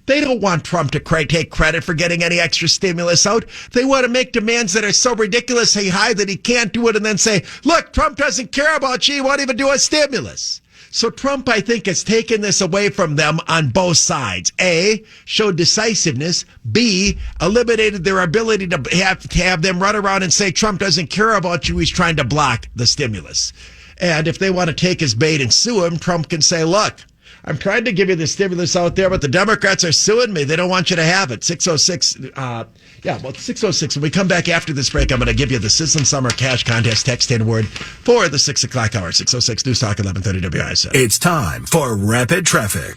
they don't want Trump to take credit for getting any extra stimulus out. They want to make demands that are so ridiculously high that he can't do it and then say, look, Trump doesn't care about you. He won't even do a stimulus. So Trump, I think, has taken this away from them on both sides. A, showed decisiveness. B, eliminated their ability to have them run around and say Trump doesn't care about you. He's trying to block the stimulus. And if they want to take his bait and sue him, Trump can say, look, I'm trying to give you the stimulus out there, but the Democrats are suing me. They don't want you to have it. 606. 606. When we come back after this break, I'm going to give you the Sizzling Summer Cash Contest text in word for the 6 o'clock hour. 606 News Talk 1130 WISN. It's time for Rapid Traffic.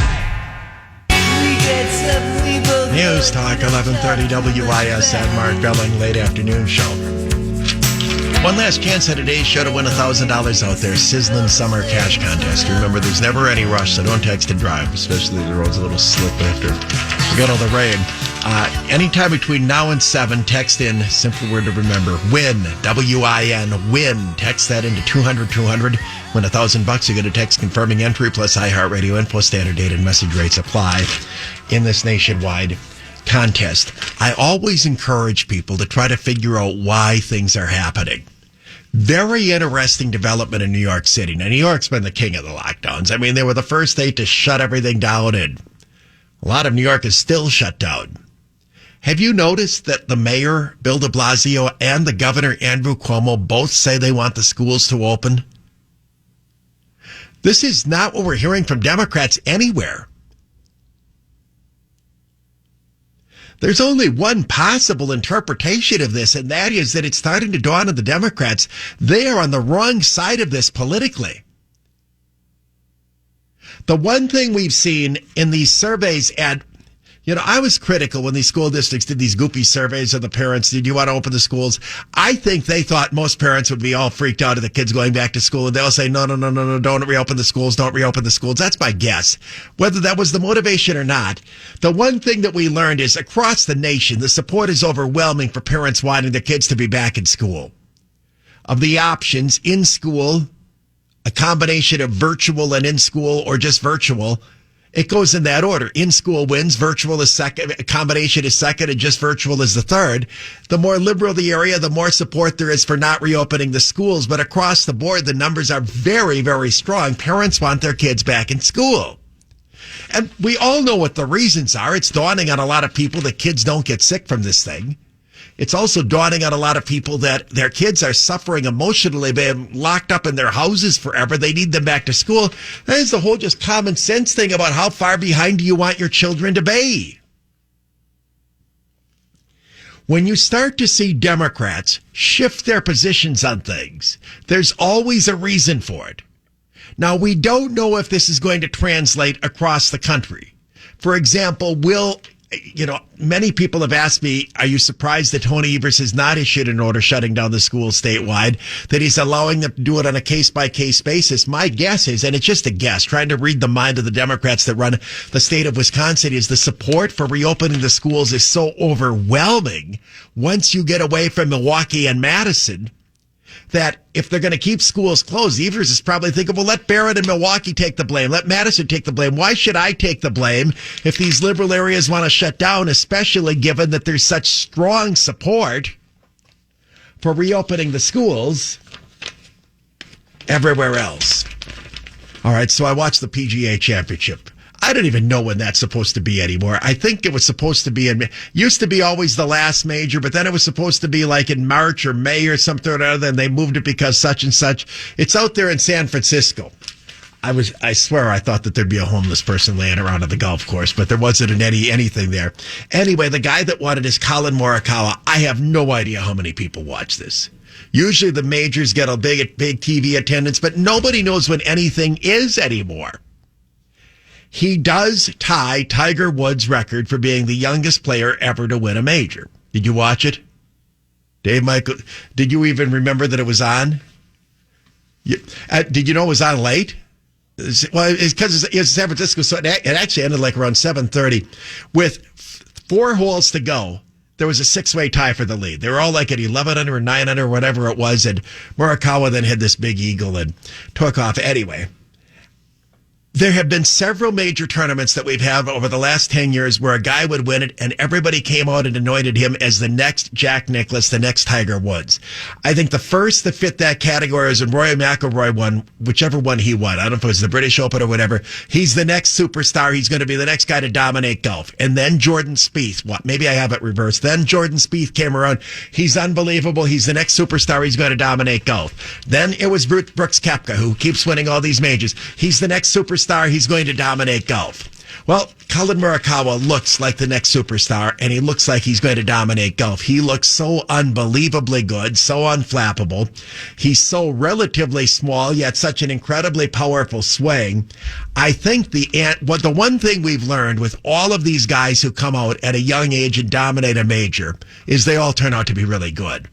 News Talk 1130 WISN. Mark Belling, late afternoon show. One last chance at today's show to win $1,000 out there. Sizzling Summer Cash Contest. Remember, there's never any rush, so don't text and drive, especially the road's a little slick after we got all the rain. Anytime between now and 7, text in, simple word to remember, WIN, W-I-N, WIN. Text that into 200-200. Win $1,000. You get a text confirming entry plus iHeartRadio info. Standard data and message rates apply in this nationwide contest, I always encourage people to try to figure out why things are happening. Very interesting development in New York City. Now, New York's been the king of the lockdowns. I mean, they were the first state to shut everything down, and a lot of New York is still shut down. Have you noticed that the mayor, Bill de Blasio, and the governor, Andrew Cuomo, both say they want the schools to open? This is not what we're hearing from Democrats anywhere. There's only one possible interpretation of this, and that is that it's starting to dawn on the Democrats. They are on the wrong side of this politically. The one thing we've seen in these surveys, and I was critical when these school districts did these goofy surveys of the parents. Did you want to open the schools? I think they thought most parents would be all freaked out of the kids going back to school, and they'll say, no, don't reopen the schools, don't reopen the schools. That's my guess. Whether that was the motivation or not, the one thing that we learned is across the nation, the support is overwhelming for parents wanting their kids to be back in school. Of the options, in school, a combination of virtual and in school, or just virtual, it goes in that order. In-school wins, virtual is second, a combination is second, and just virtual is the third. The more liberal the area, the more support there is for not reopening the schools. But across the board, the numbers are very, very strong. Parents want their kids back in school. And we all know what the reasons are. It's dawning on a lot of people that kids don't get sick from this thing. It's also dawning on a lot of people that their kids are suffering emotionally, being locked up in their houses forever. They need them back to school. That is the whole just common sense thing about how far behind do you want your children to be. When you start to see Democrats shift their positions on things, there's always a reason for it. Now, we don't know if this is going to translate across the country. For example, many people have asked me, are you surprised that Tony Evers has not issued an order shutting down the schools statewide, that he's allowing them to do it on a case-by-case basis? My guess is, and it's just a guess, trying to read the mind of the Democrats that run the state of Wisconsin, is the support for reopening the schools is so overwhelming once you get away from Milwaukee and Madison, that if they're going to keep schools closed, Evers is probably thinking, well, let Barrett and Milwaukee take the blame. Let Madison take the blame. Why should I take the blame if these liberal areas want to shut down, especially given that there's such strong support for reopening the schools everywhere else? All right, so I watched the PGA Championship. I don't even know when that's supposed to be anymore. I think it was supposed to be used to be always the last major, but then it was supposed to be like in March or May or something or other, and they moved it because such and such. It's out there in San Francisco. I swear I thought that there'd be a homeless person laying around at the golf course, but there wasn't anything there. Anyway, the guy that won it is Colin Morikawa. I have no idea how many people watch this. Usually the majors get a big TV attendance, but nobody knows when anything is anymore. He does tie Tiger Woods' record for being the youngest player ever to win a major. Did you watch it? Dave Michael, did you even remember that it was on? Did you know it was on late? Well, it's because it's San Francisco, so it actually ended like around 7:30. With 4 holes to go, there was a 6-way tie for the lead. They were all like at 11 under or 9 under, whatever it was, and Morikawa then had this big eagle and took off anyway. There have been several major tournaments that we've had over the last 10 years where a guy would win it and everybody came out and anointed him as the next Jack Nicklaus, the next Tiger Woods. I think the first that fit that category was when Rory McIlroy won, whichever one he won. I don't know if it was the British Open or whatever. He's the next superstar. He's going to be the next guy to dominate golf. And then Jordan Spieth. Maybe I have it reversed. Then Jordan Spieth came around. He's unbelievable. He's the next superstar. He's going to dominate golf. Then it was Brooks Koepka, who keeps winning all these majors. He's the next superstar. He's going to dominate golf. Well, Colin Morikawa looks like the next superstar, and he looks like he's going to dominate golf. He looks so unbelievably good, so unflappable. He's so relatively small, yet such an incredibly powerful swing. I think the one thing we've learned with all of these guys who come out at a young age and dominate a major is they all turn out to be really good.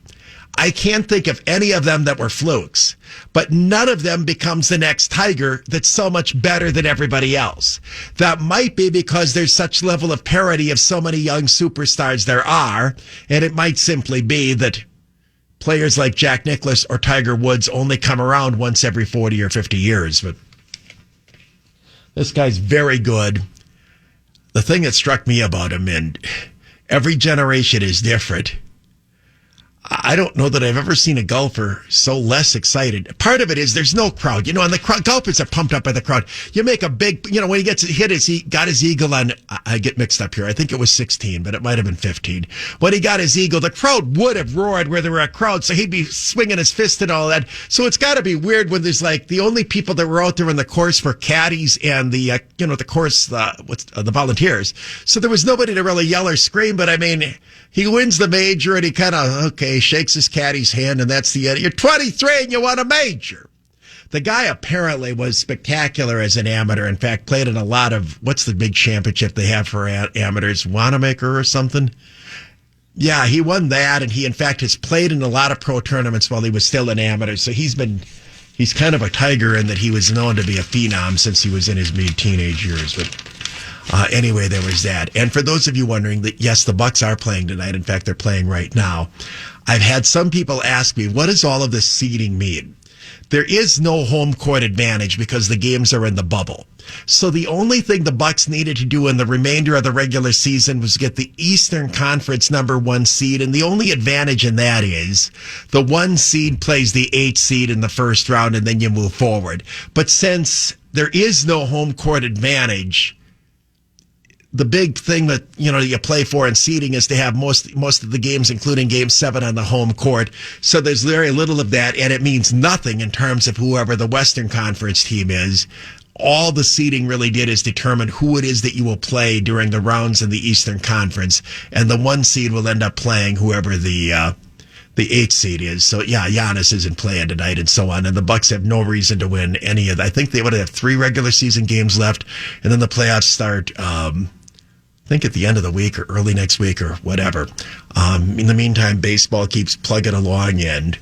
I can't think of any of them that were flukes, but none of them becomes the next Tiger that's so much better than everybody else. That might be because there's such level of parity of so many young superstars there are, and it might simply be that players like Jack Nicklaus or Tiger Woods only come around once every 40 or 50 years. But this guy's very good. The thing that struck me about him, and Every generation is different. I don't know that I've ever seen a golfer so less excited. Part of it is there's no crowd. And the golfers are pumped up by the crowd. You make a big, when he gets hit, he got his eagle on, I get mixed up here. I think it was 16, but it might have been 15. When he got his eagle, the crowd would have roared where there were a crowd, so he'd be swinging his fist and all that. So it's got to be weird when there's the only people that were out there in the course were caddies and the course, the volunteers. So there was nobody to really yell or scream, but I mean, he wins the major and he kind of, shakes his caddy's hand, and that's the end. You're 23 and you won a major. The guy apparently was spectacular as an amateur. In fact, played in a lot of, what's the big championship they have for amateurs? Wanamaker or something? Yeah, he won that, and he, in fact, has played in a lot of pro tournaments while he was still an amateur. So he's kind of a tiger in that he was known to be a phenom since he was in his mid-teenage years. But anyway, there was that. And for those of you wondering, that yes, the Bucks are playing tonight. In fact, they're playing right now. I've had some people ask me, what does all of this seeding mean? There is no home court advantage because the games are in the bubble. So the only thing the Bucks needed to do in the remainder of the regular season was get the Eastern Conference number 1 seed. And the only advantage in that is the 1 seed plays the 8 seed in the first round and then you move forward. But since there is no home court advantage, the big thing that, you play for in seeding is to have most of the games, including Game 7, on the home court. So there's very little of that, and it means nothing in terms of whoever the Western Conference team is. All the seeding really did is determine who it is that you will play during the rounds in the Eastern Conference, and the 1 seed will end up playing whoever the 8 seed is. So yeah, Giannis isn't playing tonight and so on. And the Bucks have no reason to win any of that. I think they would have 3 regular season games left, and then the playoffs start, I think at the end of the week or early next week or whatever. In the meantime, baseball keeps plugging along. And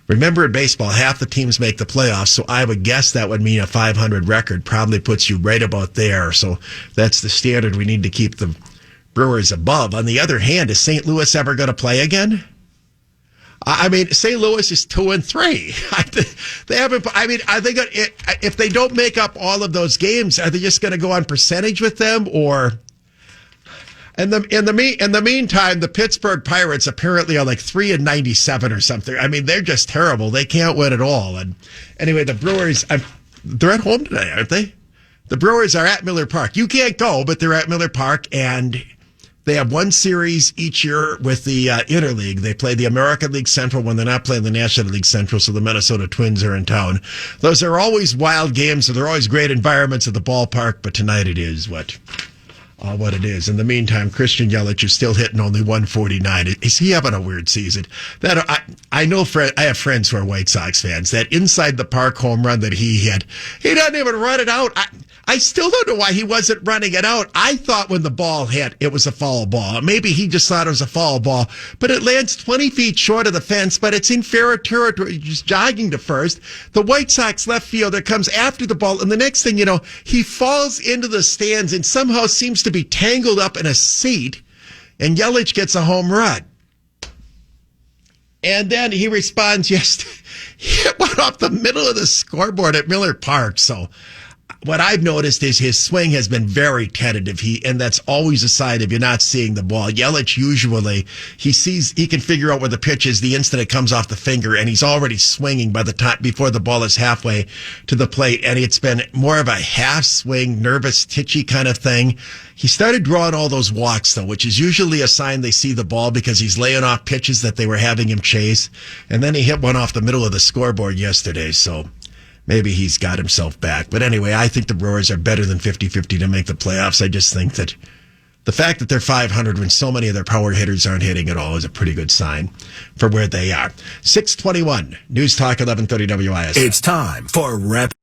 remember, in baseball, half the teams make the playoffs. So I would guess that would mean a 500 record probably puts you right about there. So that's the standard we need to keep the Brewers above. On the other hand, is St. Louis ever going to play again? I mean, St. Louis is 2-3. They haven't. I mean, are they going? If they don't make up all of those games, are they just going to go on percentage with them, or? And in the meantime, the Pittsburgh Pirates apparently are 3-97 or something. I mean, they're just terrible. They can't win at all. And anyway, the Brewers, they're at home today, aren't they? The Brewers are at Miller Park. You can't go, but they're at Miller Park, and they have 1 series each year with the Interleague. They play the American League Central when they're not playing the National League Central, so the Minnesota Twins are in town. Those are always wild games, so they're always great environments at the ballpark, but tonight it is what it is. In the meantime, Christian Yelich is still hitting only 149. Is he having a weird season? That I know. I have friends who are White Sox fans. That inside the park home run that he hit, he doesn't even run it out. I still don't know why he wasn't running it out. I thought when the ball hit, it was a foul ball. Maybe he just thought it was a foul ball, but it lands 20 feet short of the fence, but it's in fair territory, just jogging to first. The White Sox left fielder comes after the ball, and the next thing you know, he falls into the stands and somehow seems to be tangled up in a seat, and Yelich gets a home run. And then he responds, yes, he hit one off the middle of the scoreboard at Miller Park. So what I've noticed is his swing has been very tentative. And that's always a sign if you're not seeing the ball. Yelich usually, he can figure out where the pitch is the instant it comes off the finger, and he's already swinging by the time before the ball is halfway to the plate. And it's been more of a half swing, nervous, titchy kind of thing. He started drawing all those walks, though, which is usually a sign they see the ball because he's laying off pitches that they were having him chase. And then he hit one off the middle of the scoreboard yesterday. So maybe he's got himself back. But anyway, I think the Brewers are better than 50-50 to make the playoffs. I just think that the fact that they're 500 when so many of their power hitters aren't hitting at all is a pretty good sign for where they are. 621, News Talk 1130 WIS. It's time for Rapid